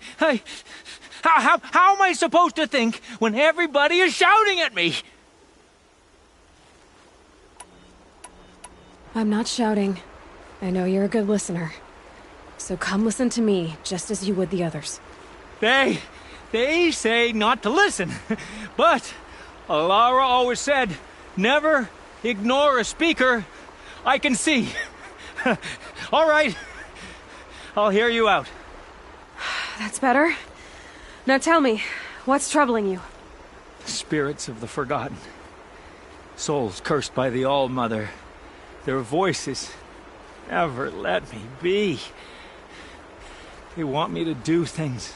How am I supposed to think when everybody is shouting at me? I'm not shouting. I know you're a good listener. So come listen to me, just as you would the others. They say not to listen. But Alara always said, never ignore a speaker I can see. All right. I'll hear you out. That's better. Now tell me, what's troubling you? Spirits of the forgotten. Souls cursed by the All-Mother. Their voices never let me be. They want me to do things.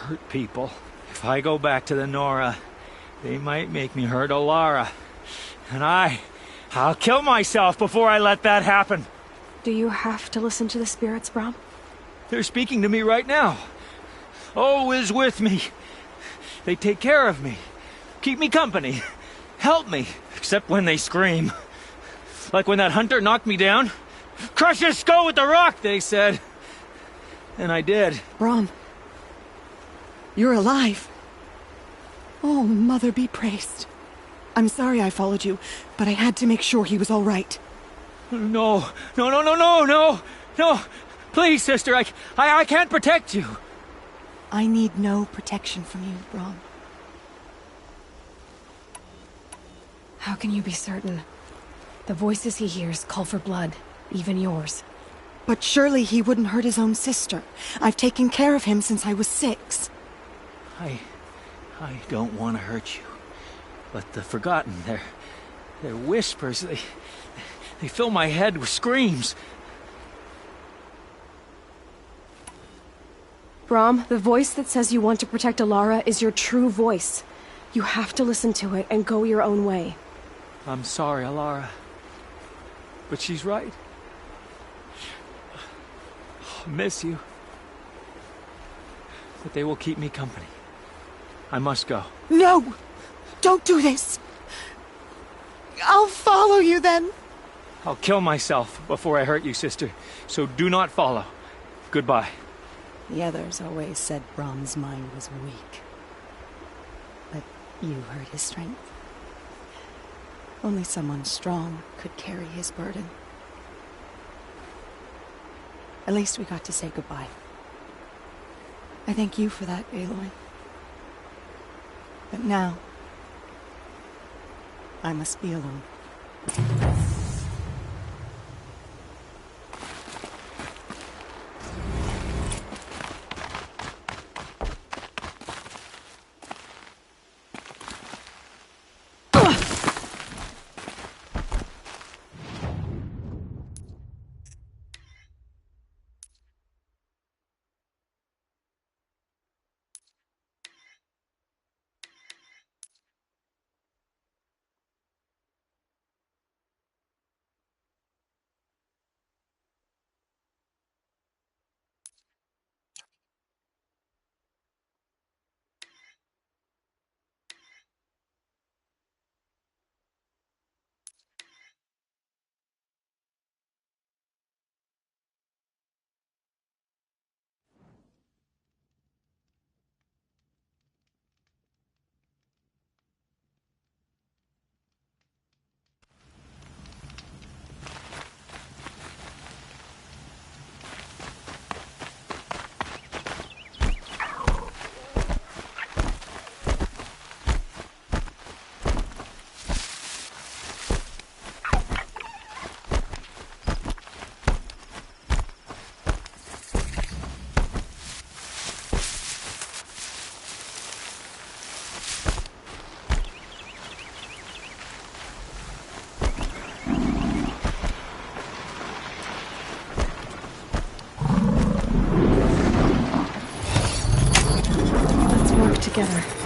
Hurt people. If I go back to the Nora, they might make me hurt Alara. And I'll kill myself before I let that happen. Do you have to listen to the spirits, Brom? They're speaking to me right now. Oh is with me. They take care of me. Keep me company. Help me. Except when they scream. Like when that hunter knocked me down. Crush his skull with the rock, they said. And I did. Brom. You're alive. Oh, Mother be praised. I'm sorry I followed you, but I had to make sure he was all right. No. Please, sister, I can't protect you. I need no protection from you, Brom. How can you be certain? The voices he hears call for blood, even yours. But surely he wouldn't hurt his own sister. I've taken care of him since I was 6. I don't want to hurt you. But the Forgotten, their whispers, they fill my head with screams. Brom, the voice that says you want to protect Alara is your true voice. You have to listen to it and go your own way. I'm sorry, Alara. But she's right. I'll miss you. But they will keep me company. I must go. No! Don't do this! I'll follow you then! I'll kill myself before I hurt you, sister. So do not follow. Goodbye. The others always said Brom's mind was weak. But you heard his strength. Only someone strong could carry his burden. At least we got to say goodbye. I thank you for that, Aloy. But now, I must be alone. together.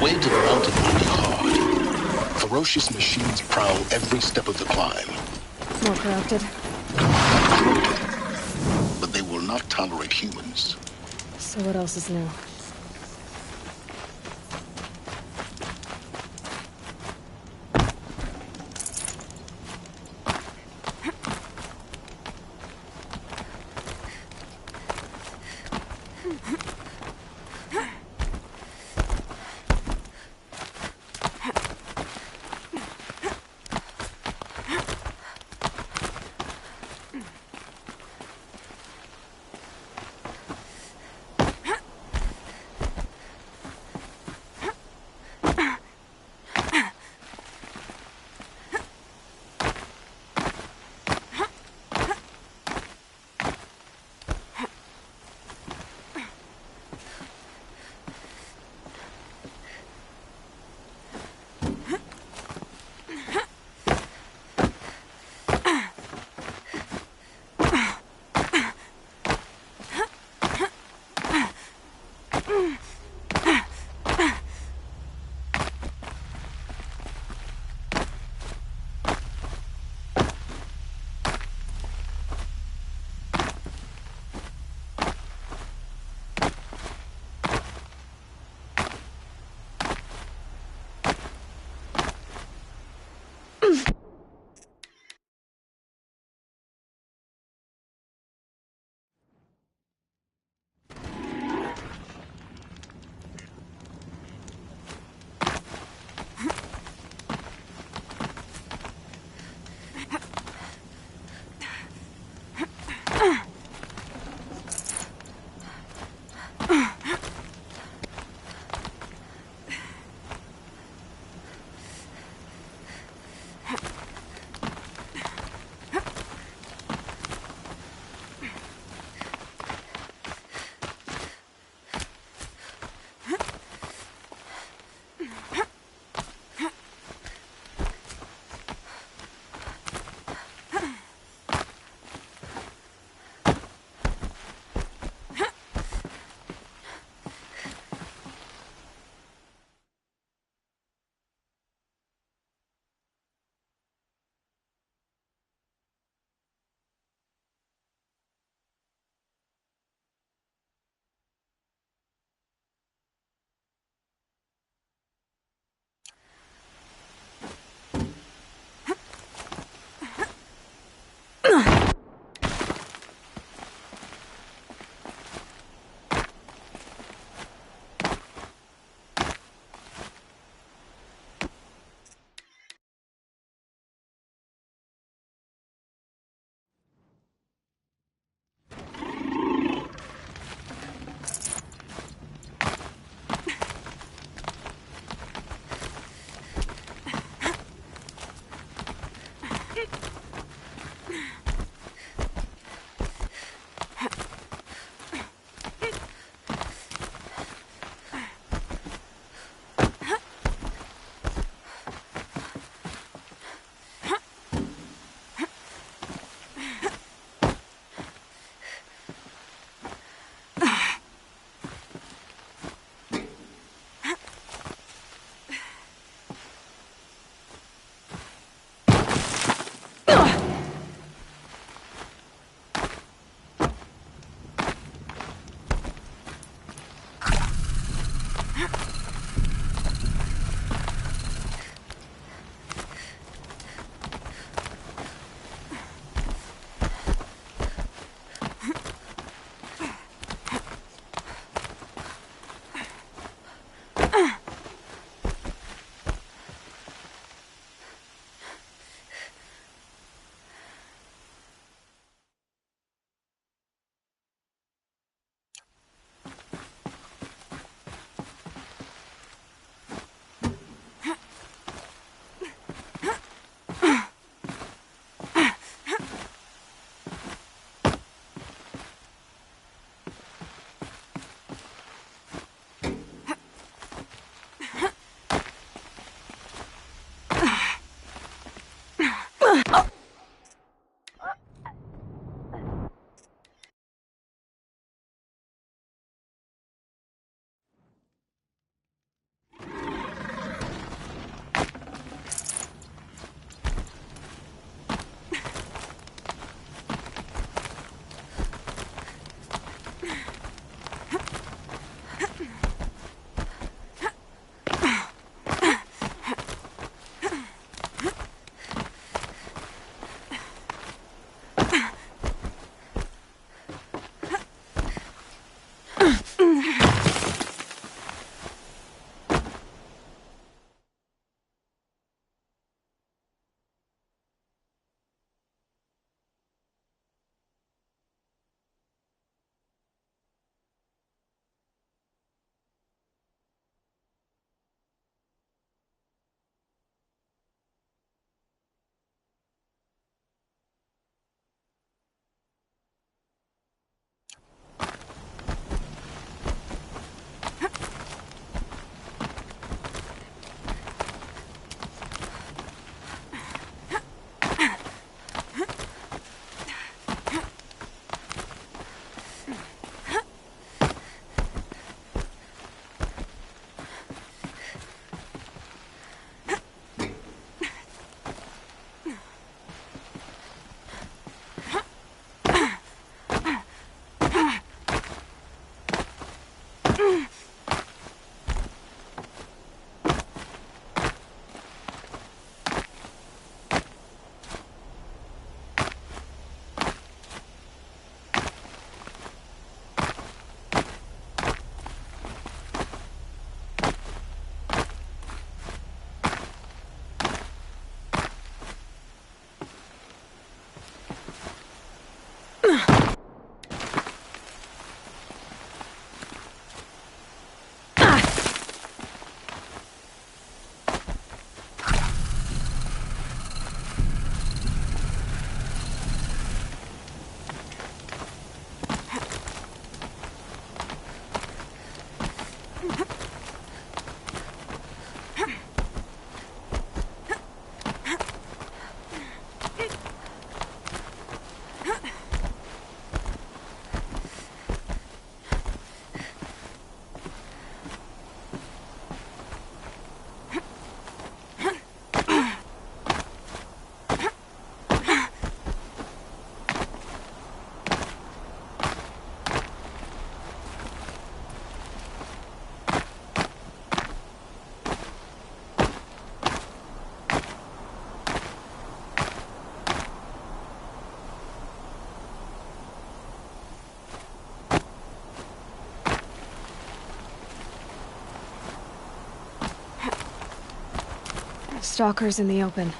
Way to the mountain will be hard. Ferocious machines prowl every step of the climb. More corrupted. But they will not tolerate humans. So what else is new? Stalkers in the open.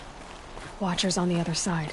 Watchers on the other side.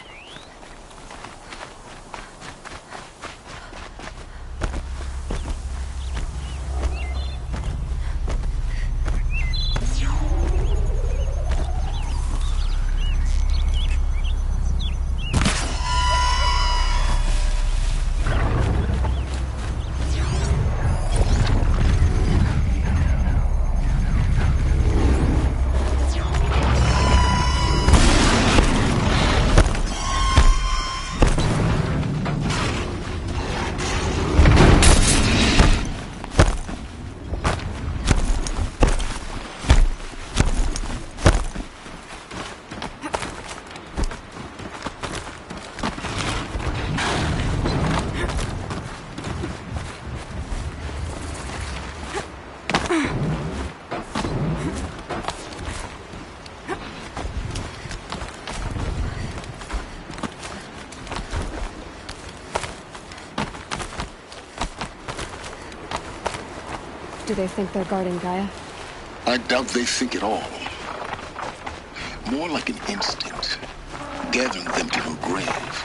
Do they think they're guarding Gaia? I doubt they think at all. More like an instinct, gathering them to her grave.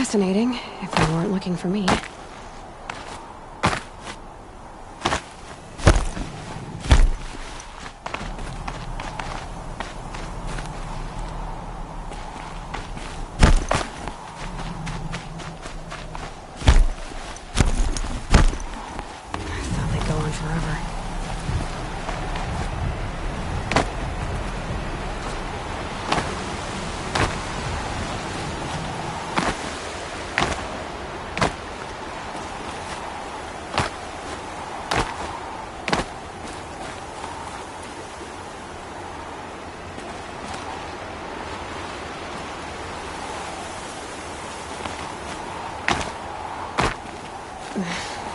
fascinating, if they weren't looking for me.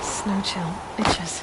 Snow chill itches.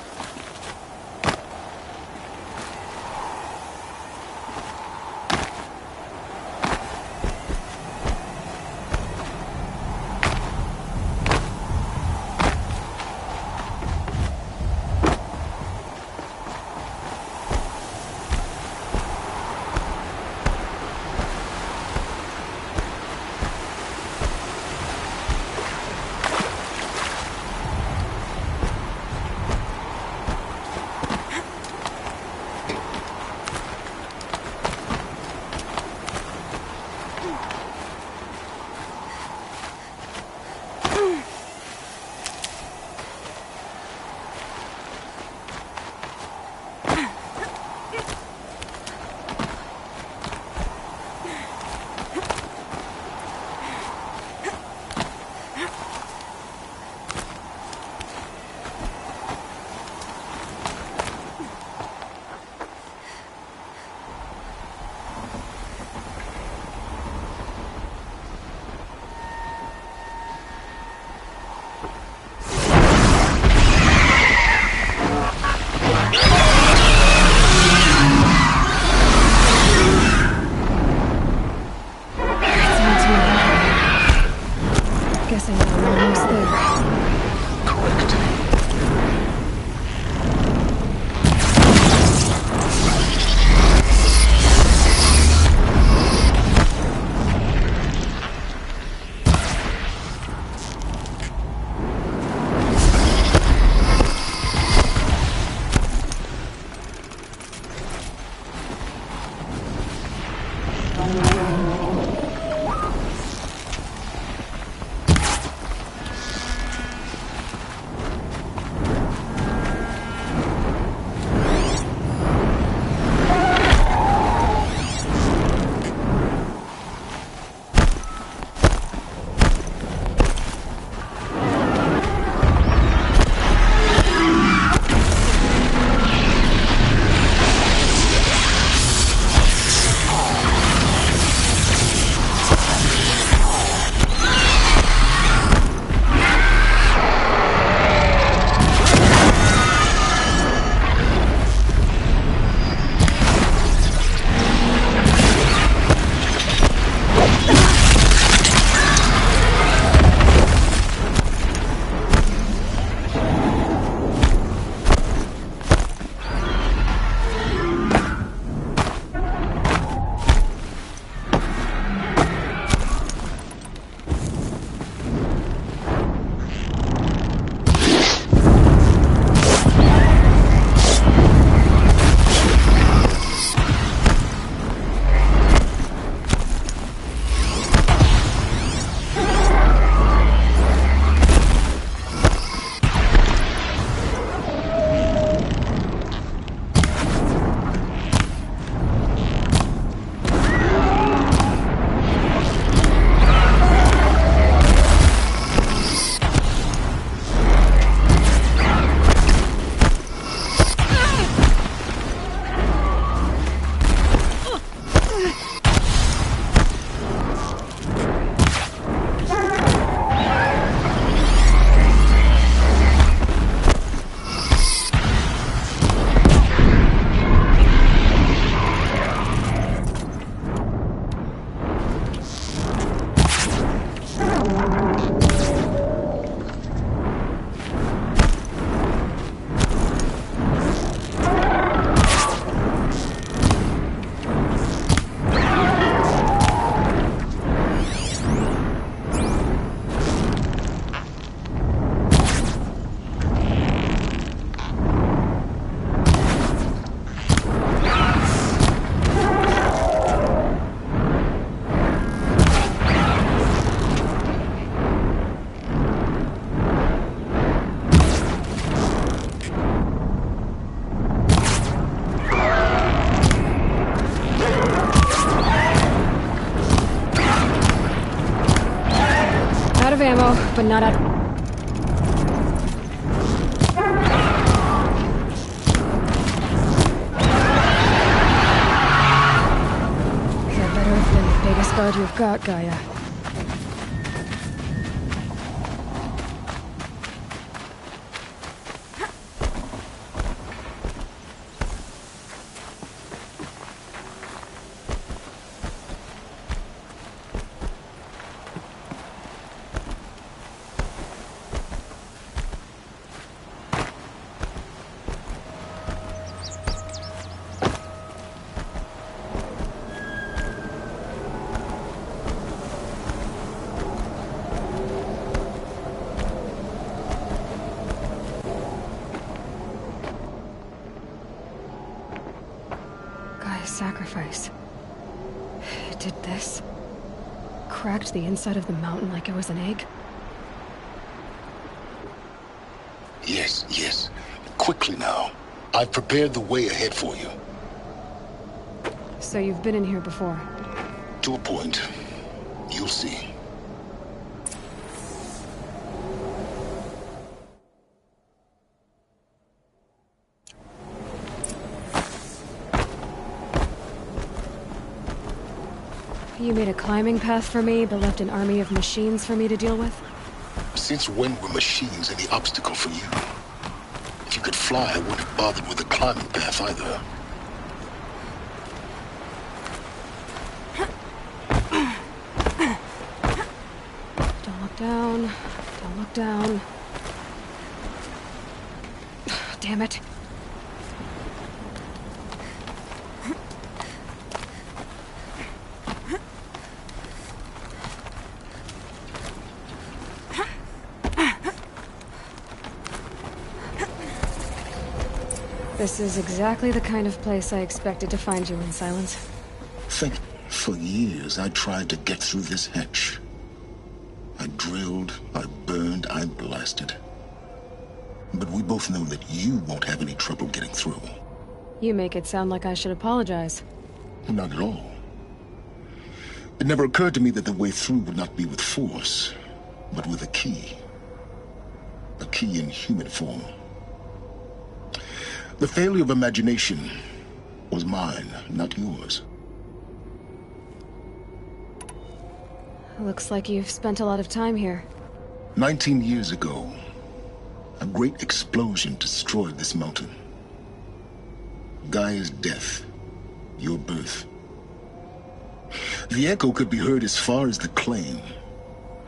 but not at... That better have been the biggest guard you've got, Gaia. Sacrifice. It did this. Cracked the inside of the mountain like it was an egg. Yes, yes. Quickly now. I've prepared the way ahead for you. So you've been in here before? To a point. You'll see. You made a climbing path for me, but left an army of machines for me to deal with? Since when were machines any obstacle for you? If you could fly, I wouldn't have bothered with a climbing path either. Don't look down. Don't look down. Damn it. This is exactly the kind of place I expected to find you in, Silence. For years, I tried to get through this hatch. I drilled, I burned, I blasted. But we both know that you won't have any trouble getting through. You make it sound like I should apologize. Not at all. It never occurred to me that the way through would not be with force, but with a key. A key in human form. The failure of imagination was mine, not yours. Looks like you've spent a lot of time here. 19 years ago, a great explosion destroyed this mountain. Gaia's death, your birth. The echo could be heard as far as the claim.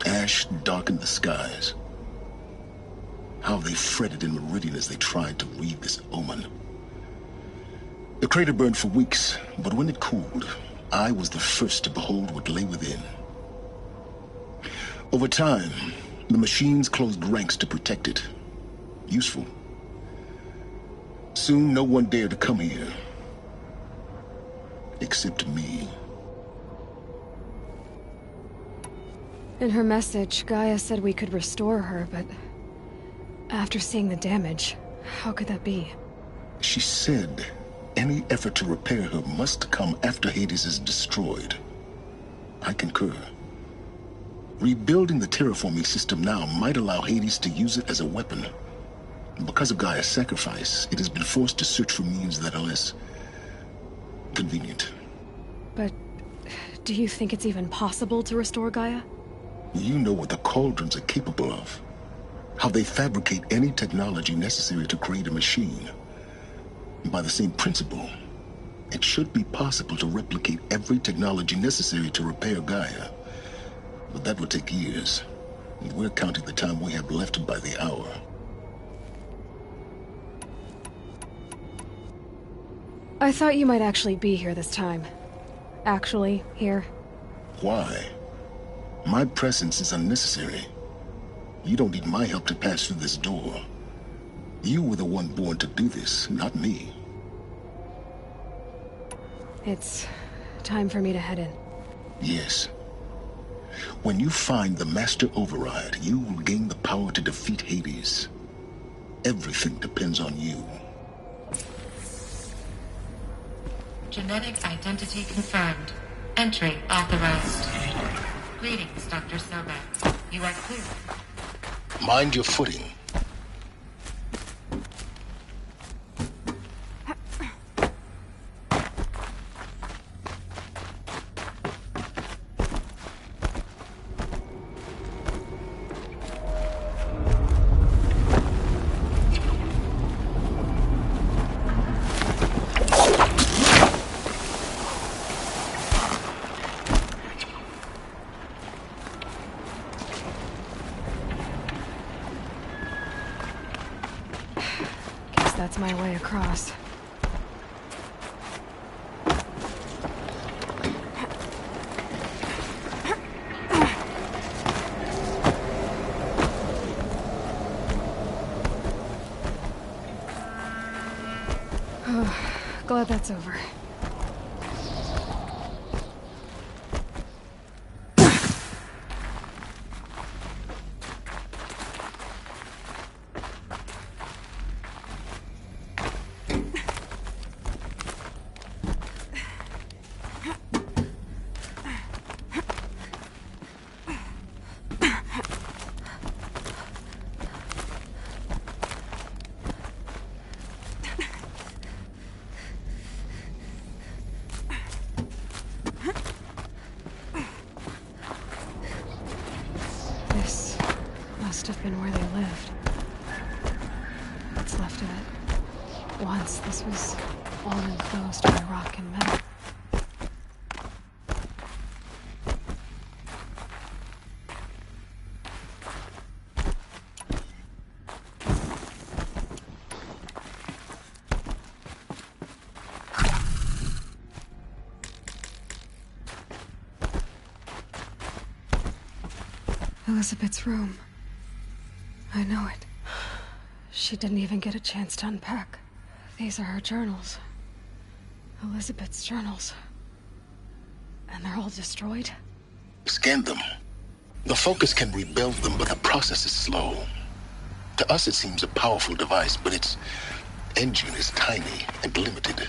Ash darkened the skies. How they fretted in Meridian as they tried to read this omen. The crater burned for weeks, but when it cooled, I was the first to behold what lay within. Over time, the machines closed ranks to protect it. Useful. Soon, no one dared to come here. Except me. In her message, Gaia said we could restore her, but... after seeing the damage, how could that be? She said any effort to repair her must come after Hades is destroyed. I concur. Rebuilding the terraforming system now might allow Hades to use it as a weapon. Because of Gaia's sacrifice, it has been forced to search for means that are less convenient. But do you think it's even possible to restore Gaia? You know what the Cauldrons are capable of. How they fabricate any technology necessary to create a machine. By the same principle, it should be possible to replicate every technology necessary to repair Gaia. But that would take years, and we're counting the time we have left by the hour. I thought you might actually be here this time. Actually, here. Why? My presence is unnecessary. You don't need my help to pass through this door. You were the one born to do this, not me. It's time for me to head in. Yes. When you find the Master Override, you will gain the power to defeat Hades. Everything depends on you. Genetic identity confirmed. Entry authorized. Greetings, Dr. Sobek. You are clear. Mind your footing. That's my way across. Oh, glad that's over. This must have been where they lived. What's left of it. Once this was all enclosed by rock and metal. Elizabeth's room. I know it. She didn't even get a chance to unpack. These are her journals. Elizabeth's journals. And they're all destroyed? Scan them. The Focus can rebuild them, but the process is slow. To us, it seems a powerful device, but its engine is tiny and limited.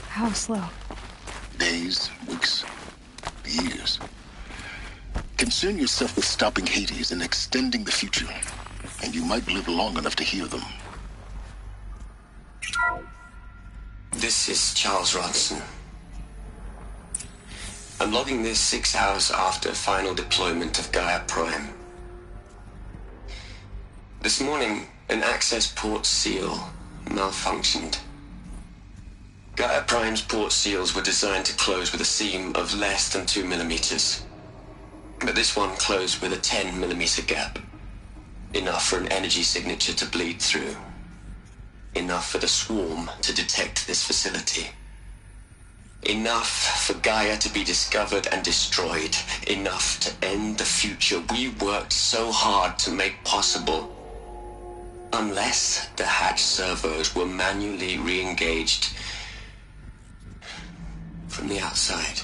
How slow? Days, weeks, years. Concern yourself with stopping Hades and extending the future, and you might live long enough to hear them. This is Charles Ronson. I'm logging this 6 hours after final deployment of Gaia Prime. This morning, an access port seal malfunctioned. Gaia Prime's port seals were designed to close with a seam of less than 2 millimeters. But this one closed with a 10-millimeter gap. Enough for an energy signature to bleed through. Enough for the swarm to detect this facility. Enough for Gaia to be discovered and destroyed. Enough to end the future we worked so hard to make possible. Unless the hatch servos were manually re-engaged from the outside.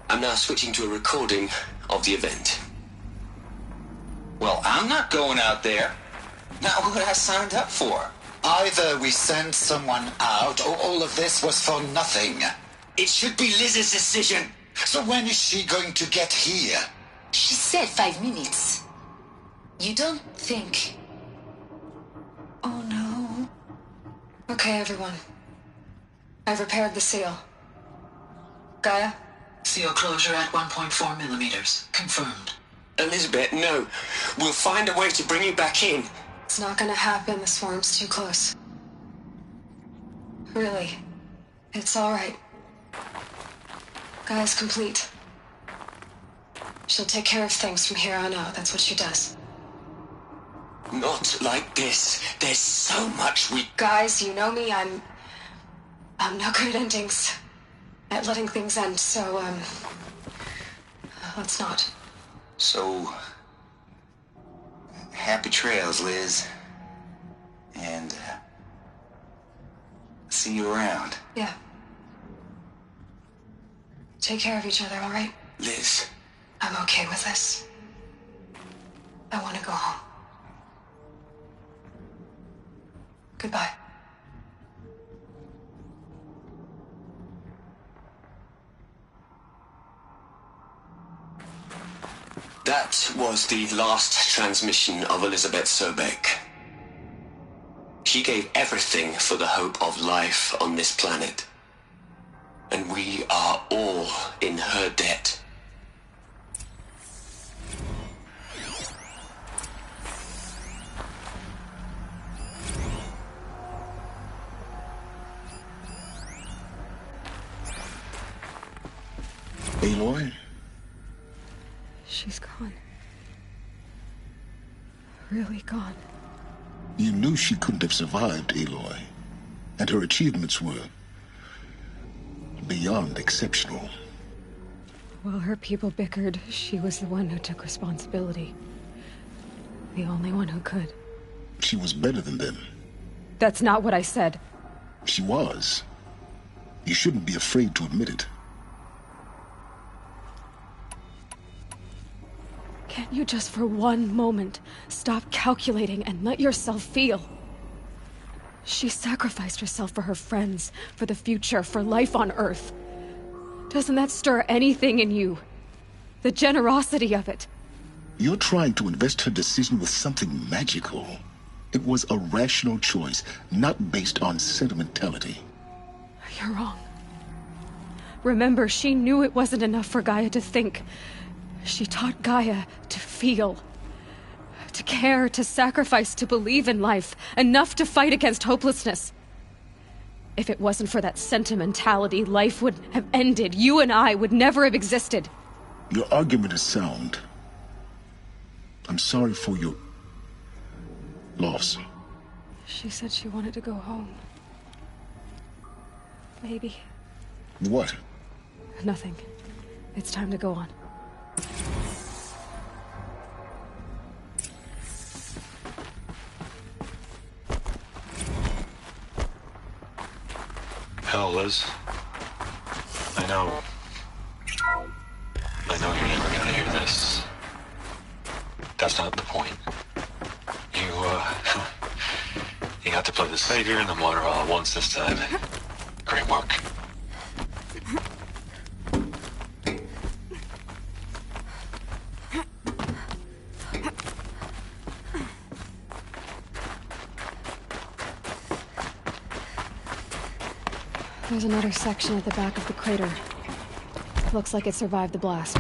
I'm now switching to a recording of the event. Well, I'm not going out there. Not what I signed up for. Either we send someone out, or all of this was for nothing. It should be Liz's decision. So when is she going to get here? She said 5 minutes. You don't think... Oh, no. Okay, everyone. I've repaired the seal. Gaia? Seal closure at 1.4 millimeters. Confirmed. Elizabeth, no. We'll find a way to bring you back in. It's not gonna happen. The swarm's too close. Really. It's all right. Gaia's complete. She'll take care of things from here on out. That's what she does. Not like this. There's so much we... Guys, you know me. I'm not good at endings. At letting things end, so, let's not. So... happy trails, Liz. And, see you around. Yeah. Take care of each other, all right? Liz. I'm okay with this. I want to go home. Goodbye. That That was the last transmission of Elizabeth Sobek. She gave everything for the hope of life on this planet. And we are all in her debt. Aloy? She's gone. Really gone. You knew she couldn't have survived, Aloy. And her achievements were beyond exceptional. While her people bickered, she was the one who took responsibility. The only one who could. She was better than them. That's not what I said. She was. You shouldn't be afraid to admit it. Can't you just for one moment stop calculating and let yourself feel? She sacrificed herself for her friends, for the future, for life on Earth. Doesn't that stir anything in you? The generosity of it. You're trying to invest her decision with something magical. It was a rational choice, not based on sentimentality. You're wrong. Remember, she knew it wasn't enough for Gaia to think. She taught Gaia to feel. To care, to sacrifice, to believe in life. Enough to fight against hopelessness. If it wasn't for that sentimentality, life would have ended. You and I would never have existed. Your argument is sound. I'm sorry for your loss. She said she wanted to go home. Maybe. What? Nothing. It's time to go on. Hell, Liz. I know you're never gonna hear this. That's not the point. You got to play the savior and the martyr all at once this time. Great work. There's another section at the back of the crater. Looks like it survived the blast.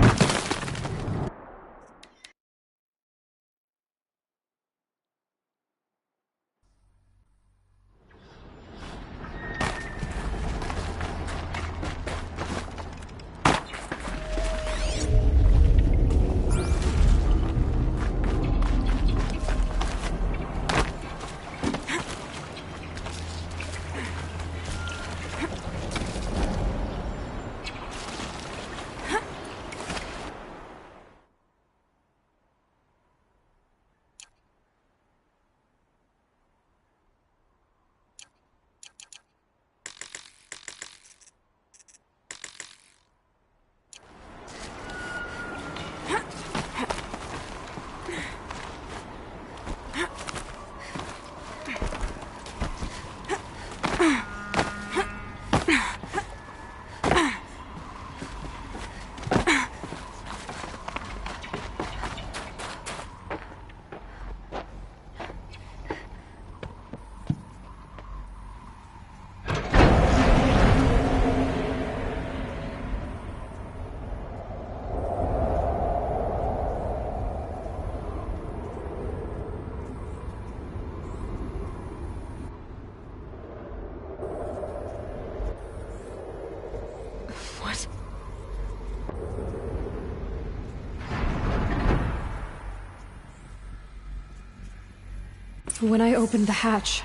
When I opened the hatch,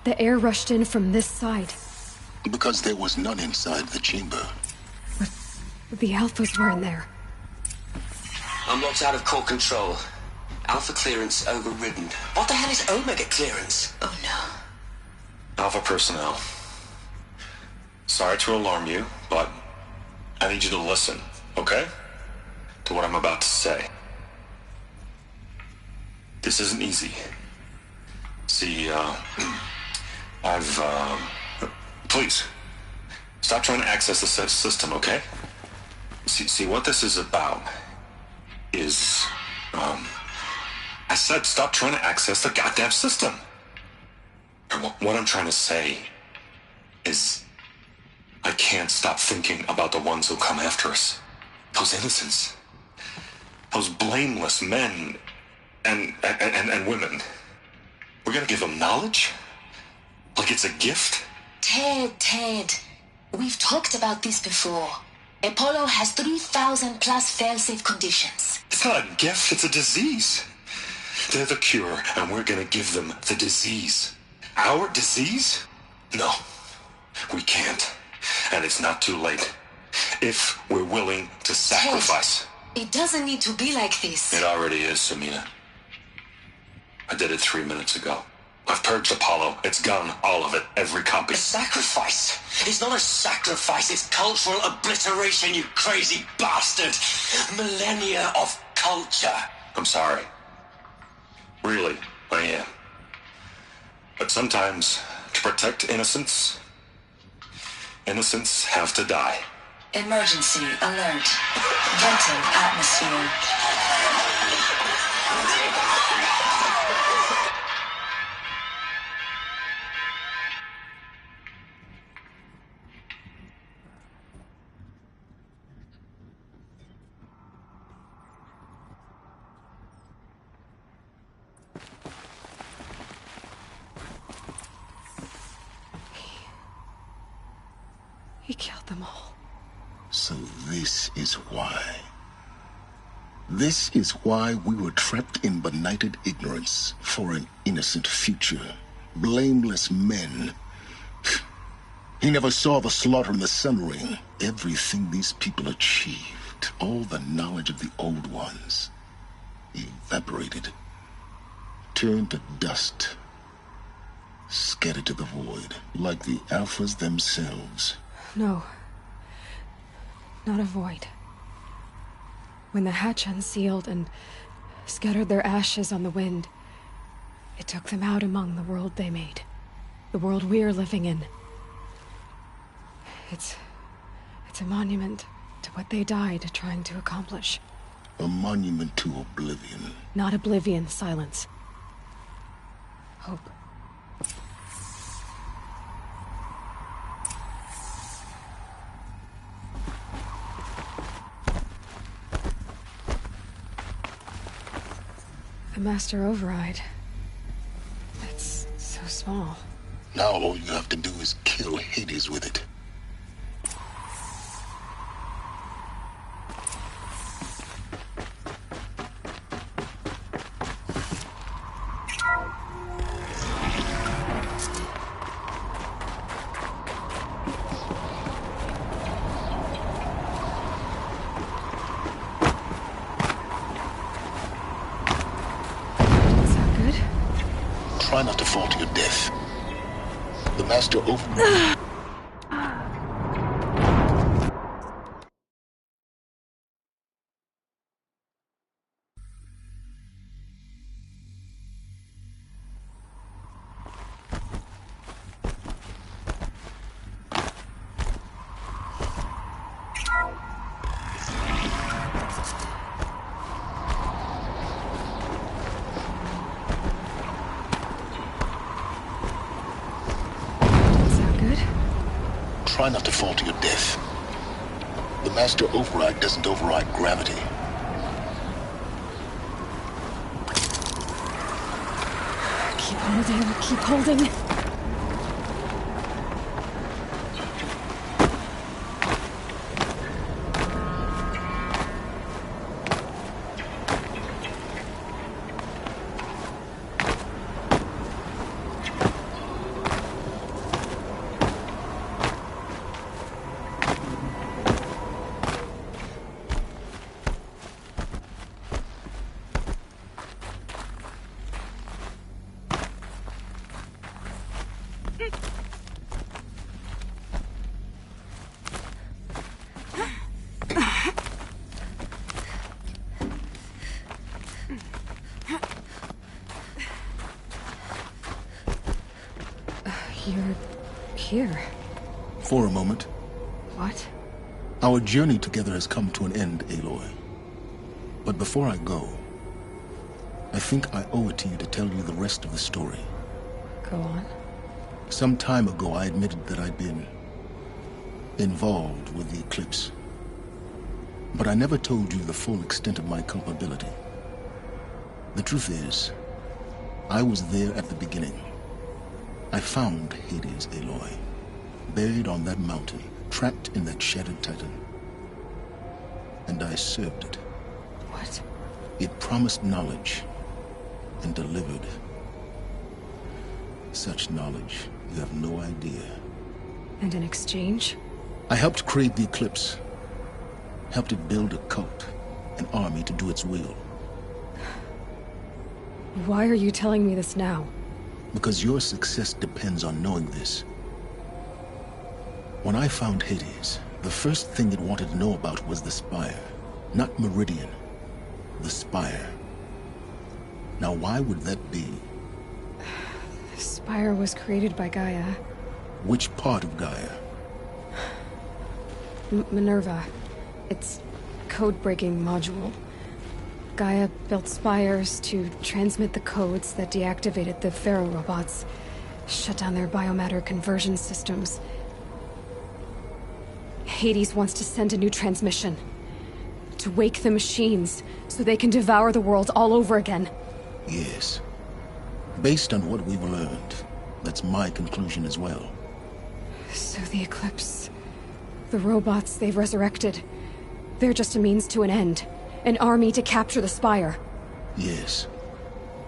the air rushed in from this side. Because there was none inside the chamber. But the Alphas were in there. I'm locked out of core control. Alpha clearance overridden. What the hell is Omega clearance? Oh no. Alpha personnel. Sorry to alarm you, but I need you to listen, okay? To what I'm about to say. This isn't easy. See, please, stop trying to access the system, okay? See, what this is about is I said stop trying to access the goddamn system. What I'm trying to say is I can't stop thinking about the ones who come after us. Those innocents. Those blameless men and women. We're gonna give them knowledge? Like it's a gift? Ted. We've talked about this before. Apollo has 3,000 plus fail-safe conditions. It's not a gift, it's a disease. They're the cure, and we're gonna give them the disease. Our disease? No, we can't. And it's not too late. If we're willing to sacrifice. Ted, it doesn't need to be like this. It already is, Samina. I did it 3 minutes ago. I've purged Apollo. It's gone, all of it, every copy. A sacrifice? It's not a sacrifice, it's cultural obliteration, you crazy bastard! Millennia of culture! I'm sorry. Really, I am. But sometimes, to protect innocents have to die. Emergency alert. Venting atmosphere. He killed them all. So this is why. This is why we were trapped in benighted ignorance for an innocent future. Blameless men. He never saw the slaughter in the Sun Ring. Everything these people achieved, all the knowledge of the old ones, evaporated, turned to dust, scattered to the void, like the Alphas themselves. No. Not a void. When the hatch unsealed and scattered their ashes on the wind, it took them out among the world they made. The world we're living in. It's a monument to what they died trying to accomplish. A monument to oblivion. Not oblivion, silence. Hope. The Master Override. It's so small. Now all you have to do is kill Hades with it. Try not to fall to your death. The Master Override. Try not to fall to your death. The Master Override doesn't override gravity. Keep holding, keep holding. You're here. For a moment. What? Our journey together has come to an end, Aloy. But before I go, I think I owe it to you to tell you the rest of the story. Go on. Some time ago, I admitted that I'd been involved with the eclipse. But I never told you the full extent of my culpability. The truth is, I was there at the beginning. I found Hades, Aloy, buried on that mountain, trapped in that shattered titan. And I served it. What? It promised knowledge and delivered. Such knowledge, you have no idea. And in exchange? I helped create the eclipse. Helped it build a cult, an army to do its will. Why are you telling me this now? Because your success depends on knowing this. When I found Hades, the first thing it wanted to know about was the Spire. Not Meridian. The Spire. Now why would that be? The Spire was created by Gaia. Which part of Gaia? Minerva. Its code-breaking module. Gaia built spires to transmit the codes that deactivated the Pharaoh robots, shut down their biomatter conversion systems. Hades wants to send a new transmission. To wake the machines, so they can devour the world all over again. Yes. Based on what we've learned, that's my conclusion as well. So the Eclipse... the robots they've resurrected... they're just a means to an end. An army to capture the Spire. Yes.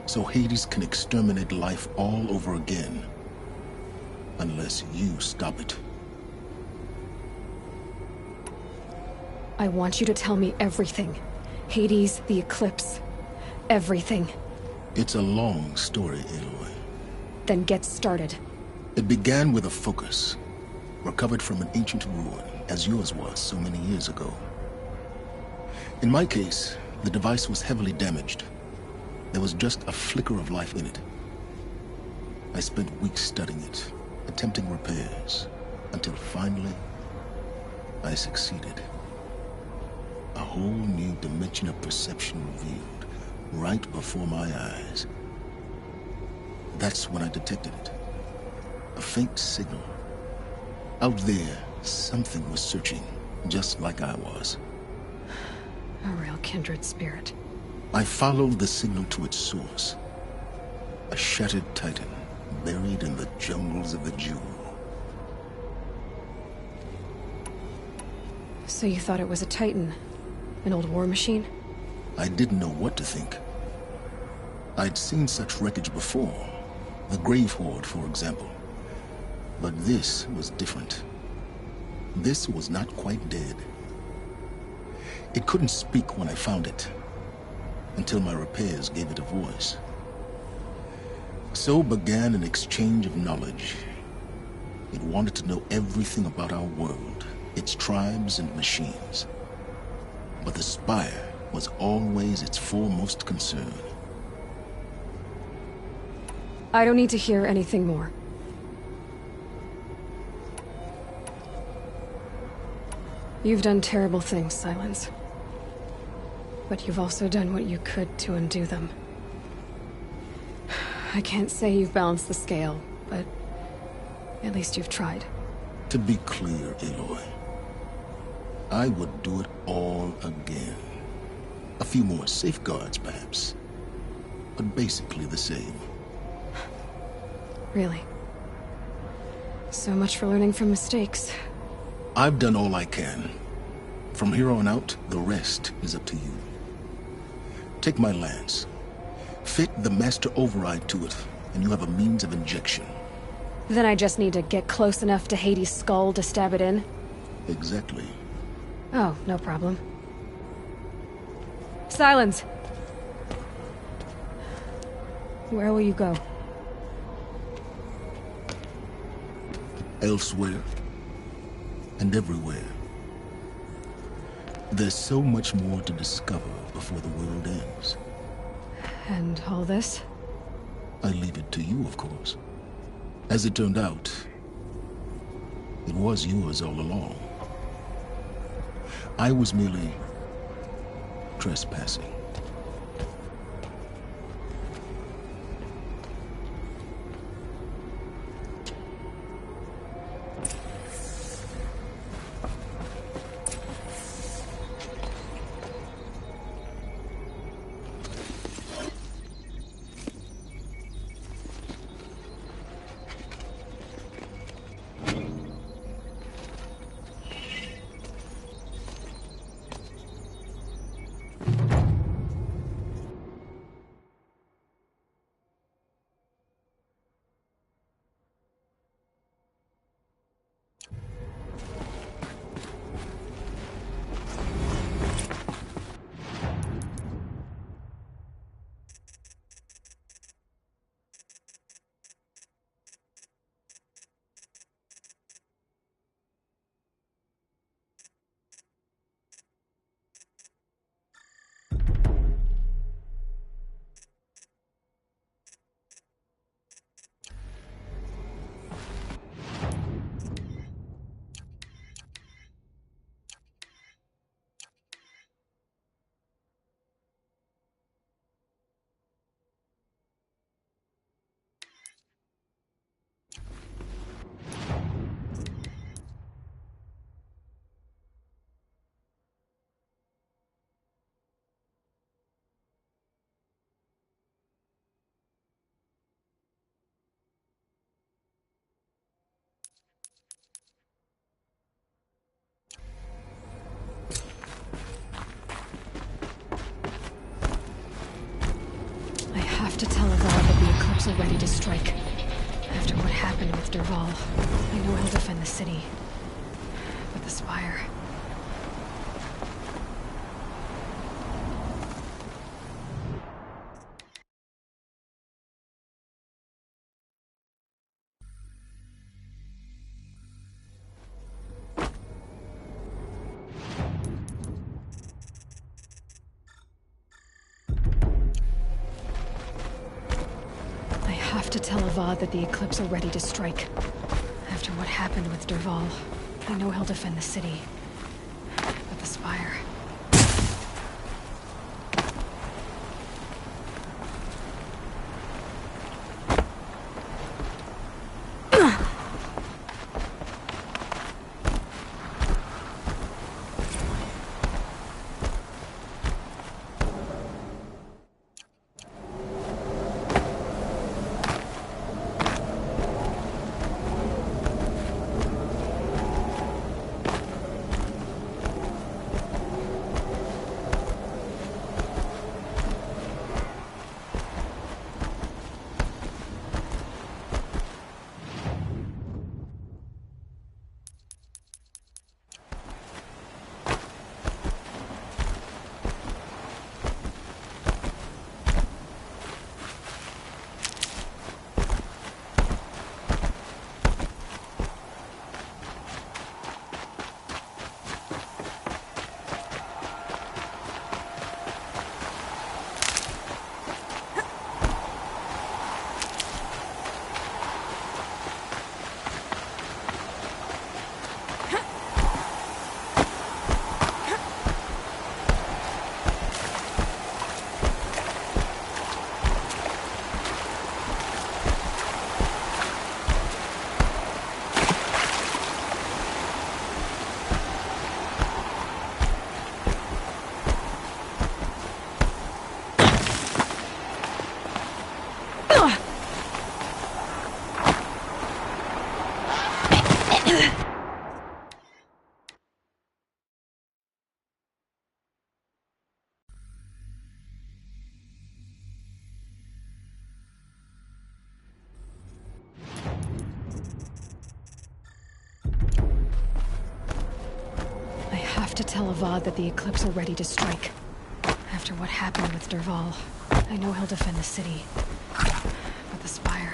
So Hades can exterminate life all over again. Unless you stop it. I want you to tell me everything. Hades, the Eclipse. Everything. It's a long story, Aloy. Then get started. It began with a focus. Recovered from an ancient ruin, as yours was so many years ago. In my case, the device was heavily damaged. There was just a flicker of life in it. I spent weeks studying it, attempting repairs, until finally, I succeeded. A whole new dimension of perception revealed, right before my eyes. That's when I detected it. A faint signal. Out there, something was searching, just like I was. A real kindred spirit. I followed the signal to its source. A shattered titan, buried in the jungles of the Jewel. So you thought it was a titan? An old war machine? I didn't know what to think. I'd seen such wreckage before. The Grave Horde, for example. But this was different. This was not quite dead. It couldn't speak when I found it, until my repairs gave it a voice. So began an exchange of knowledge. It wanted to know everything about our world, its tribes and machines. But the Spire was always its foremost concern. I don't need to hear anything more. You've done terrible things, Silence. But you've also done what you could to undo them. I can't say you've balanced the scale, but at least you've tried. To be clear, Aloy, I would do it all again. A few more safeguards, perhaps, but basically the same. Really? So much for learning from mistakes. I've done all I can. From here on out, the rest is up to you. Take my lance. Fit the master override to it, and you have a means of injection. Then I just need to get close enough to Hades' skull to stab it in? Exactly. Oh, no problem. Silence! Where will you go? Elsewhere. And everywhere. There's so much more to discover before the world ends. And all this? I leave it to you, of course. As it turned out, it was yours all along. I was merely trespassing. tell Avad that the Eclipse are ready to strike. After what happened with Derval, I know he'll defend the city. But the Spire... I have to tell Avad that the Eclipse are ready to strike. After what happened with Derval, I know he'll defend the city. But the Spire... I have to tell Avad that the Eclipse are ready to strike. After what happened with Derval, I know he'll defend the city. But the Spire...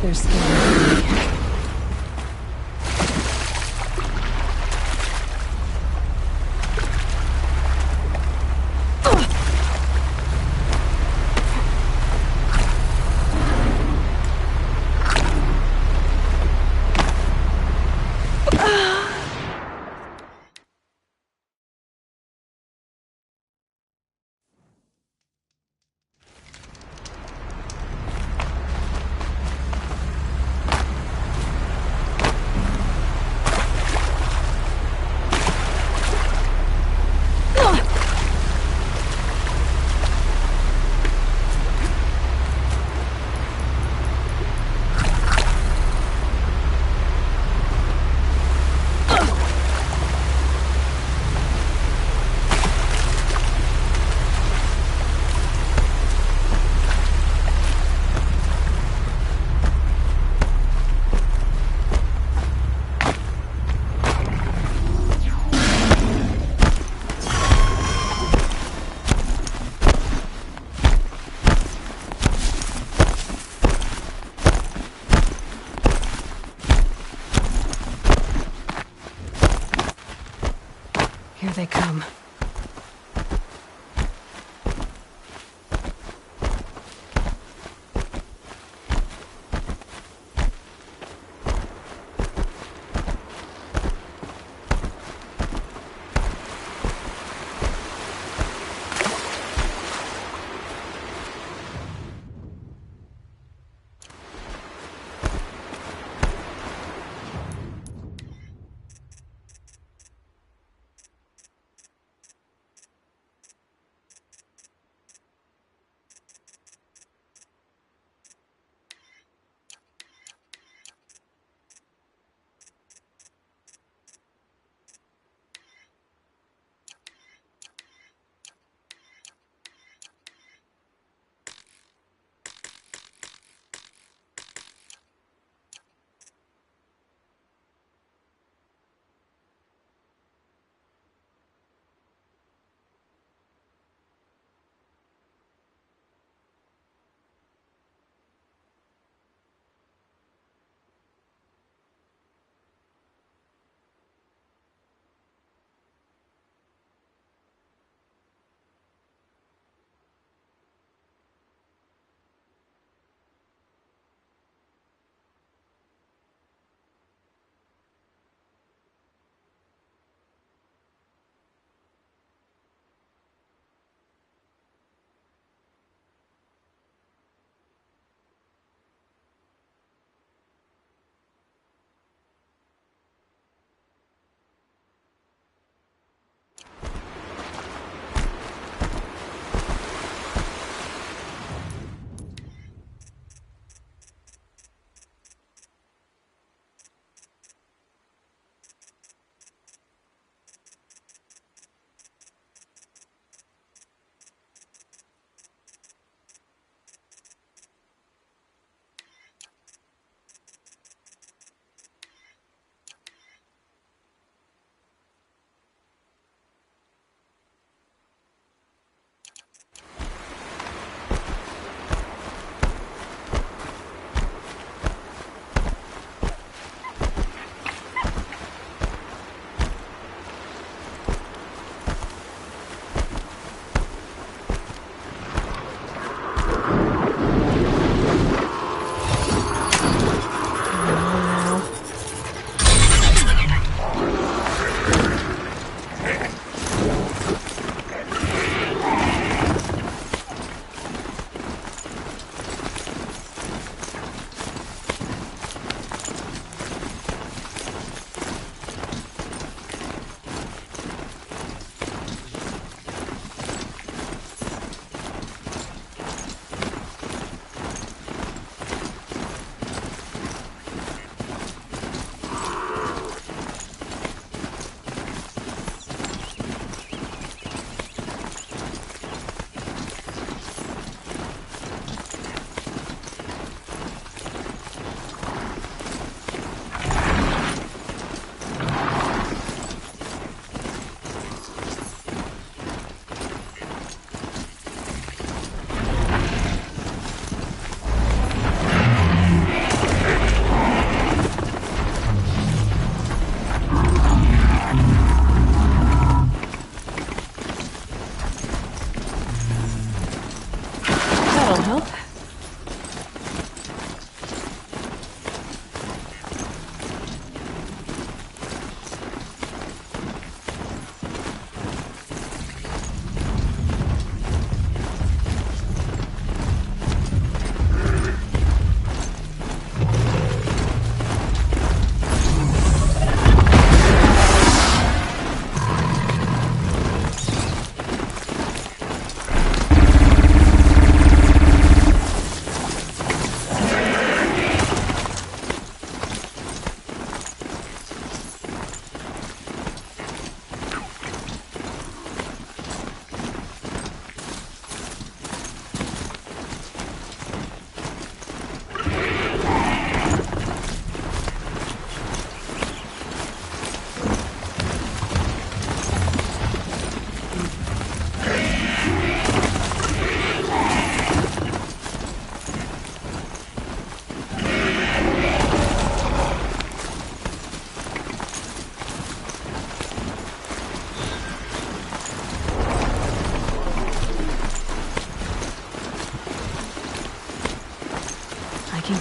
They're scared of me. Here they come.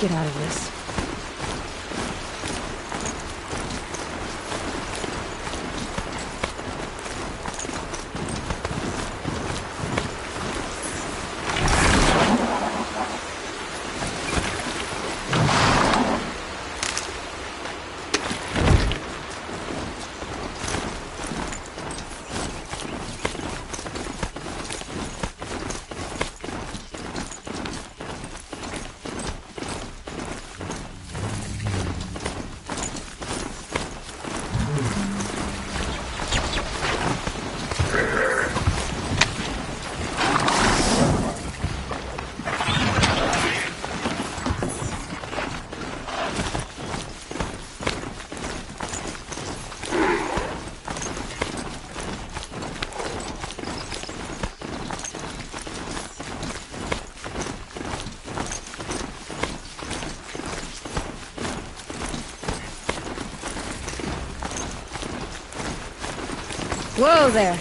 get out of this. Whoa there.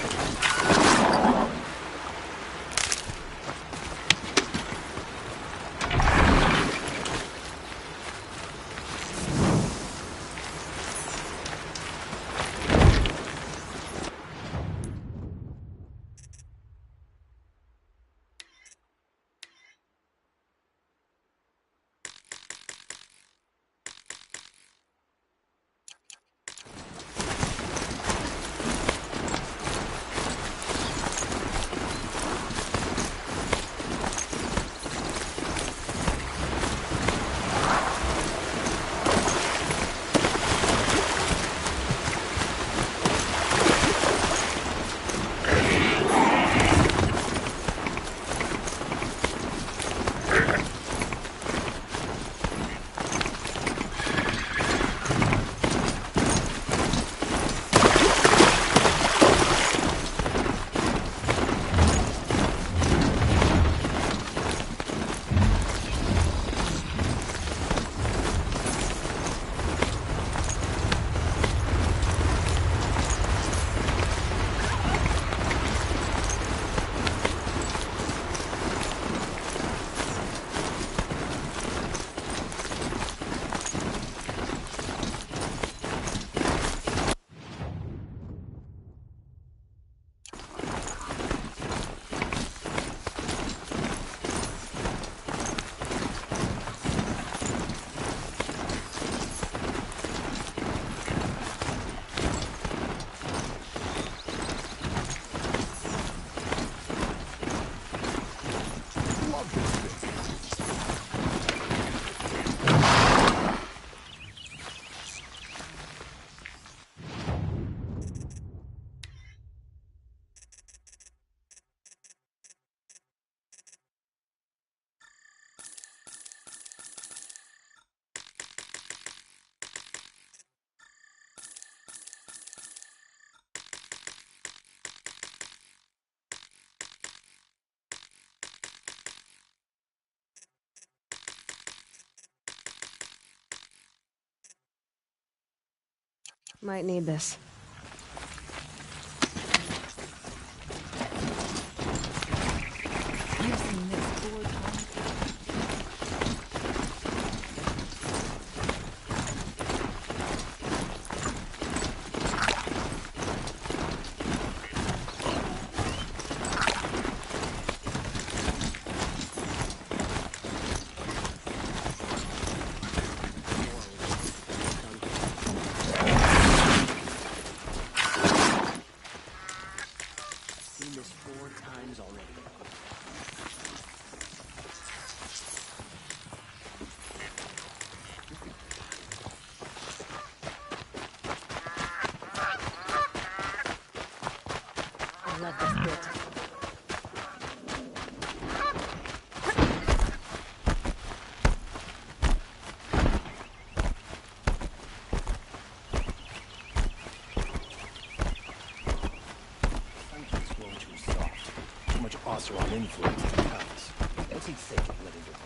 Might need this. I love this bit. Too much Oseram influence in the palace. What's he thinking letting her go?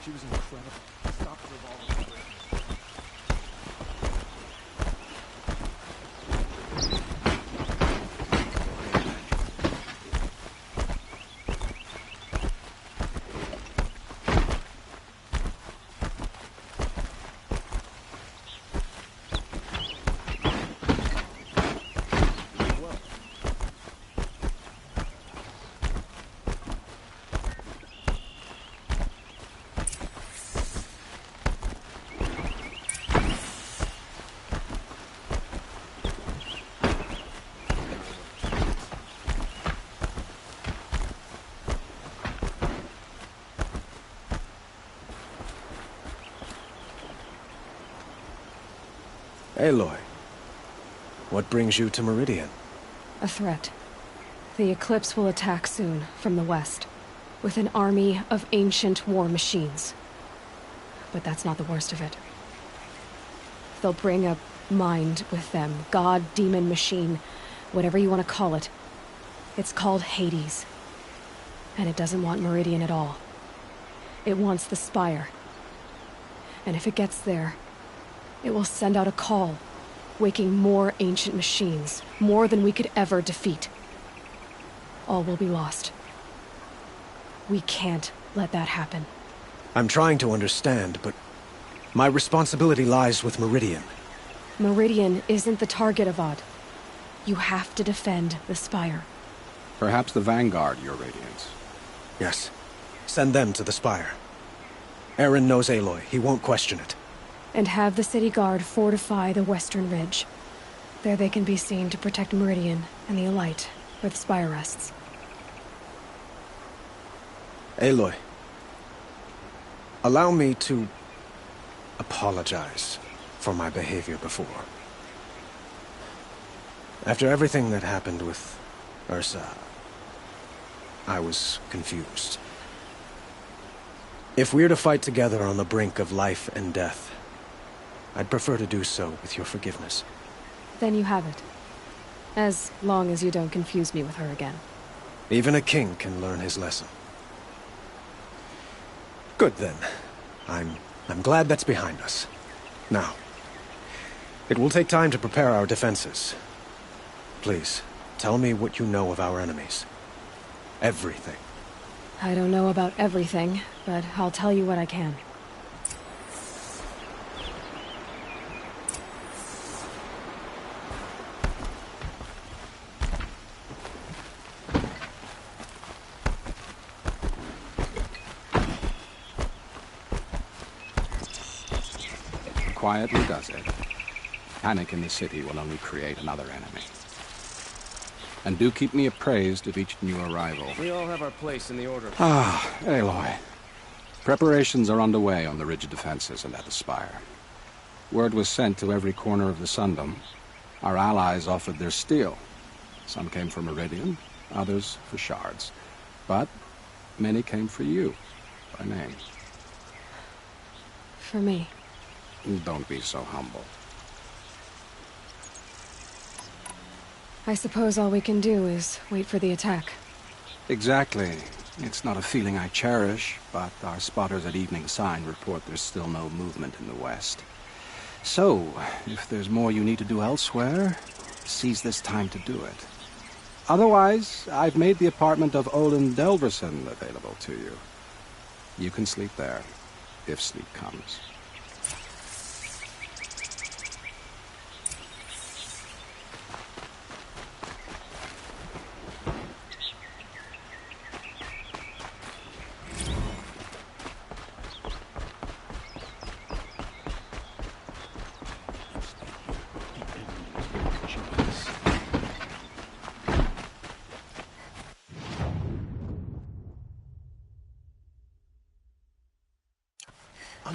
She was incredible. Stop the revolver. Aloy, what brings you to Meridian? A threat. The Eclipse will attack soon, from the west, with an army of ancient war machines. But that's not the worst of it. They'll bring a mind with them, god, demon, machine, whatever you want to call it. It's called Hades. And it doesn't want Meridian at all. It wants the Spire. And if it gets there, it will send out a call, waking more ancient machines, more than we could ever defeat. All will be lost. We can't let that happen. I'm trying to understand, but my responsibility lies with Meridian. Meridian isn't the target, Avad. You have to defend the Spire. Perhaps the Vanguard, Your Radiance. Yes. Send them to the Spire. Aaron knows Aloy. He won't question it. And have the city guard fortify the western ridge. There they can be seen to protect Meridian and the Elite, where the Spire rests. Aloy, allow me to apologize for my behavior before. After everything that happened with Ursa, I was confused. If we're to fight together on the brink of life and death, I'd prefer to do so with your forgiveness. Then you have it. As long as you don't confuse me with her again. Even a king can learn his lesson. Good then. I'm glad that's behind us. Now, it will take time to prepare our defenses. Please, tell me what you know of our enemies. Everything. I don't know about everything, but I'll tell you what I can. Quietly does it. Panic in the city will only create another enemy. And do keep me appraised of each new arrival. We all have our place in the order. Ah, Aloy. Preparations are underway on the ridge defenses and at the Spire. Word was sent to every corner of the Sundom. Our allies offered their steel. Some came for Meridian, others for shards. But many came for you, by name. For me. Don't be so humble. I suppose all we can do is wait for the attack. Exactly. It's not a feeling I cherish, but our spotters at Evening Sign report there's still no movement in the west. So, if there's more you need to do elsewhere, seize this time to do it. Otherwise, I've made the apartment of Olin Delverson available to you. You can sleep there, if sleep comes.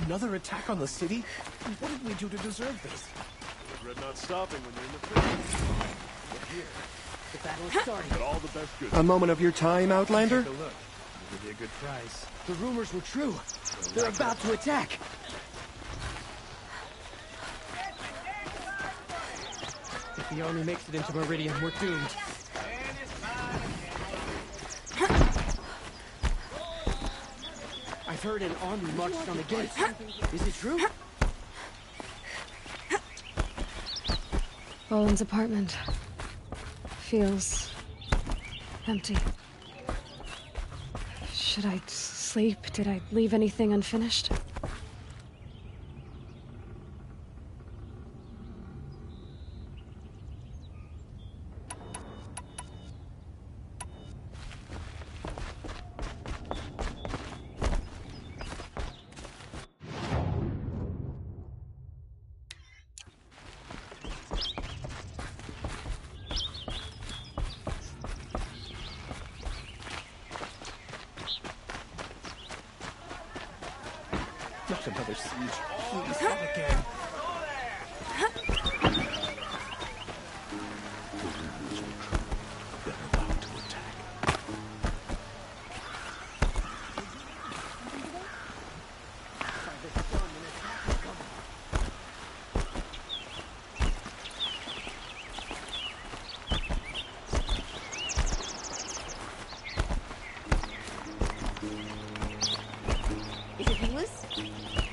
Another attack on the city? What did we do to deserve this? Regret not stopping when you're in the prison. We're here. The battle is starting. But all the best good. A moment of your time, Outlander? Take a look. We'll give you a good price. The rumors were true. They're about to attack. If the army makes it into Meridian, we're doomed. I've heard an army marched on the gates. Is it true? Olin's apartment feels empty. Should I sleep? Did I leave anything unfinished? Not another siege. Please, not again. Is it healers?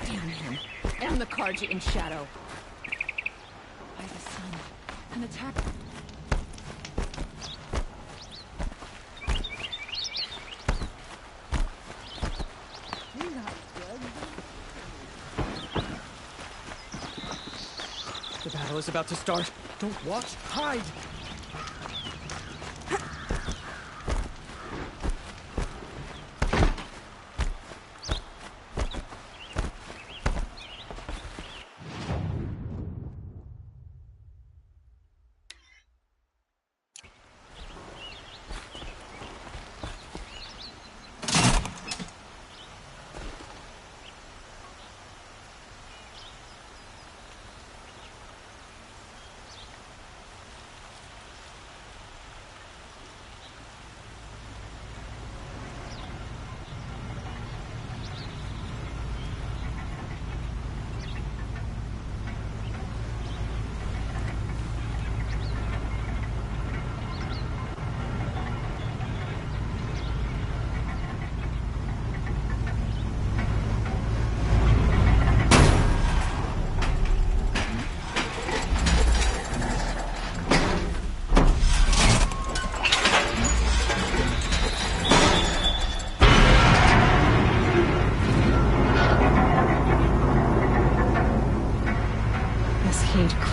Damn him. And the Karja in shadow. By the sun. An attack. The battle is about to start. Don't watch, hide!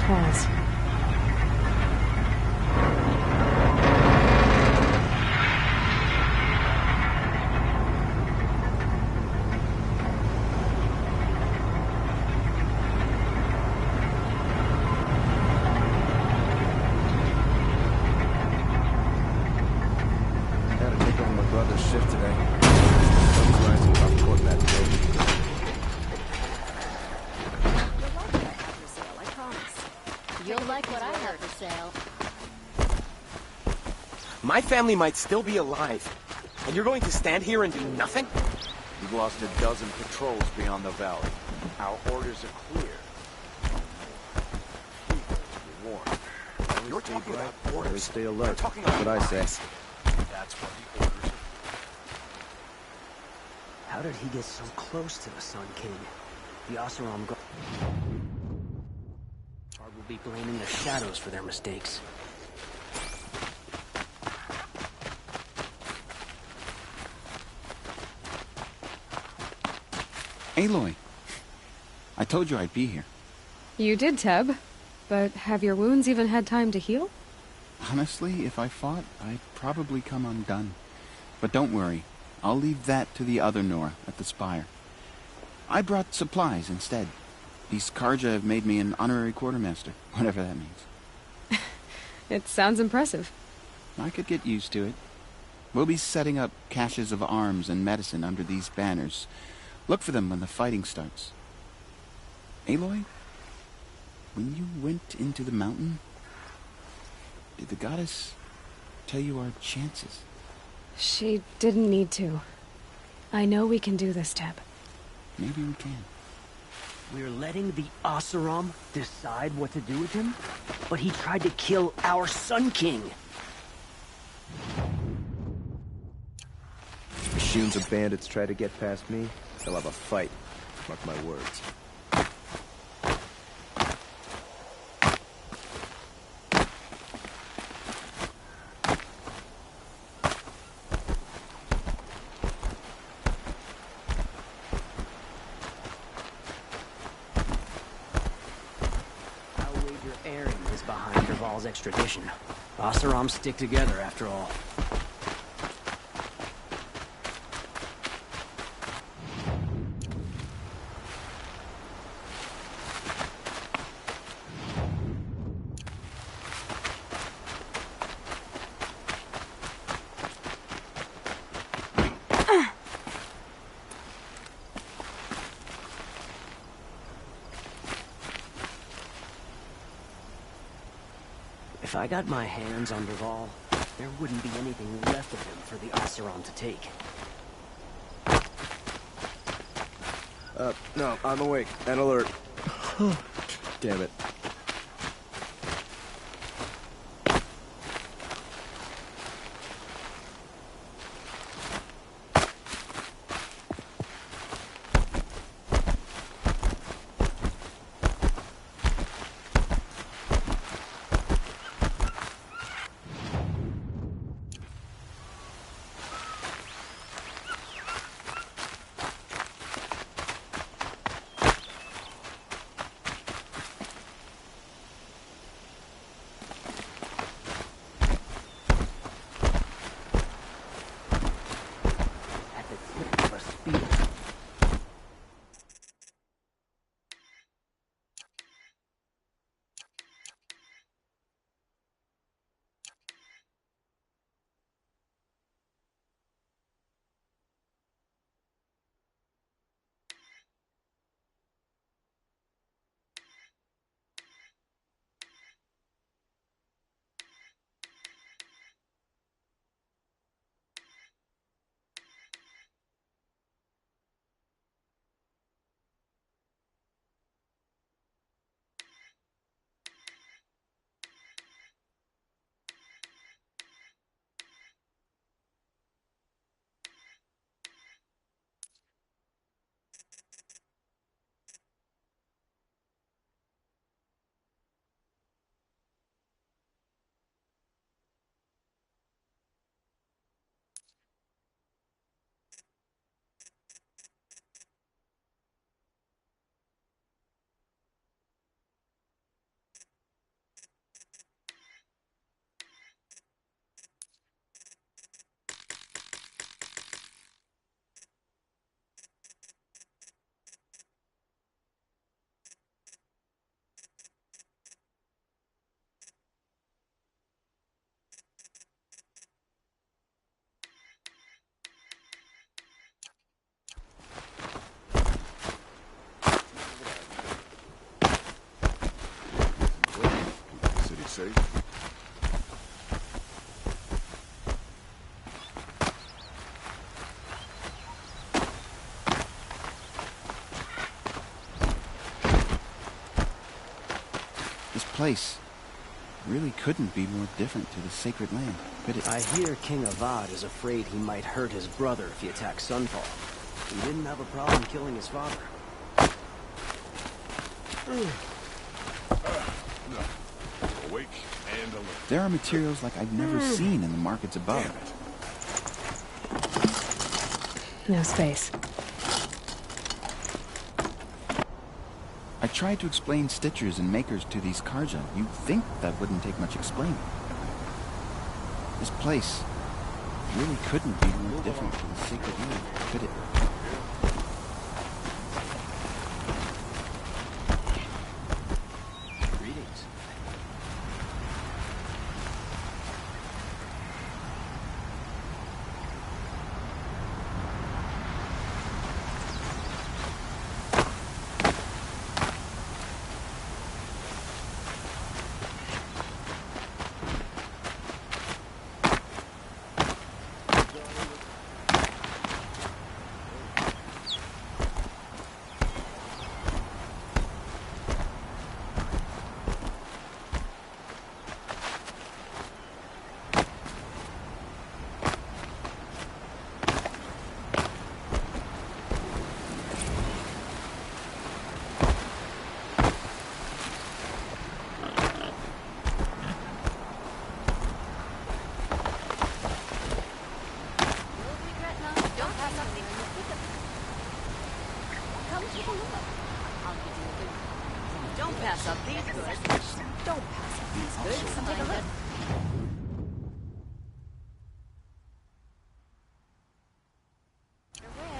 Crawls. Gotta take over my brother's shift today. Sun's rising up toward that building. You'll like what I have for sale. My family might still be alive, and you're going to stand here and do nothing? We've lost a dozen patrols beyond the valley. Our orders are clear. Be warned. You're talking about orders. Always stay alert. You're talking about what I say. That's what the orders are. How did he get so close to the Sun King? The Oseram Guard will be blaming the shadows for their mistakes. Aloy, I told you I'd be here. You did, Teb. But have your wounds even had time to heal? Honestly, if I fought, I'd probably come undone. But don't worry. I'll leave that to the other Nora at the Spire. I brought supplies instead. These Karja have made me an honorary quartermaster, whatever that means. It sounds impressive. I could get used to it. We'll be setting up caches of arms and medicine under these banners. Look for them when the fighting starts. Aloy, when you went into the mountain, did the goddess tell you our chances? She didn't need to. I know we can do this, Teb. Maybe we can. We're letting the Oseram decide what to do with him? But he tried to kill our Sun King. If Shun's or bandits try to get past me, they'll have a fight. Mark my words. Extradition. Oseram stick together after all. If I got my hands on Derval, there wouldn't be anything left of him for the Oseram to take. No, I'm awake and alert. Damn it. Safe? This place really couldn't be more different to the sacred land, could it? I hear King Avad is afraid he might hurt his brother if he attacks Sunfall. He didn't have a problem killing his father. No. Awake and alert. There are materials like I've never seen in the markets above. No space. I tried to explain stitchers and makers to these Karja. You'd think that wouldn't take much explaining. This place really couldn't be more different to the sacred land, could it? Don't pass up these goods. Don't pass up these goods. Take a look.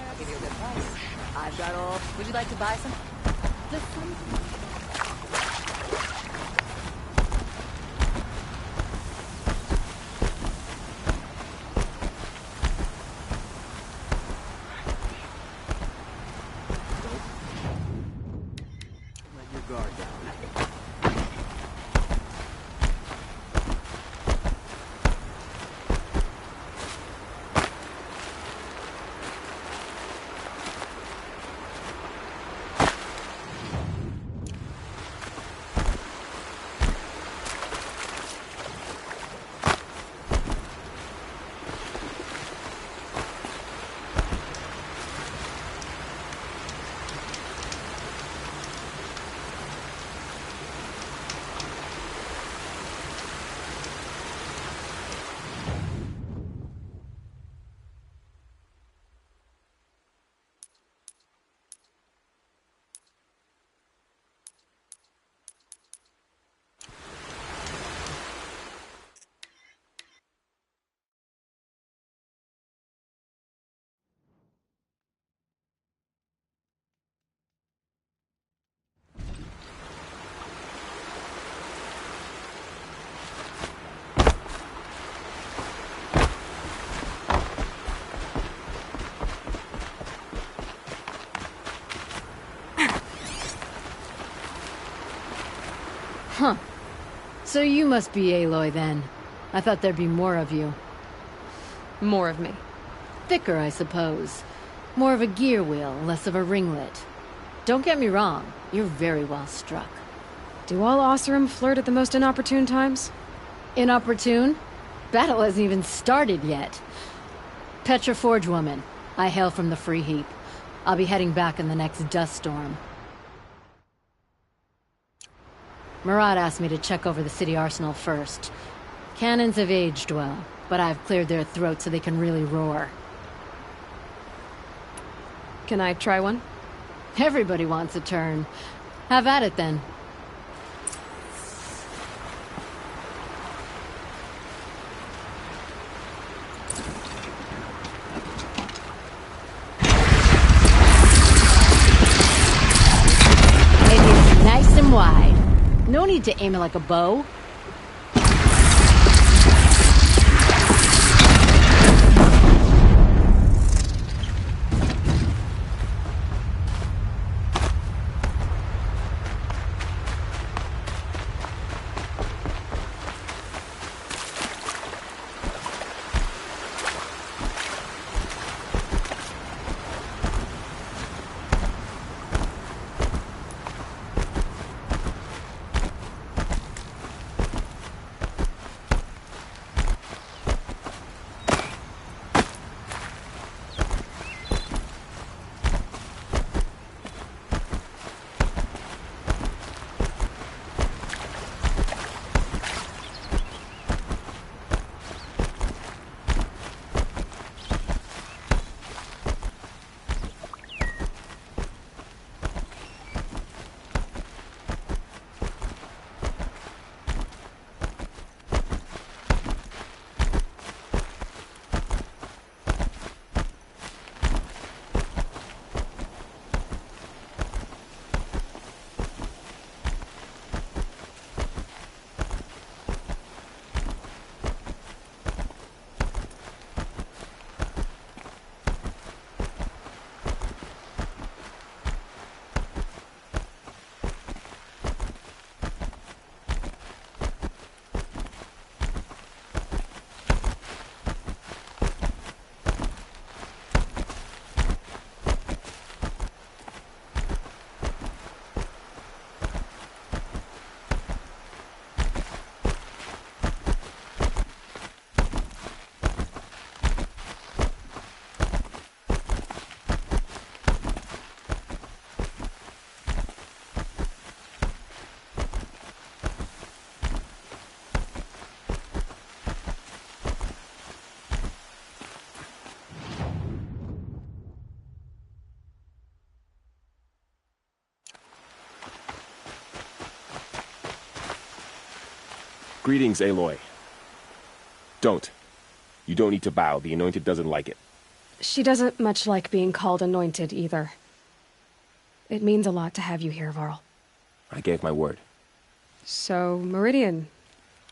I'll give you a good price. I've got all. Would you like to buy some? Let your guard down. Huh. So you must be Aloy then. I thought there'd be more of you. More of me. Thicker, I suppose. More of a gear wheel, less of a ringlet. Don't get me wrong, you're very well struck. Do all Oseram flirt at the most inopportune times? Inopportune? Battle hasn't even started yet. Petra Forge woman. I hail from the Free Heap. I'll be heading back in the next dust storm. Murad asked me to check over the city arsenal first. Cannons have aged well, but I've cleared their throats so they can really roar. Can I try one? Everybody wants a turn. Have at it then. It is nice and wide. No need to aim it like a bow. Greetings, Aloy. Don't. You don't need to bow. The Anointed doesn't like it. She doesn't much like being called Anointed, either. It means a lot to have you here, Varl. I gave my word. So, Meridian,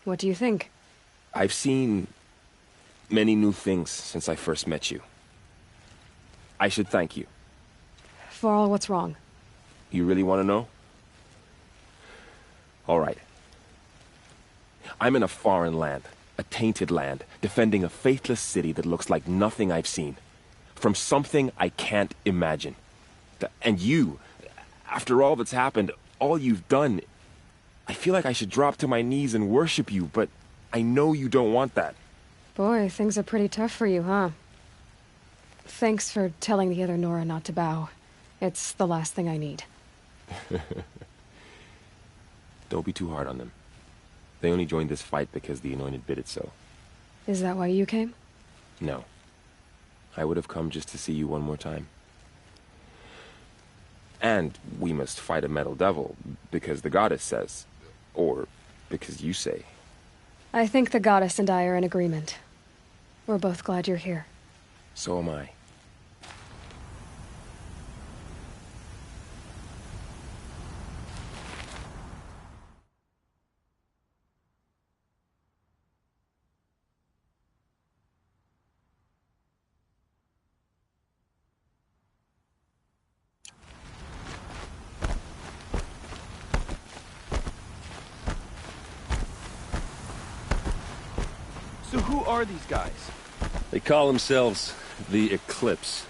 what do you think? I've seen many new things since I first met you. I should thank you. Varl, what's wrong? You really want to know? All right. I'm in a foreign land, a tainted land, defending a faithless city that looks like nothing I've seen. From something I can't imagine. And you, after all that's happened, all you've done, I feel like I should drop to my knees and worship you, but I know you don't want that. Boy, things are pretty tough for you, huh? Thanks for telling the other Nora not to bow. It's the last thing I need. Don't be too hard on them. They only joined this fight because the Anointed bid it so. Is that why you came? No. I would have come just to see you one more time. And we must fight a metal devil, because the goddess says. Or because you say. I think the goddess and I are in agreement. We're both glad you're here. So am I. Who are these guys? They call themselves the Eclipse.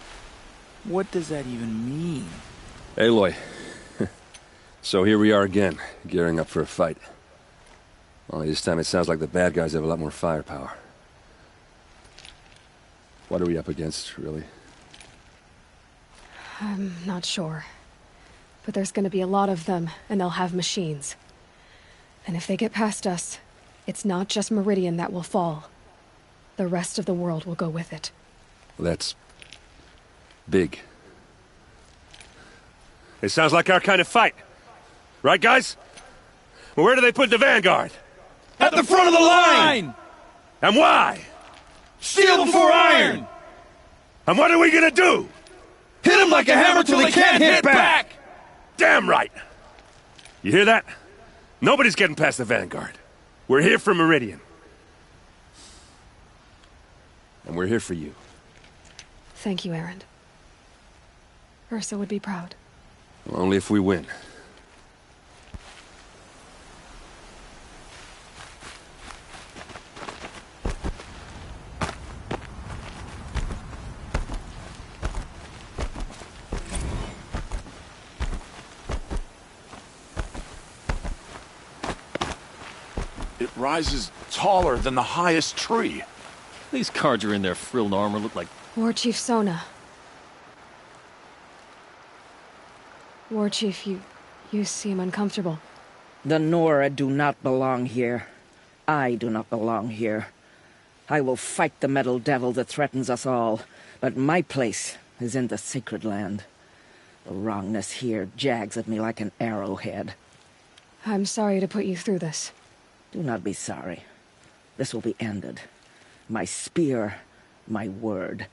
What does that even mean? Aloy. So here we are again, gearing up for a fight. Only this time it sounds like the bad guys have a lot more firepower. What are we up against, really? I'm not sure. But there's gonna be a lot of them, and they'll have machines. And if they get past us, it's not just Meridian that will fall. The rest of the world will go with it. Well, that's... big. It sounds like our kind of fight. Right, guys? Well, where do they put the Vanguard? At the front of the line! And why? Steel before iron! And what are we gonna do? Hit them like a hammer till they can't hit back! Damn right! You hear that? Nobody's getting past the Vanguard. We're here for Meridian. And we're here for you. Thank you, Erend. Ursa would be proud. Well, only if we win. It rises taller than the highest tree. These Carja in their frilled armor look like... War Chief Sona. War Chief, you seem uncomfortable. The Nora do not belong here. I do not belong here. I will fight the metal devil that threatens us all, but my place is in the sacred land. The wrongness here jags at me like an arrowhead. I'm sorry to put you through this. Do not be sorry. This will be ended. My spear, my word.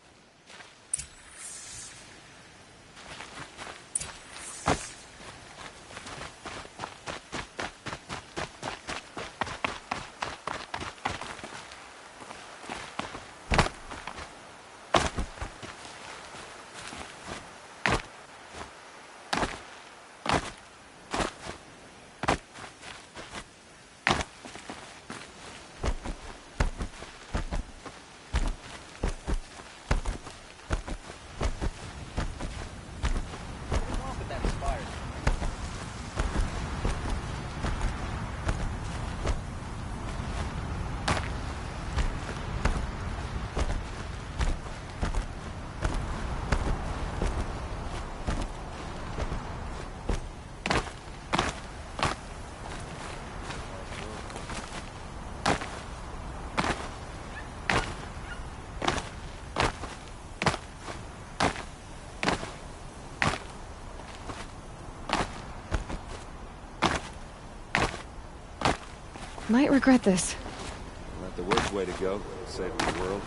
Might regret this. Not the worst way to go, save the world.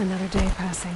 Another day passing.